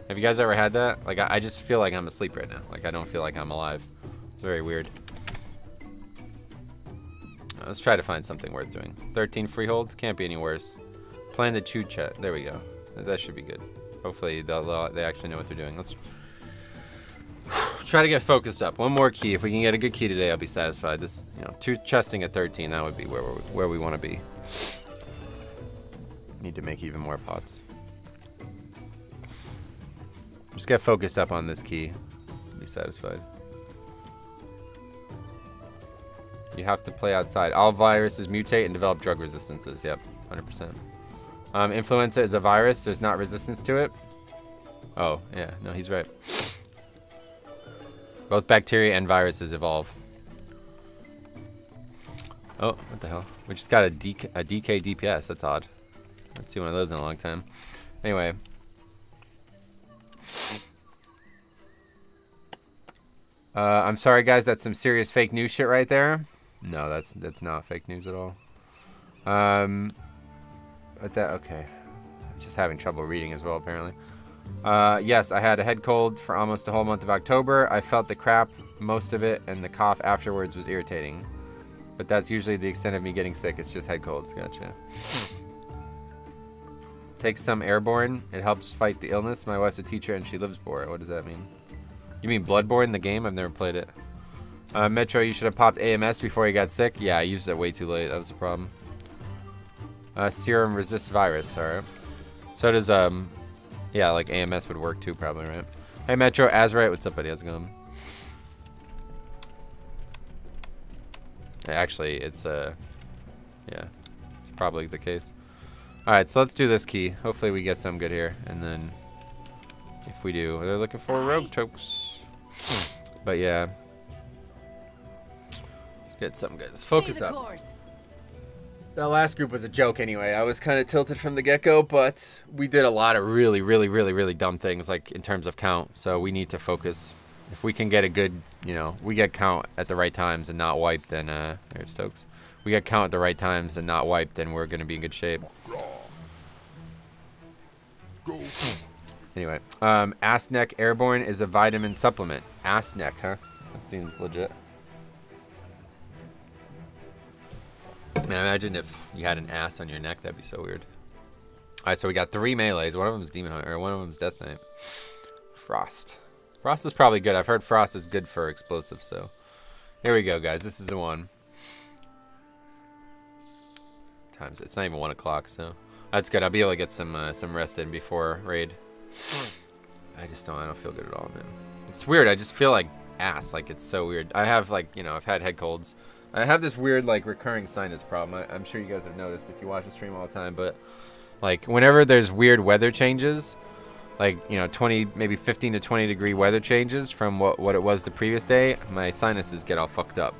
Have you guys ever had that? Like, I just feel like I'm asleep right now. Like, I don't feel like I'm alive. It's very weird. Let's try to find something worth doing. 13 freeholds, can't be any worse. Plan the chew chat. There we go. That should be good. Hopefully, they actually know what they're doing. Let's try to get focused up. One more key. If we can get a good key today, I'll be satisfied. This, you know, 2 chesting at 13, that would be where we want to be. Need to make even more pots. Just get focused up on this key. Be satisfied. You have to play outside. All viruses mutate and develop drug resistances. Yep, 100%. Influenza is a virus. There's not resistance to it. Oh, yeah. No, he's right. Both bacteria and viruses evolve. Oh, what the hell? We just got a DK DPS. That's odd. I haven't seen one of those in a long time. Anyway. I'm sorry, guys. That's some serious fake news shit right there. No, that's not fake news at all. But that, okay. I'm just having trouble reading as well, apparently. Yes, I had a head cold for almost the whole month of October. I felt the crap most of it, and the cough afterwards was irritating. But that's usually the extent of me getting sick. It's just head colds. Gotcha. Take some airborne. It helps fight the illness. My wife's a teacher, and she lives for it. What does that mean? You mean Bloodborne, the game? I've never played it. Metro, you should have popped AMS before you got sick. Yeah, I used it way too late. That was the problem. Serum resists virus. Alright. So does, yeah, like AMS would work too, probably, right? Hey, Metro, Azrite, what's up, buddy? How's it going? Actually, it's, yeah, it's probably the case. Alright, so let's do this key. Hopefully we get some good here, and then if we do, they're looking for rogue tokes. But yeah. Let's get something good. Let's focus up. That last group was a joke anyway. I was kind of tilted from the get-go, but we did a lot of really dumb things, like in terms of count. So we need to focus. If we can get a good, you know, we get count at the right times and not wiped, then, there's tokes. We get count at the right times and not wiped, then we're going to be in good shape. Anyway, Ass Neck Airborne is a vitamin supplement. Ass Neck, huh? That seems legit. Man, imagine if you had an ass on your neck. That'd be so weird. Alright, so we got 3 melees. One of them is Demon Hunter, or one of them is Death Knight. Frost. Frost is probably good. I've heard Frost is good for explosives, so. Here we go, guys. This is the one. Times. It's not even 1 o'clock, so. That's good. I'll be able to get some rest in before raid. I don't feel good at all, man. It's weird. I just feel like ass. Like, it's so weird. I have, like, you know, I've had head colds. I have this weird, like, recurring sinus problem. I'm sure you guys have noticed if you watch the stream all the time, but, like, whenever there's weird weather changes, like, you know, 20, maybe 15 to 20 degree weather changes from what it was the previous day, my sinuses get all fucked up.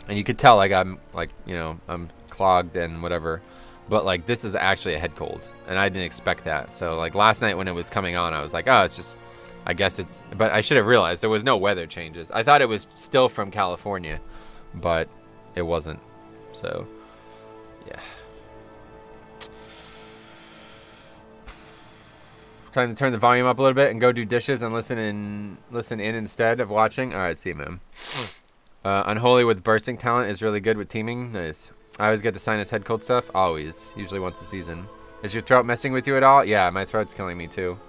And you could tell, like, I'm, like, you know, I'm clogged and whatever, but, like, this is actually a head cold, and I didn't expect that. So, like, last night when it was coming on, I was like, oh, it's just, I guess it's, but I should have realized there was no weather changes. I thought it was still from California. But it wasn't. So, yeah. Time to turn the volume up a little bit and go do dishes and listen in instead of watching. All right, see you, man. Unholy with bursting talent is really good with teaming. Nice. I always get the sinus head cold stuff. Always. Usually once a season. Is your throat messing with you at all? Yeah, my throat's killing me too.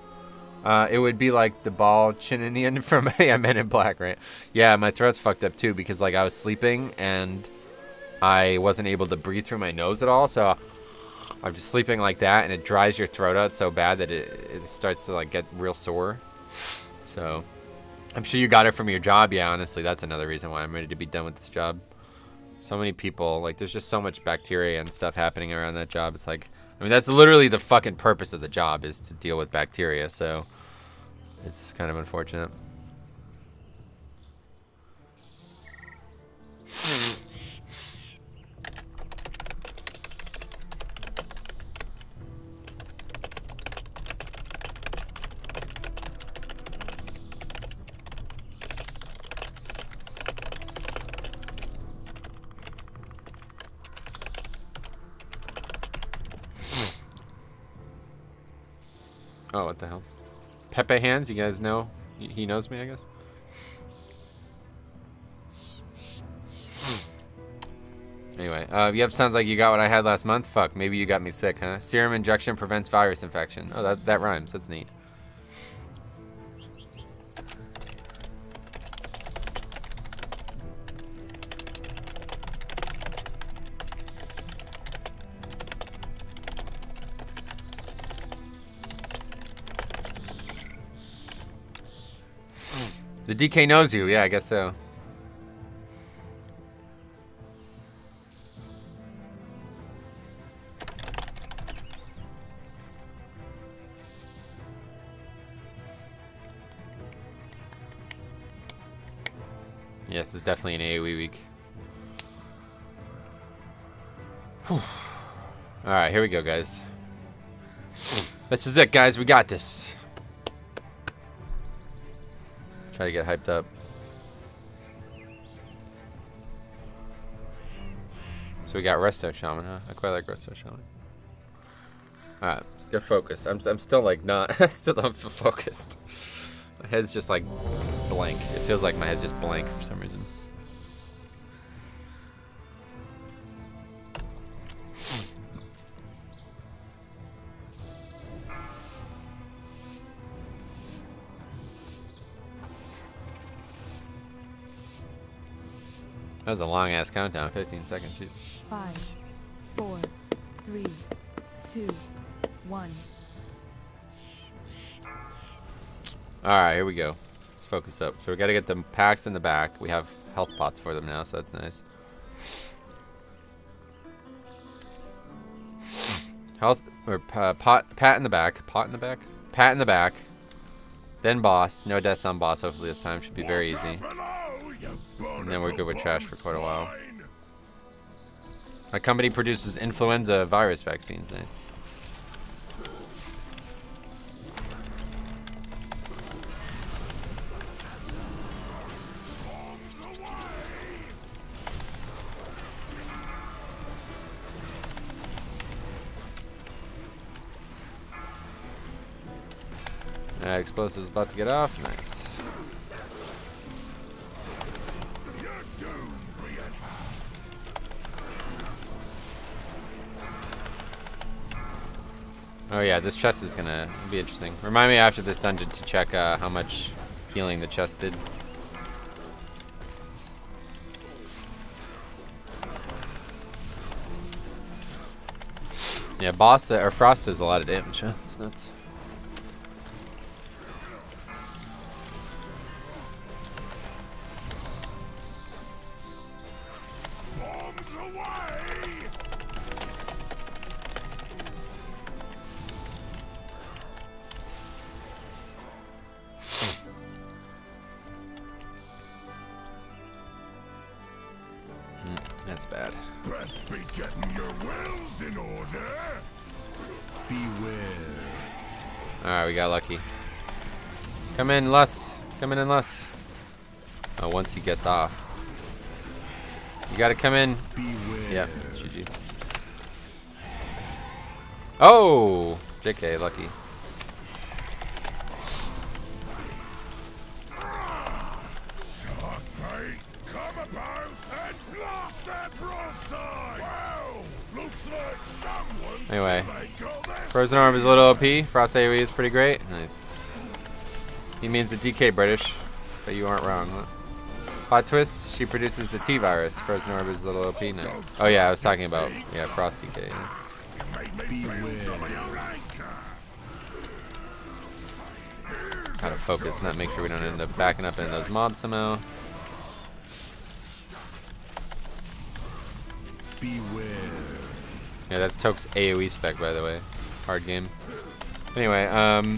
It would be like the ball Chininian from Men in Black, right? Yeah, my throat's fucked up too because, like, I was sleeping and I wasn't able to breathe through my nose at all. So I'm just sleeping like that, and it dries your throat out so bad that it starts to, like, get real sore. So I'm sure you got it from your job. Yeah, honestly, that's another reason why I'm ready to be done with this job. So many people, like, there's just so much bacteria and stuff happening around that job. It's like, I mean, that's literally the fucking purpose of the job, is to deal with bacteria, so it's kind of unfortunate. Oh, what the hell? Pepe Hands, you guys know? He knows me, I guess. Anyway, yep, sounds like you got what I had last month. Fuck, maybe you got me sick, huh? Serum injection prevents virus infection. Oh, that rhymes. That's neat. The DK knows you. Yeah, I guess so. Yes, this is definitely an AoE week. All right, here we go, guys. This is it, guys. We got this. Try to get hyped up. So we got Resto Shaman, huh? I quite like Resto Shaman. Alright, let's get focused. I'm still like not, I still don't feel focused. My head's just like blank. It feels like my head's just blank for some reason. That was a long ass countdown, 15 seconds, Jesus. 5, 4, 3, 2, 1. Alright, here we go. Let's focus up. So we gotta get the packs in the back. We have health pots for them now, so that's nice. Health, or pat in the back. Pot in the back? Pat in the back. Then boss. No deaths on boss, hopefully this time. Should be very easy. And then we're good with trash for quite a while. My company produces influenza virus vaccines. Nice. Explosives about to get off. Nice. Oh yeah, this chest is gonna be interesting. Remind me after this dungeon to check how much healing the chest did. Yeah, boss or frost does a lot of damage. Huh? It's nuts. That's bad. Best be getting your wills in order. Beware. Alright, we got lucky. Come in, Lust. Come in, Lust. Oh, once he gets off. You gotta come in. Beware. Yep, that's GG. Oh! JK, lucky. Anyway, Frozen Orb is a little OP. Frost AoE is pretty great. Nice. He means the DK British, but you aren't wrong. Plot twist, she produces the T virus. Frozen Orb is a little OP. Nice. Oh yeah, I was talking about, yeah, Frost DK. Gotta focus, not make sure we don't end up backing up into those mobs somehow. Beware. Yeah, that's Toke's AoE spec, by the way. Hard game. Anyway,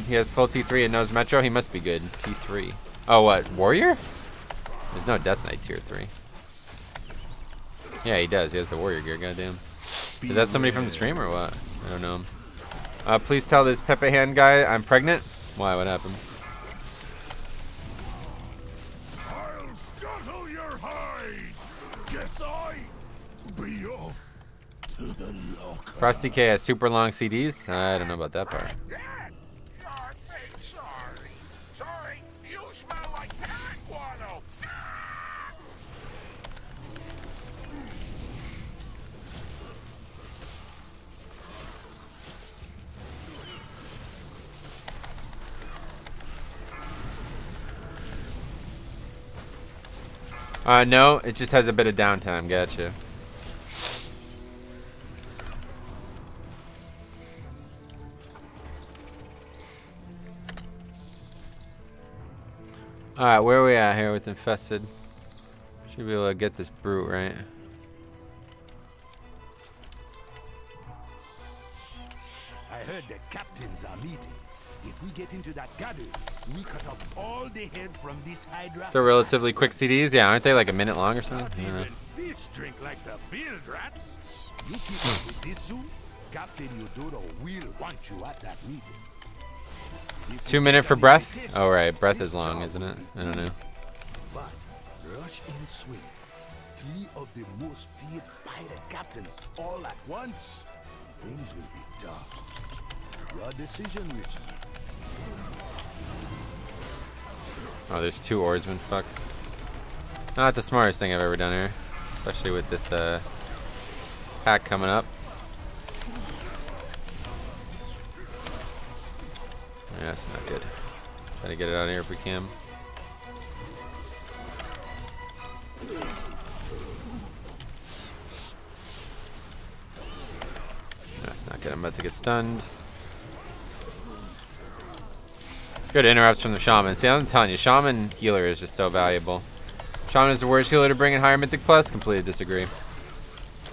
he has full T3 and knows Metro. He must be good. T3. Oh, what? Warrior? There's no Death Knight tier 3. Yeah, he does. He has the Warrior gear. Goddamn. Is that somebody from the stream or what? I don't know. Please tell this Pepe Hand guy I'm pregnant. Why? What happened? I'll scuttle your hide. Guess I be off to the locker. Frosty K has super long CDs. I don't know about that part. Sorry, you smell like cat guano. No, it just has a bit of downtime. Gotcha. Alright, where are we at here with Infested? Should be able to get this brute, right? I heard the captains are meeting. If we get into that gadu, we cut off all the heads from this hydra. Still relatively quick CDs, yeah, aren't they like a minute long or something? Not I don't know. even fish drink like the bilge rats. You keep up with this soon, Captain Eudoro will want you at that meeting. If 2 we minute get for any breath? irritation, Oh right, breath this is long, job isn't it? will I don't know. easy. But rush in swing. 3 of the most feared pirate captains all at once. Things will be tough. Your decision, Richard. Oh, there's 2 oarsmen, fuck. Not the smartest thing I've ever done here. Especially with this pack coming up. Yeah, that's not good. Try to get it out of here if we can. That's not good. I'm about to get stunned. Good interrupts from the Shaman. See, I'm telling you, Shaman healer is just so valuable. Shaman is the worst healer to bring in higher Mythic Plus. Completely disagree.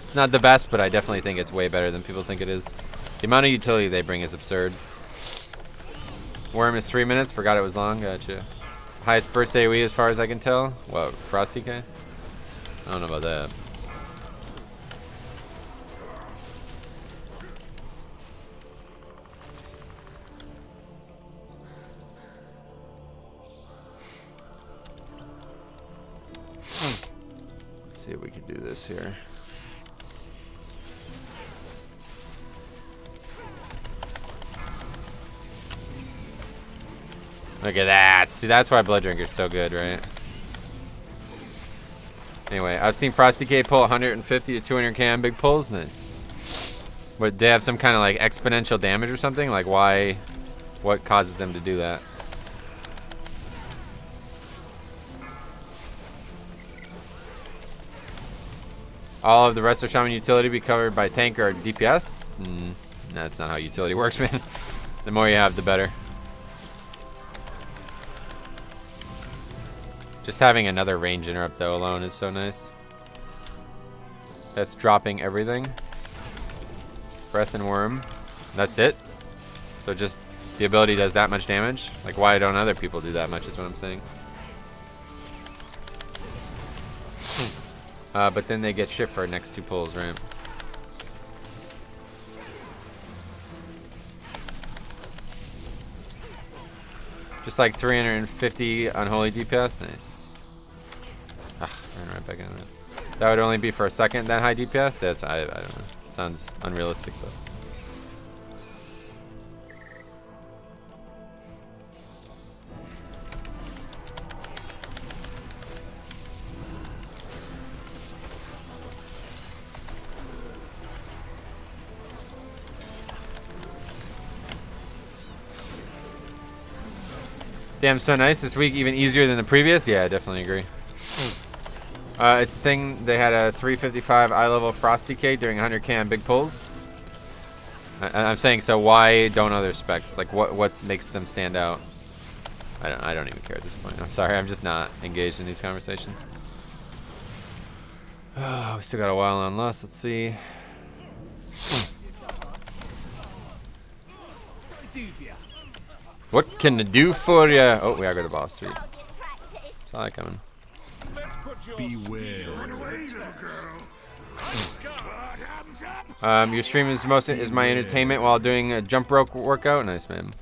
It's not the best, but I definitely think it's way better than people think it is. The amount of utility they bring is absurd. Worm is 3 minutes. Forgot it was long. Gotcha. Highest burst AoE as far as I can tell. What, Frosty K? I don't know about that. Let's see if we can do this here. Look at that. See, that's why Blood Drinker's so good, right? Anyway, I've seen Frosty K pull 150 to 200 cam big pulls. Nice. But they have some kind of like exponential damage or something? Like why? What causes them to do that? All of the rest of Shaman utility be covered by tank or DPS? That's not how utility works, man. The more you have, the better. Just having another range interrupt though alone is so nice. That's dropping everything. Breath and Worm. That's it. So just the ability does that much damage. Like why don't other people do that much is what I'm saying. But then they get shit for next 2 pulls, right? Just like 350 unholy DPS. Nice. Ran right back into it. That would only be for a second, that high DPS? Yeah, I don't know. It sounds unrealistic, but. Damn, so nice. This week even easier than the previous? Yeah, I definitely agree. It's a thing, they had a 355 eye level Frosty K during 100k on big pulls. I'm saying, so why don't other specs? Like what makes them stand out? I don't even care at this point. I'm sorry, I'm just not engaged in these conversations. Oh, we still got a while on Lust. Let's see. What can I do for ya? Oh, we gotta go to boss 3. Saw that coming. Beware. Your stream is my entertainment while doing a jump rope workout. Nice, man.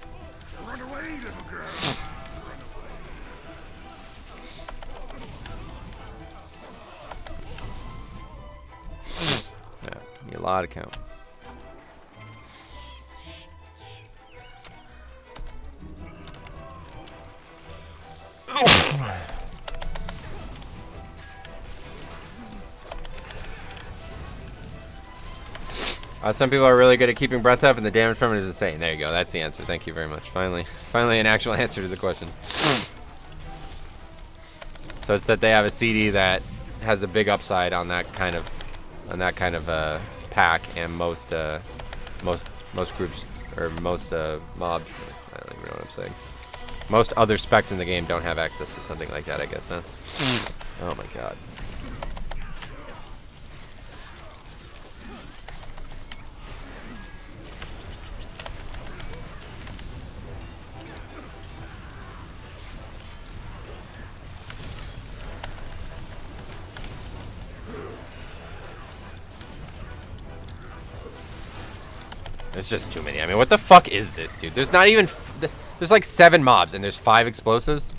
Yeah, need a lot of count. Some people are really good at keeping breath up, and the damage from it is insane. There you go. That's the answer. Thank you very much. Finally an actual answer to the question. So it's that they have a CD that has a big upside on that kind of pack, and most groups or most mobs. I don't even know what I'm saying. Most other specs in the game don't have access to something like that, I guess, huh? Oh my god. There's just too many. I mean, what the fuck is this, dude? There's not even... There's like 7 mobs and there's 5 explosives.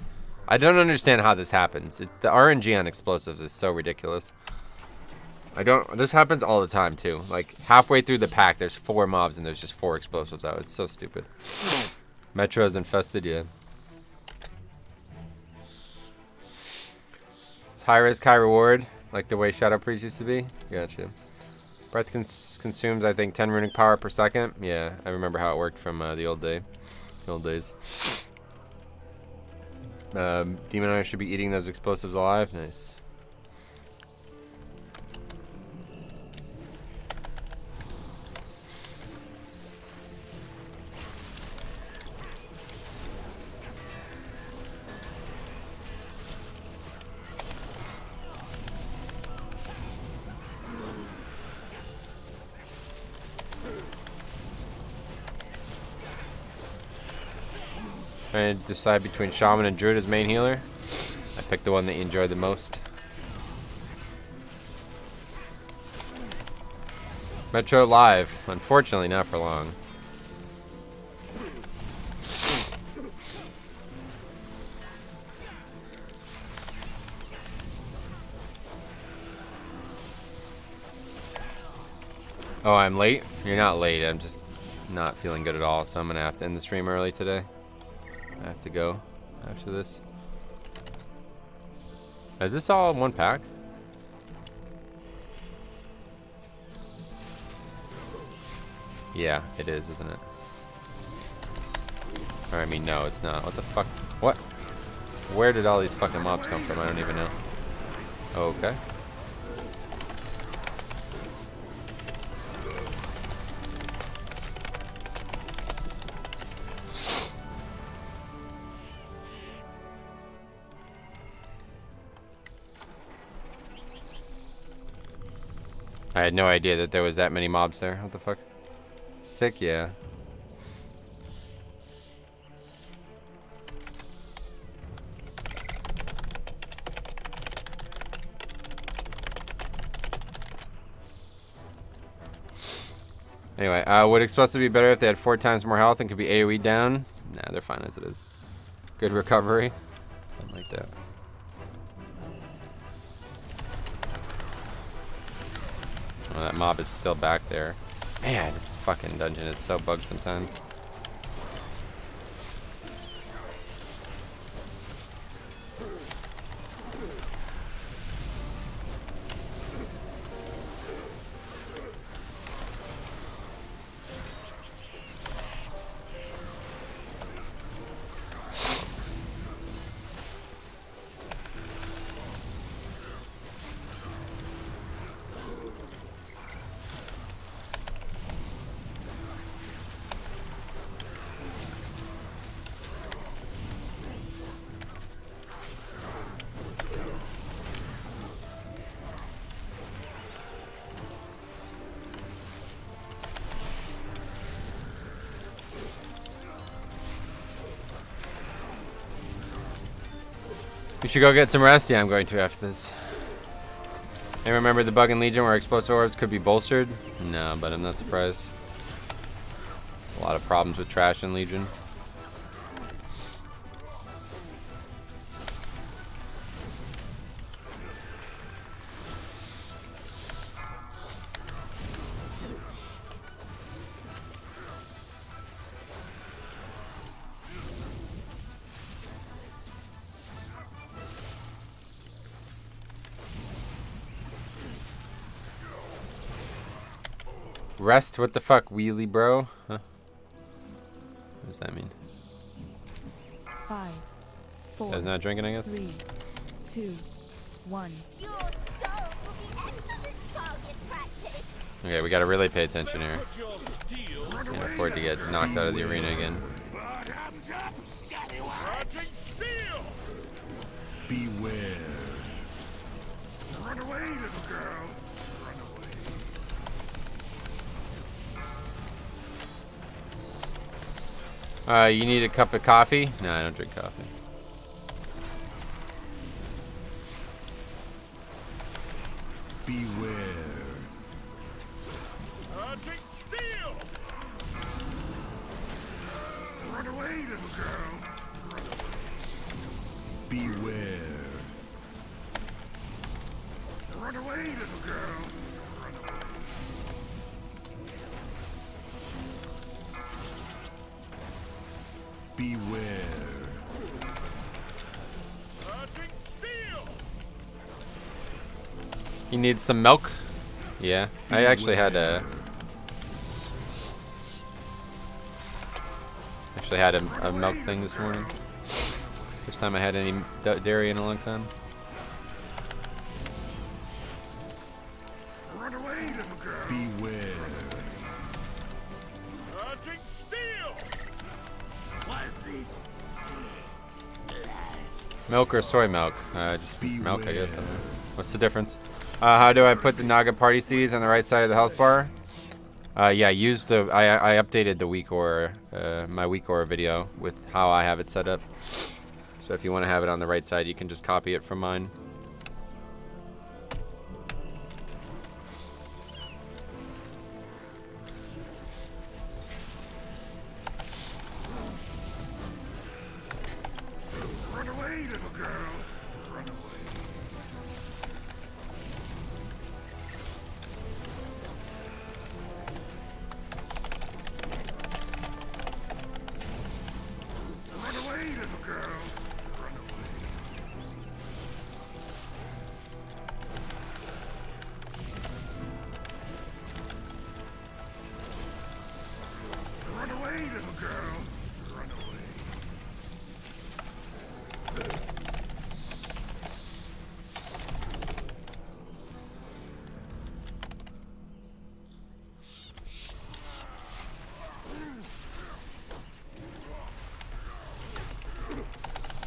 I don't understand how this happens. The RNG on explosives is so ridiculous. This happens all the time, too. Like, halfway through the pack, there's 4 mobs and there's just 4 explosives out. It's so stupid. Metro's infested, yeah. It's high risk, high reward, like the way Shadow Priest used to be. Gotcha. Breath consumes, I think, 10 runic power per second. Yeah, I remember how it worked from the old days. Demon Hunter should be eating those explosives alive. Nice. Trying to decide between Shaman and Druid as main healer. I picked the one that you enjoy the most. Metro live. Unfortunately, not for long. Oh, I'm late? You're not late. I'm just not feeling good at all, so I'm going to have to end the stream early today. I have to go after this. Is this all in one pack? Yeah, it is, isn't it? Or I mean, no, it's not. What the fuck? What? Where did all these fucking mobs come from? I don't even know. Okay. I had no idea that there was that many mobs there. What the fuck? Sick, yeah. Anyway, would explosive be better if they had 4 times more health and could be AoE down? Nah, they're fine as it is. Good recovery. Something like that. Oh, that mob is still back there. Man, this fucking dungeon is so bugged sometimes. You should go get some rest. Yeah, I'm going to after this. And remember the bug in Legion where explosive orbs could be bolstered? No, but I'm not surprised. There's a lot of problems with trash in Legion. Rest? What the fuck, wheelie bro? Huh? What does that mean? 5, 4. That's not drinking, I guess. 3, 2, 1. Your skulls will be excellent target practice. Okay, we gotta really pay attention here. Can't afford to get knocked out of the arena again. Beware. Run away, little girl. Run away. You need a cup of coffee? No, I don't drink coffee. Beware. Drink steel. little girl. Beware. Run away, little girl. Run away. Beware. You need some milk? Yeah, I actually had a milk thing this morning. First time I had any dairy in a long time. Run away, little girl. Beware. Charging steel. What's this? Milk or soy milk? Just milk, I guess. I don't know. What's the difference? How do I put the Naga party CDs on the right side of the health bar? Yeah, use the. I updated the weak aura, my weak aura video with how I have it set up. So if you want to have it on the right side, you can just copy it from mine. Run away, little girl. Run away. Run away, little girl. Run away. Run away, little girl. Run away.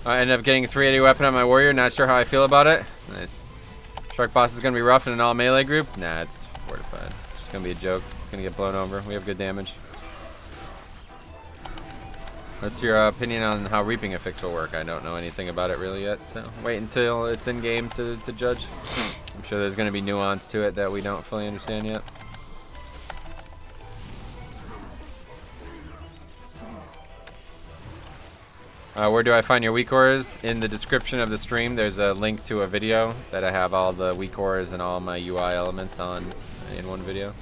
I ended up getting a 380 weapon on my warrior. Not sure how I feel about it. Nice. Shark boss is gonna be rough in an all melee group. Nah, it's fortified. It's gonna be a joke. It's gonna get blown over. We have good damage. What's your opinion on how reaping affix will work? I don't know anything about it really yet, so wait until it's in game to judge. I'm sure there's gonna be nuance to it that we don't fully understand yet. Where do I find your weak auras? In the description of the stream, there's a link to a video that I have all the weak auras and all my UI elements on in one video.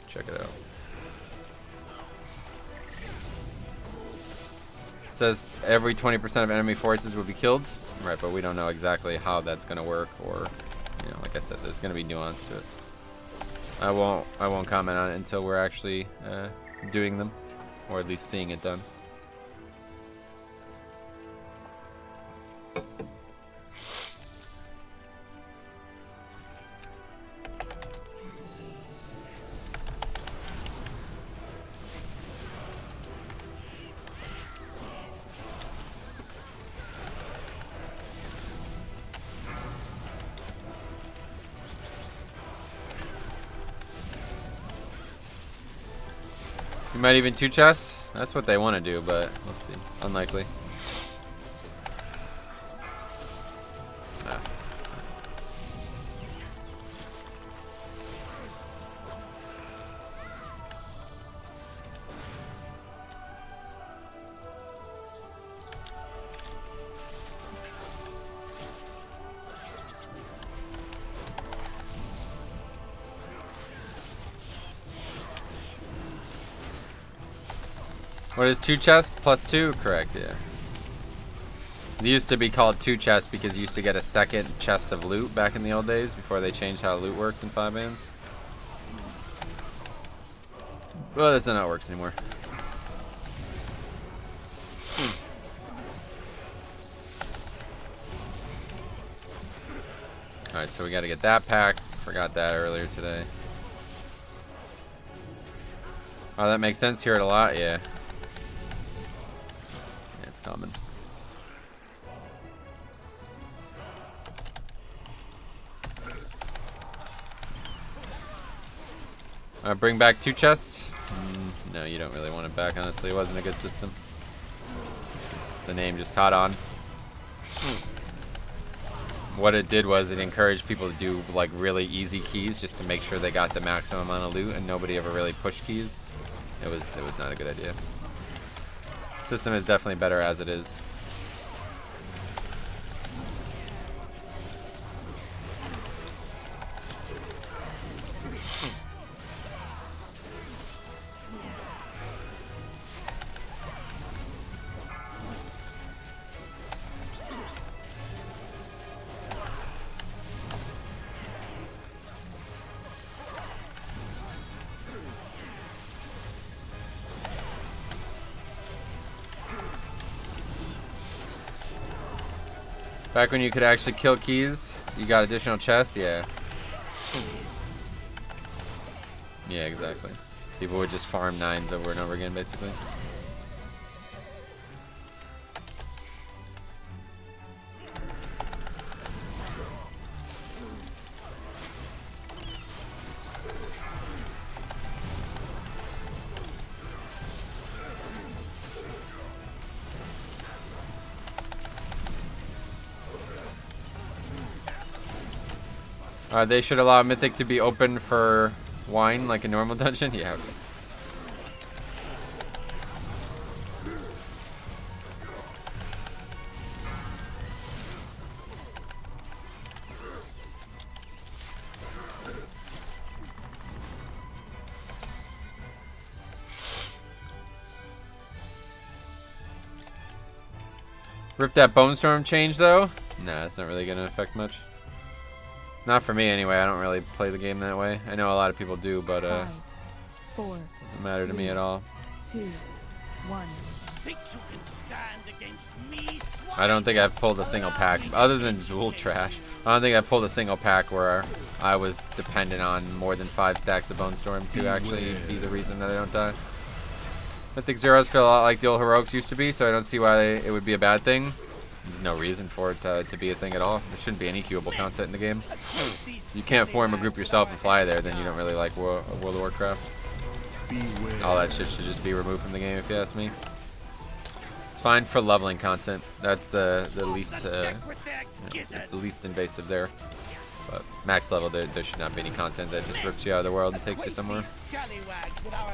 Check it out. It says every 20% of enemy forces will be killed. Right, but we don't know exactly how that's going to work, or, you know, like I said, there's going to be nuance to it. I won't comment on it until we're actually doing them, or at least seeing it done. You might even 2 chests? That's what they want to do, but we'll see. Unlikely. Ah. What is 2 chests plus 2? Correct, yeah. It used to be called 2 chests because you used to get a second chest of loot back in the old days before they changed how loot works in 5 bands. Well, that's not how it works anymore. Alright, so we gotta get that pack. Forgot that earlier today. Oh, that makes sense. Hear it a lot, yeah. It's common. Bring back 2 chests? No, you don't really want it back, honestly. It wasn't a good system. The name just caught on. What it did was it encouraged people to do like really easy keys just to make sure they got the maximum amount of loot, and nobody ever really pushed keys. It was not a good idea. System is definitely better as it is. Back when you could actually kill keys, you got additional chests, yeah. Yeah, exactly. People would just farm 9s over and over again, basically. They should allow Mythic to be open for wine like a normal dungeon? Yeah, okay. Rip that Bone Storm change though? Nah, it's not really gonna affect much. Not for me anyway. I don't really play the game that way. I know a lot of people do, but 5, 4, doesn't matter to me at all. 2, 1. Think you can stand against me, I don't think I've pulled a single pack other than Zool trash. I don't think I've pulled a single pack where I was dependent on more than 5 stacks of Bone Storm to actually be the reason that I don't die. Mythic Zeros feel a lot like the old Heroics used to be, so I don't see why it would be a bad thing. There's no reason for it to be a thing at all. There shouldn't be any queuable content in the game. You can't form a group yourself and fly there, then you don't really like World of Warcraft. All that shit should just be removed from the game, if you ask me. It's fine for leveling content. That's the least, it's the least invasive there. But max level, there should not be any content that just rips you out of the world and takes you somewhere.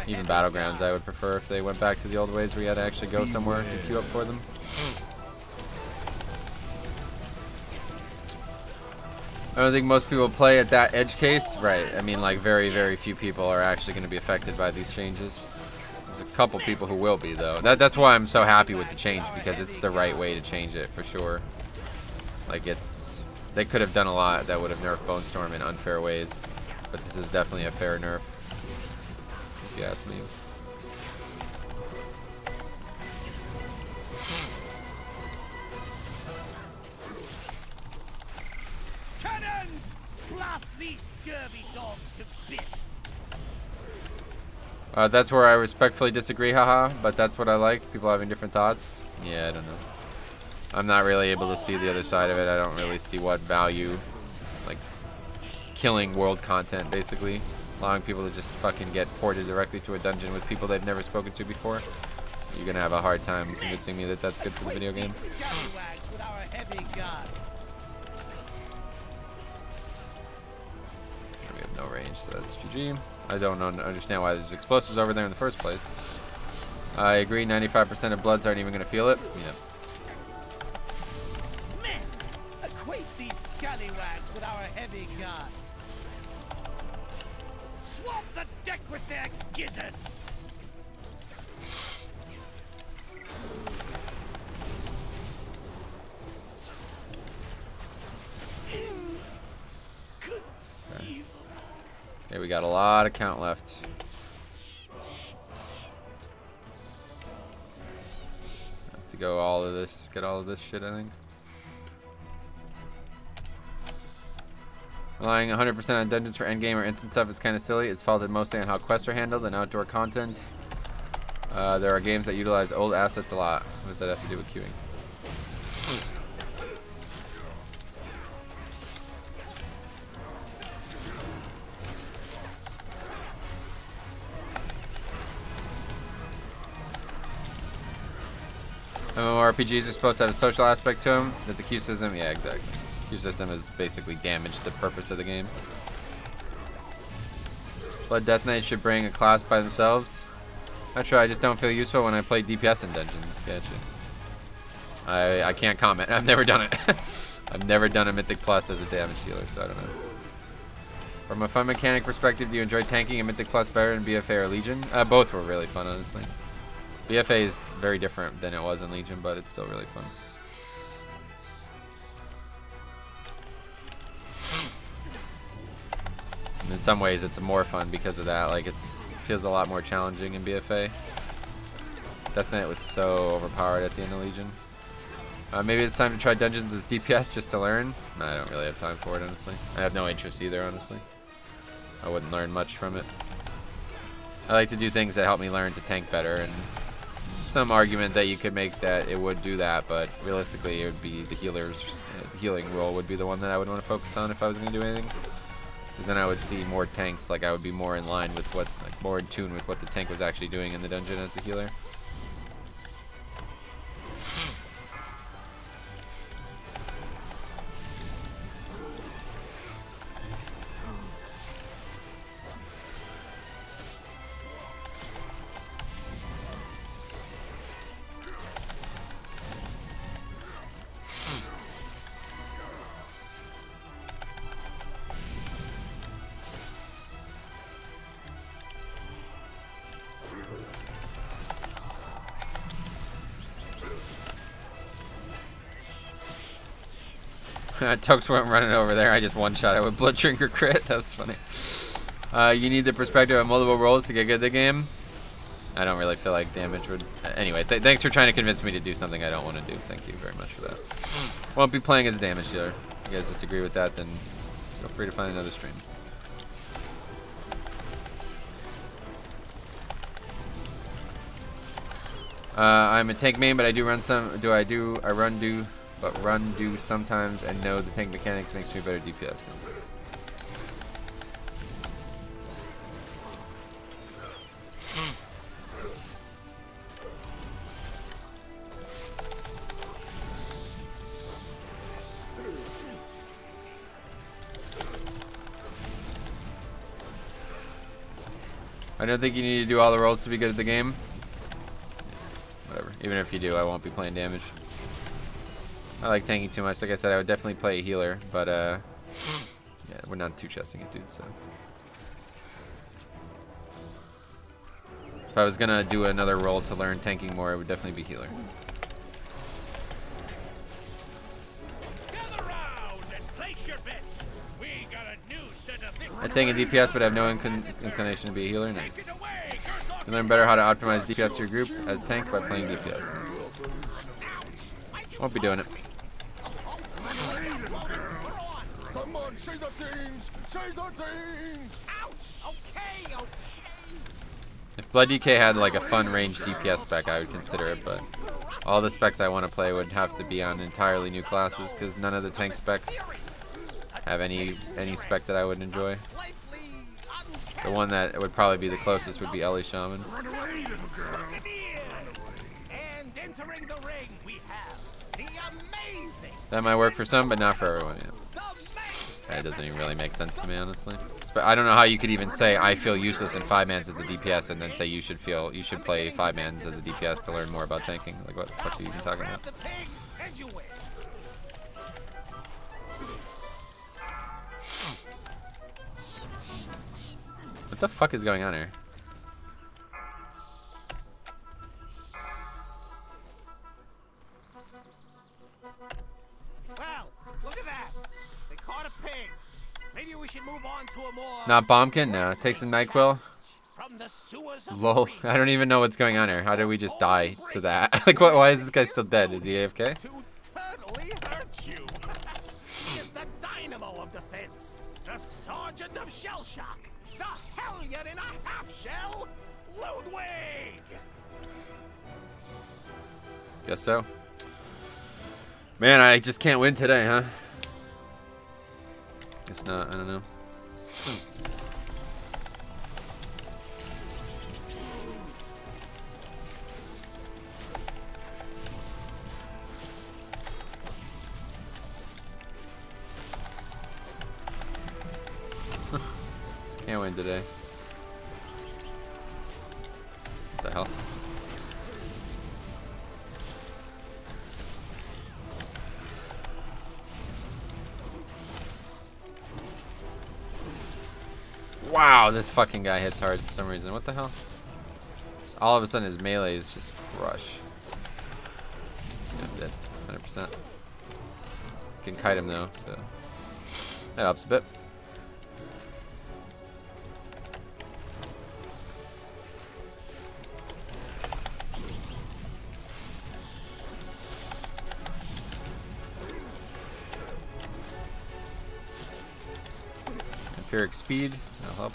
Even Battlegrounds, I would prefer if they went back to the old ways where you had to actually go somewhere to queue up for them. I don't think most people play at that edge case. Right, I mean, like, very, very few people are actually going to be affected by these changes. There's a couple people who will be, though. That's why I'm so happy with the change, because it's the right way to change it, for sure. Like, they could have done a lot that would have nerfed Bone Storm in unfair ways, but this is definitely a fair nerf, if you ask me. These scurvy dogs to bits. That's where I respectfully disagree, haha, but that's what I like. People having different thoughts. Yeah, I don't know. I'm not really able to see the other side of it. I don't really see what value, like, killing world content, basically. Allowing people to just fucking get ported directly to a dungeon with people they've never spoken to before. You're gonna have a hard time convincing me that that's good for the video game. No range, so that's GG. I don't understand why there's explosives over there in the first place. I agree, 95% of bloods aren't even going to feel it. Yep. Men, equate these scallywags with our heavy guns. Swamp the deck with their gizzards. Okay, we got a lot of count left. Have to go all of this, get all of this shit, I think. Relying 100% on dungeons for endgame or instant stuff is kind of silly. It's faulted mostly on how quests are handled and outdoor content. There are games that utilize old assets a lot. What does that have to do with queuing? MMORPGs are supposed to have a social aspect to them. That the queue system, yeah, exactly. Queue system has basically damaged the purpose of the game. Blood Death Knight should bring a class by themselves. Not sure, I just don't feel useful when I play DPS in dungeons. Gotcha. I can't comment. I've never done it. I've never done a Mythic Plus as a damage dealer, so I don't know. From a fun mechanic perspective, do you enjoy tanking in Mythic Plus better than BFA or Legion? Both were really fun, honestly. BFA is very different than it was in Legion, but it's still really fun. And in some ways, it's more fun because of that. Like, it feels a lot more challenging in BFA. Death Knight was so overpowered at the end of Legion. Maybe it's time to try dungeons as DPS just to learn. No, I don't really have time for it, honestly. I have no interest either, honestly. I wouldn't learn much from it. I like to do things that help me learn to tank better, and some argument that you could make that it would do that, but realistically it would be the healing role would be the one that I would want to focus on if I was going to do anything. Because then I would see more tanks, like I would be more in line with what, like more in tune with what the tank was actually doing in the dungeon as a healer. Tux went running over there. I just one-shot it with Blood Drinker crit. That was funny. You need the perspective of multiple rolls to get good at the game. I don't really feel like damage would... Anyway, thanks for trying to convince me to do something I don't want to do. Thank you very much for that. Won't be playing as a damage dealer. If you guys disagree with that, then feel free to find another stream. I'm a tank main, but I do run some... But run do sometimes, and know the tank mechanics makes me better DPS. I don't think you need to do all the rolls to be good at the game. Whatever. Even if you do, I won't be playing damage. I like tanking too much. Like I said, I would definitely play a healer, but yeah, we're not two-chesting it, dude, so. If I was gonna do another role to learn tanking more, it would definitely be healer. Gather round and place your bets. We got a new set of I tank a DPS, but I have no inclination to be a healer. Nice. You learn better how to optimize DPS to your group as tank by playing DPS. Nice. Won't be doing it. Come on, say the things! Say the things! Ouch! Okay, okay. If Blood DK had like a fun range DPS spec, I would consider it, but all the specs I want to play would have to be on entirely new classes because none of the tank specs have any spec that I would enjoy. The one that would probably be the closest would be Ellie Shaman. And entering the ring, we have the amazing. That might work for some, but not for everyone. Yeah. That doesn't even really make sense to me, honestly. But I don't know how you could even say I feel useless in 5-mans as a DPS and then say you should play 5-mans as a DPS to learn more about tanking. Like, what the fuck are you even talking about? What the fuck is going on here? Well, look at that. They caught a pig. Maybe we should move on to a more... Not Bombkin? No. Take some NyQuil? From the sewers of Lol. I don't even know what's going on here. How did we just die to that? Like, why is this guy still dead? Is he AFK? To totally hurt you. He is the dynamo of defense. The sergeant of shell shock. The hellion in a half shell. Ludwig. Guess so. Man, I just can't win today, huh? Guess not. I don't know. Can't win today. What the hell? Wow, this fucking guy hits hard for some reason. What the hell? So all of a sudden his melee is just crush. Yeah, I'm dead. 100%. Can kite him though, so that helps a bit. Empiric speed, that'll help.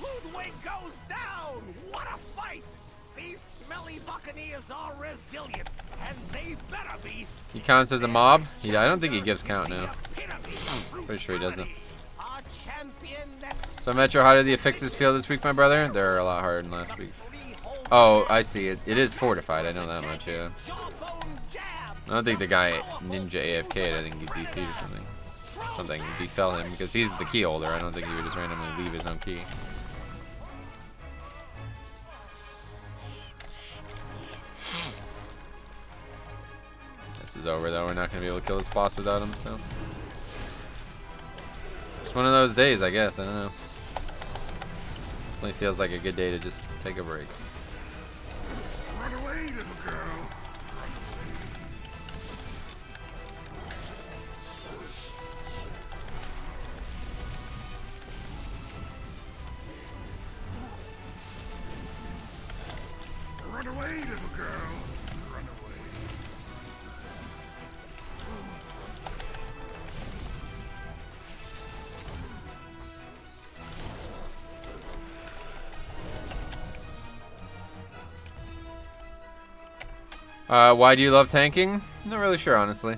Ludwig goes down! What a fight! These smelly buccaneers are resilient, and they better be. He counts as a mob? I don't think he gives count now. Pretty sure he doesn't. So Metro, how did the affixes feel this week, my brother? They're a lot harder than last week. Oh, I see it. It is fortified. I know that much, yeah. I don't think the guy ninja AFK'd. I think he DC'd or something. Something befell him because he's the key holder. I don't think he would just randomly leave his own key. This is over though. We're not going to be able to kill this boss without him, so. It's one of those days, I guess. I don't know. Definitely feels like a good day to just take a break. Run away, little girl. Run away, little girl. Run away. Why do you love tanking? Not really sure, honestly.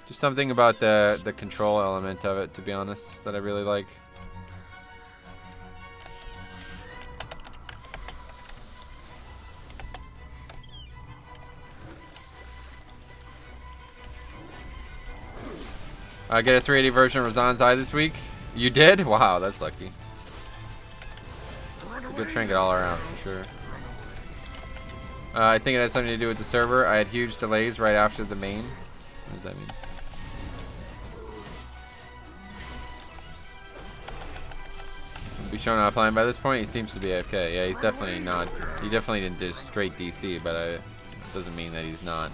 Just something about the control element of it, to be honest, that I really like. Get a 380 version of Razan's Eye this week. You did? Wow, that's lucky. It's a good trinket all around, for sure. I think it has something to do with the server. I had huge delays right after the main. What does that mean? He'll be shown offline by this point. He seems to be AFK. Yeah, he's definitely not. He definitely didn't do straight DC, but it doesn't mean that he's not.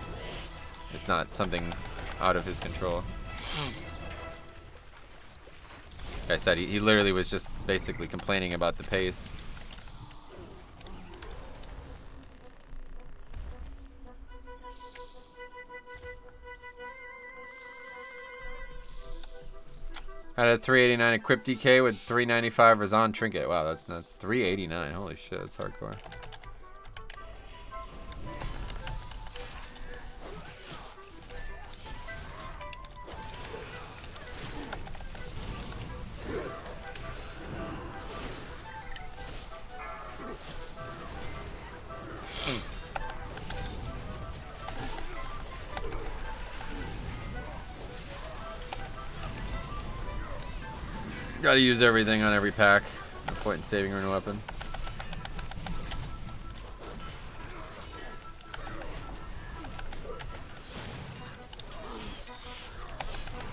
It's not something out of his control. Like I said, he literally was just basically complaining about the pace. Had a 389 equip DK with 395 Razan trinket. Wow, that's nuts. 389. Holy shit, that's hardcore. Gotta use everything on every pack. No point in saving her weapon.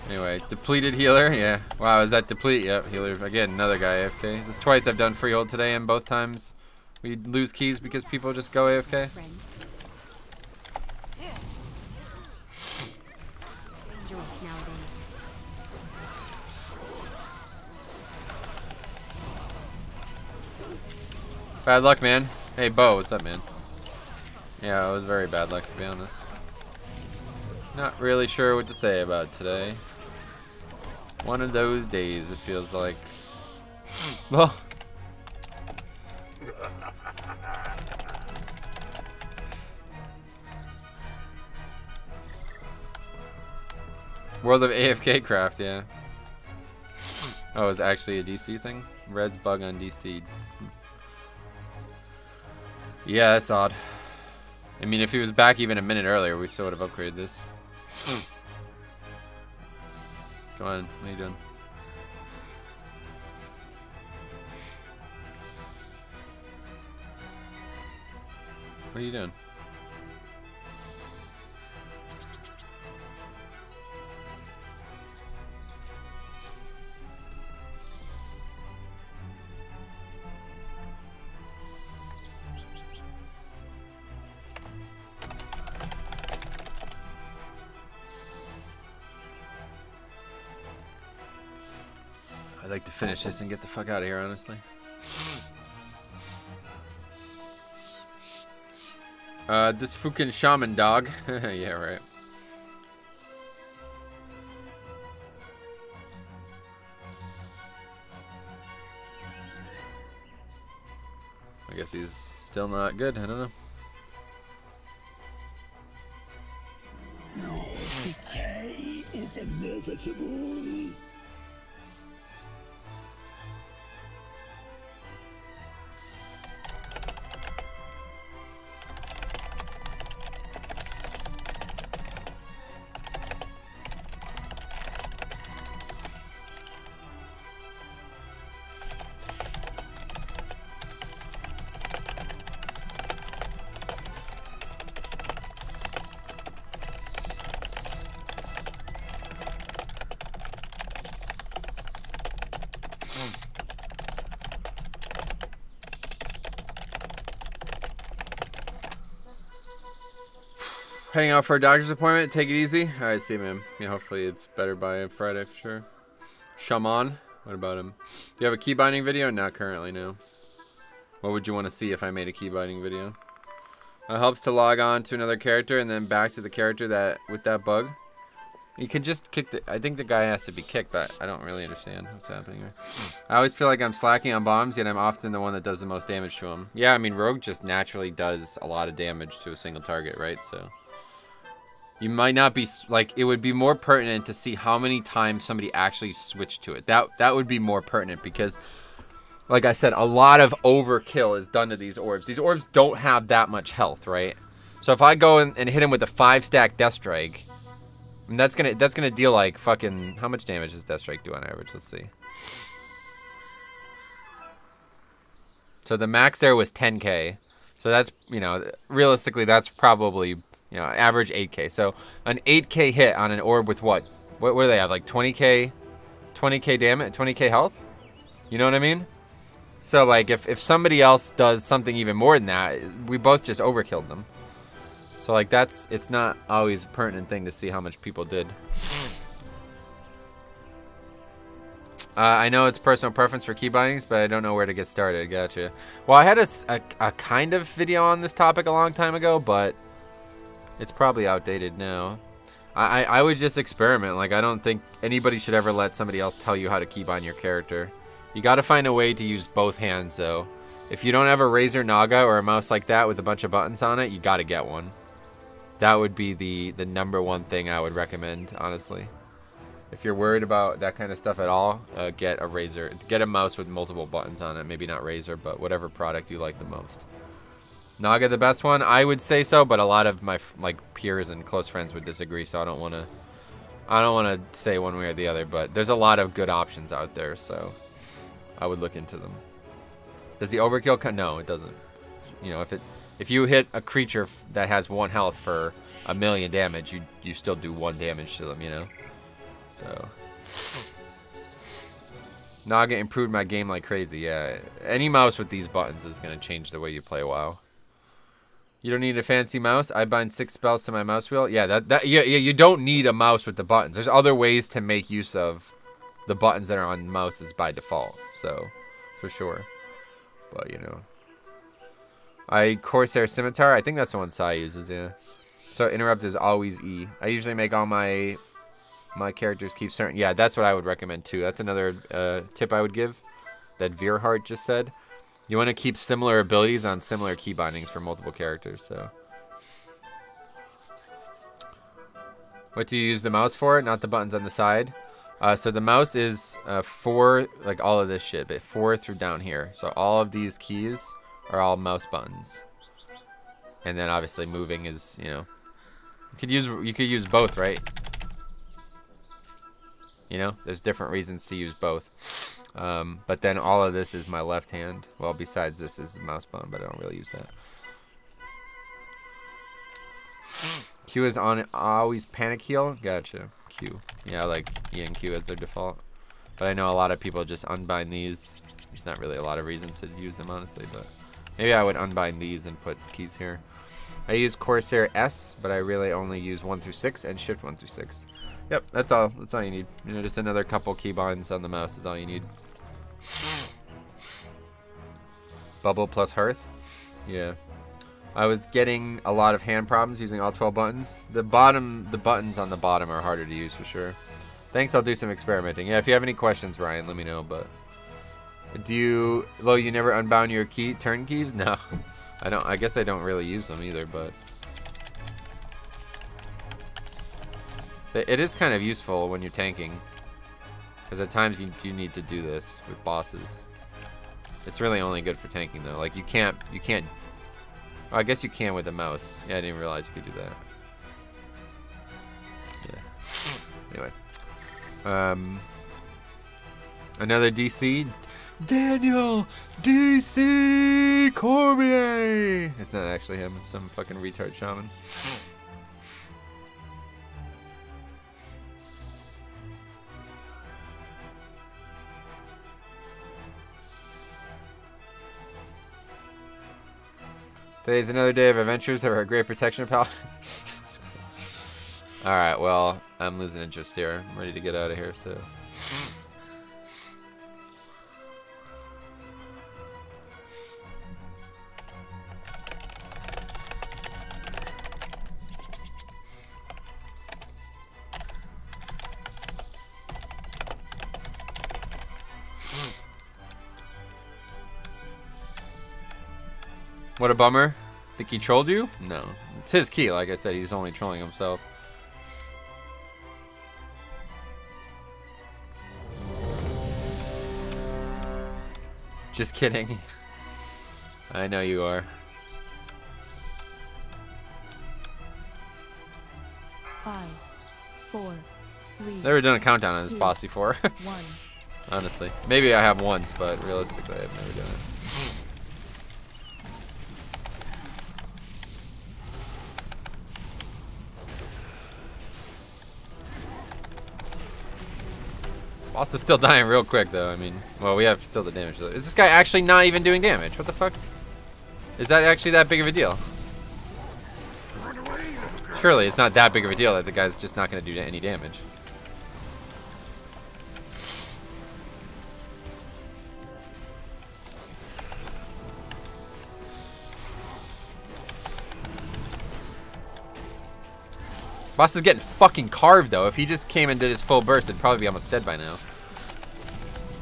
Anyway, depleted healer. Yeah. Wow, is that deplete? Yep, healer. Again, another guy AFK. This is twice I've done freehold today, and both times we lose keys because people just go AFK. Dangerous nowadays. Bad luck, man. Hey, Bo, what's up, man? Yeah, it was very bad luck, to be honest. Not really sure what to say about today. One of those days, it feels like. Oh. World of AFK Craft, yeah. Oh, it's actually a DC thing? Red's bug on DC. Yeah, that's odd. I mean, if he was back even a minute earlier, we still would have upgraded this. Go on, what are you doing? What are you doing? I'd like to finish this and get the fuck out of here, honestly. This fucking Shaman dog. Yeah, right. I guess he's still not good. I don't know. Your decay is inevitable. Heading out for a doctor's appointment. Take it easy. All right, see you, man. Yeah, hopefully it's better by Friday for sure. Shaman. What about him? Do you have a key binding video? Not currently, no. What would you want to see if I made a key binding video? It helps to log on to another character and then back to the character that with that bug. You can just kick the... I think the guy has to be kicked, but I don't really understand what's happening here. I always feel like I'm slacking on bombs, yet I'm often the one that does the most damage to him. Yeah, I mean, Rogue just naturally does a lot of damage to a single target, right? So... you might not be... like, it would be more pertinent to see how many times somebody actually switched to it. That would be more pertinent because... like I said, a lot of overkill is done to these orbs. These orbs don't have that much health, right? So if I go and hit him with a 5-stack Death Strike... and that's gonna deal like fucking... how much damage does Death Strike do on average? Let's see. So the max there was 10k. So that's, you know, realistically that's probably, you know, average 8k. So an 8k hit on an orb with what? What do they have? Like 20k damage, 20k health? You know what I mean? So like if somebody else does something even more than that, we both just overkilled them. So like it's not always a pertinent thing to see how much people did. I know it's personal preference for key bindings, but I don't know where to get started. Gotcha. Well, I had a kind of video on this topic a long time ago, but it's probably outdated now. I would just experiment. Like, I don't think anybody should ever let somebody else tell you how to keybind your character. You got to find a way to use both hands, though. If you don't have a Razer Naga or a mouse like that with a bunch of buttons on it, you got to get one. That would be the #1 thing I would recommend, honestly. If you're worried about that kind of stuff at all, get a Razer. Get a mouse with multiple buttons on it. Maybe not Razer, but whatever product you like the most. Naga the best one? I would say so, but a lot of my peers and close friends would disagree, so I don't want to say one way or the other, but there's a lot of good options out there, so I would look into them. Does the overkill cut? No, it doesn't. You know, if you hit a creature that has 1 health for 1,000,000 damage, you still do 1 damage to them, you know? So Naga improved my game like crazy. Yeah, any mouse with these buttons is going to change the way you play WoW. You don't need a fancy mouse. I bind 6 spells to my mouse wheel. Yeah, yeah, you don't need a mouse with the buttons. There's other ways to make use of the buttons that are on mouses by default. So, for sure. But, you know. Corsair Scimitar. I think that's the one Sai uses, yeah. So, interrupt is always E. I usually make all my characters keep certain... yeah, that's what I would recommend, too. That's another tip I would give that Veerhart just said. You want to keep similar abilities on similar key bindings for multiple characters, so... what do you use the mouse for? Not the buttons on the side. So the mouse is 4, like all of this shit, but 4 through down here. So all of these keys are all mouse buttons. And then obviously moving is, you know, you could use both, right? You know, there's different reasons to use both. But then all of this is my left hand. Well, besides this is the mouse button, but I don't really use that. Q is on always panic heal. Gotcha. Q. Yeah, I like E and Q as their default. But I know a lot of people just unbind these. There's not really a lot of reasons to use them, honestly, but maybe I would unbind these and put keys here. I use Corsair S, but I really only use 1 through 6 and Shift 1 through 6. Yep, that's all. That's all you need. You know, just another couple keybinds on the mouse is all you need. Bubble plus Hearth. Yeah. I was getting a lot of hand problems using all 12 buttons. The buttons on the bottom are harder to use for sure. Thanks, I'll do some experimenting. Yeah, if you have any questions, Ryan, let me know, but... you never unbound your turn keys? No. I don't. I guess I don't really use them either, but... it is kind of useful when you're tanking. Because at times you need to do this with bosses. It's really only good for tanking though. Like you can't... Oh, I guess you can with the mouse. Yeah, I didn't realize you could do that. Yeah. Anyway. Another DC. Daniel DC Cormier. It's not actually him. It's some fucking retard shaman. Today's another day of adventures of our great protection pal. Alright, well, I'm losing interest here. I'm ready to get out of here, so... What a bummer. Think he trolled you? No. It's his key, like I said, he's only trolling himself. Just kidding. I know you are. 5, 4, 3. Never done a countdown on this boss before. 1. Honestly. Maybe I have once, but realistically I've never done it. Boss is still dying real quick, though. I mean, well, we have still the damage. Is this guy actually not even doing damage? What the fuck? Is that actually that big of a deal? Surely it's not that big of a deal that the guy's just not going to do any damage. Boss is getting fucking carved, though. If he just came and did his full burst, it'd probably be almost dead by now.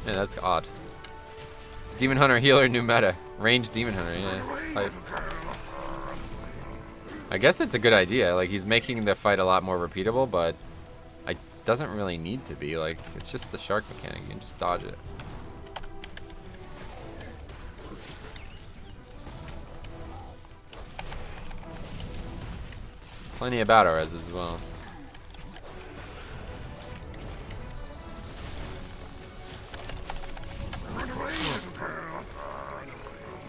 Yeah, that's odd. Demon Hunter healer, new meta. Ranged Demon Hunter, yeah. I guess it's a good idea. Like, he's making the fight a lot more repeatable, but it doesn't really need to be. Like, it's just the shark mechanic. You can just dodge it. Plenty of battle res as well.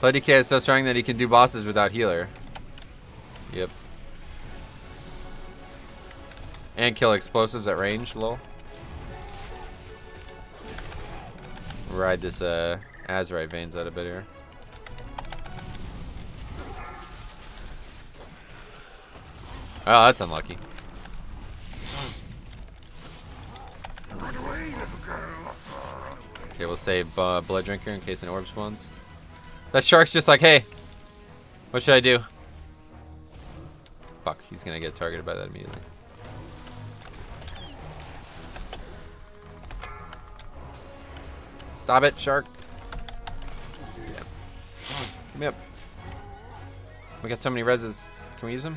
Bloody K is so strong that he can do bosses without healer. Yep. And kill explosives at range, lol. Ride this Azurite veins out a bit here. Oh, that's unlucky. Okay, we'll save Blood Drinker in case an orb spawns. That shark's just like, hey, what should I do? Fuck, he's gonna get targeted by that immediately. Stop it, shark. Yeah. Give me up. We got so many reses. Can we use them?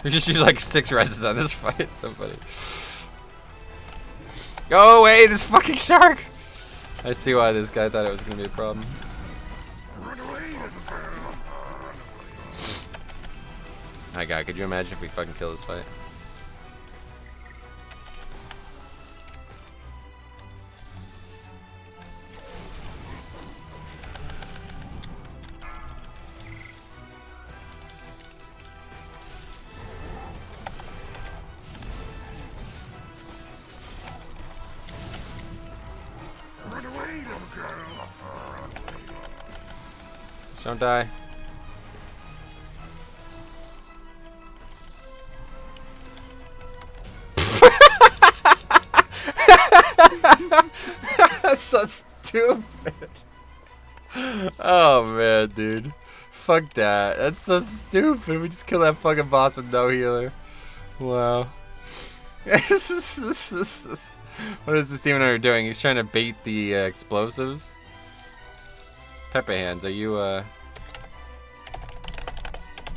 We just use like 6 reses on this fight. So funny. Go away, this fucking shark! I see why this guy thought it was gonna be a problem. My God, could you imagine if we fucking kill this fight? Don't die. That's so stupid. Oh man, dude. Fuck that. That's so stupid. We just killed that fucking boss with no healer. Wow. What is this demon hunter doing? He's trying to bait the explosives. Pepe Hands, are you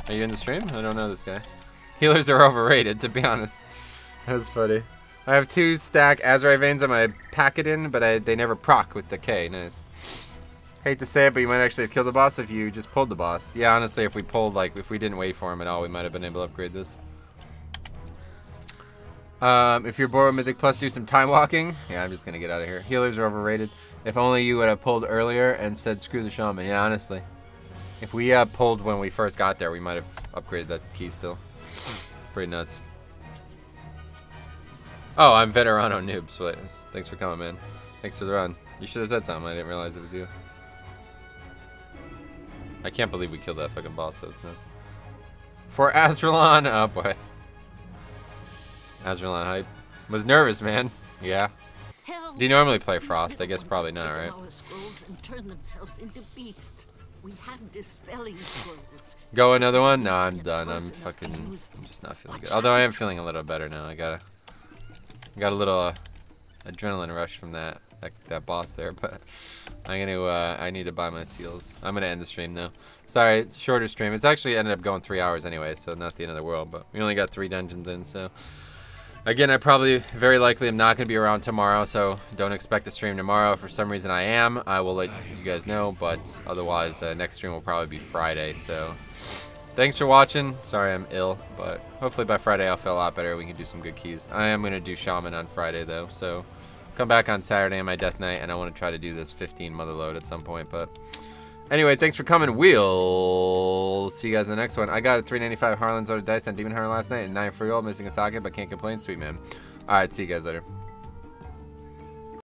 in the stream? I don't know this guy. Healers are overrated, to be honest. That was funny. I have 2 stack Azurite Veins on my Paladin, but they never proc with the K. Nice. Hate to say it, but you might actually have killed the boss if you just pulled the boss. Yeah, honestly, if we pulled, like, if we didn't wait for him at all, we might have been able to upgrade this. If you're bored with Mythic Plus, do some time walking. Yeah, I'm just gonna get out of here. Healers are overrated. If only you would have pulled earlier and said screw the shaman. Yeah, honestly. If we pulled when we first got there, we might have upgraded that key still. Pretty nuts. Oh, I'm Veterano Noob. So thanks for coming, man. Thanks for the run. You should have said something. I didn't realize it was you. I can't believe we killed that fucking boss, though. It's nuts. For Azralan. Oh, boy. Azralan hype. Was nervous, man. Yeah. Do you normally play Frost? I guess probably not, right? And turn themselves into beasts. We have dispelling scrolls. Go another one? No, I'm done. I'm just not feeling good. Although I am feeling a little better now. I got a little adrenaline rush from that boss there, but I need to buy my seals. I'm gonna end the stream though. Sorry, it's a shorter stream. It's actually ended up going 3 hours anyway, so not the end of the world. But we only got 3 dungeons in, so. Again, I probably, very likely, am not going to be around tomorrow, so don't expect a stream tomorrow. If for some reason I am, I will let you guys know, but otherwise, next stream will probably be Friday, so thanks for watching. Sorry I'm ill, but hopefully by Friday I'll feel a lot better. We can do some good keys. I am going to do Shaman on Friday, though, so come back on Saturday on my death night, and I want to try to do this 15 mother load at some point, but anyway, thanks for coming. We'll see you guys in the next one. I got a 395 Harlan's Loaded Dice on Demon Hunter last night and 9 free roll, missing a socket, but can't complain. Sweet, man. Alright, see you guys later.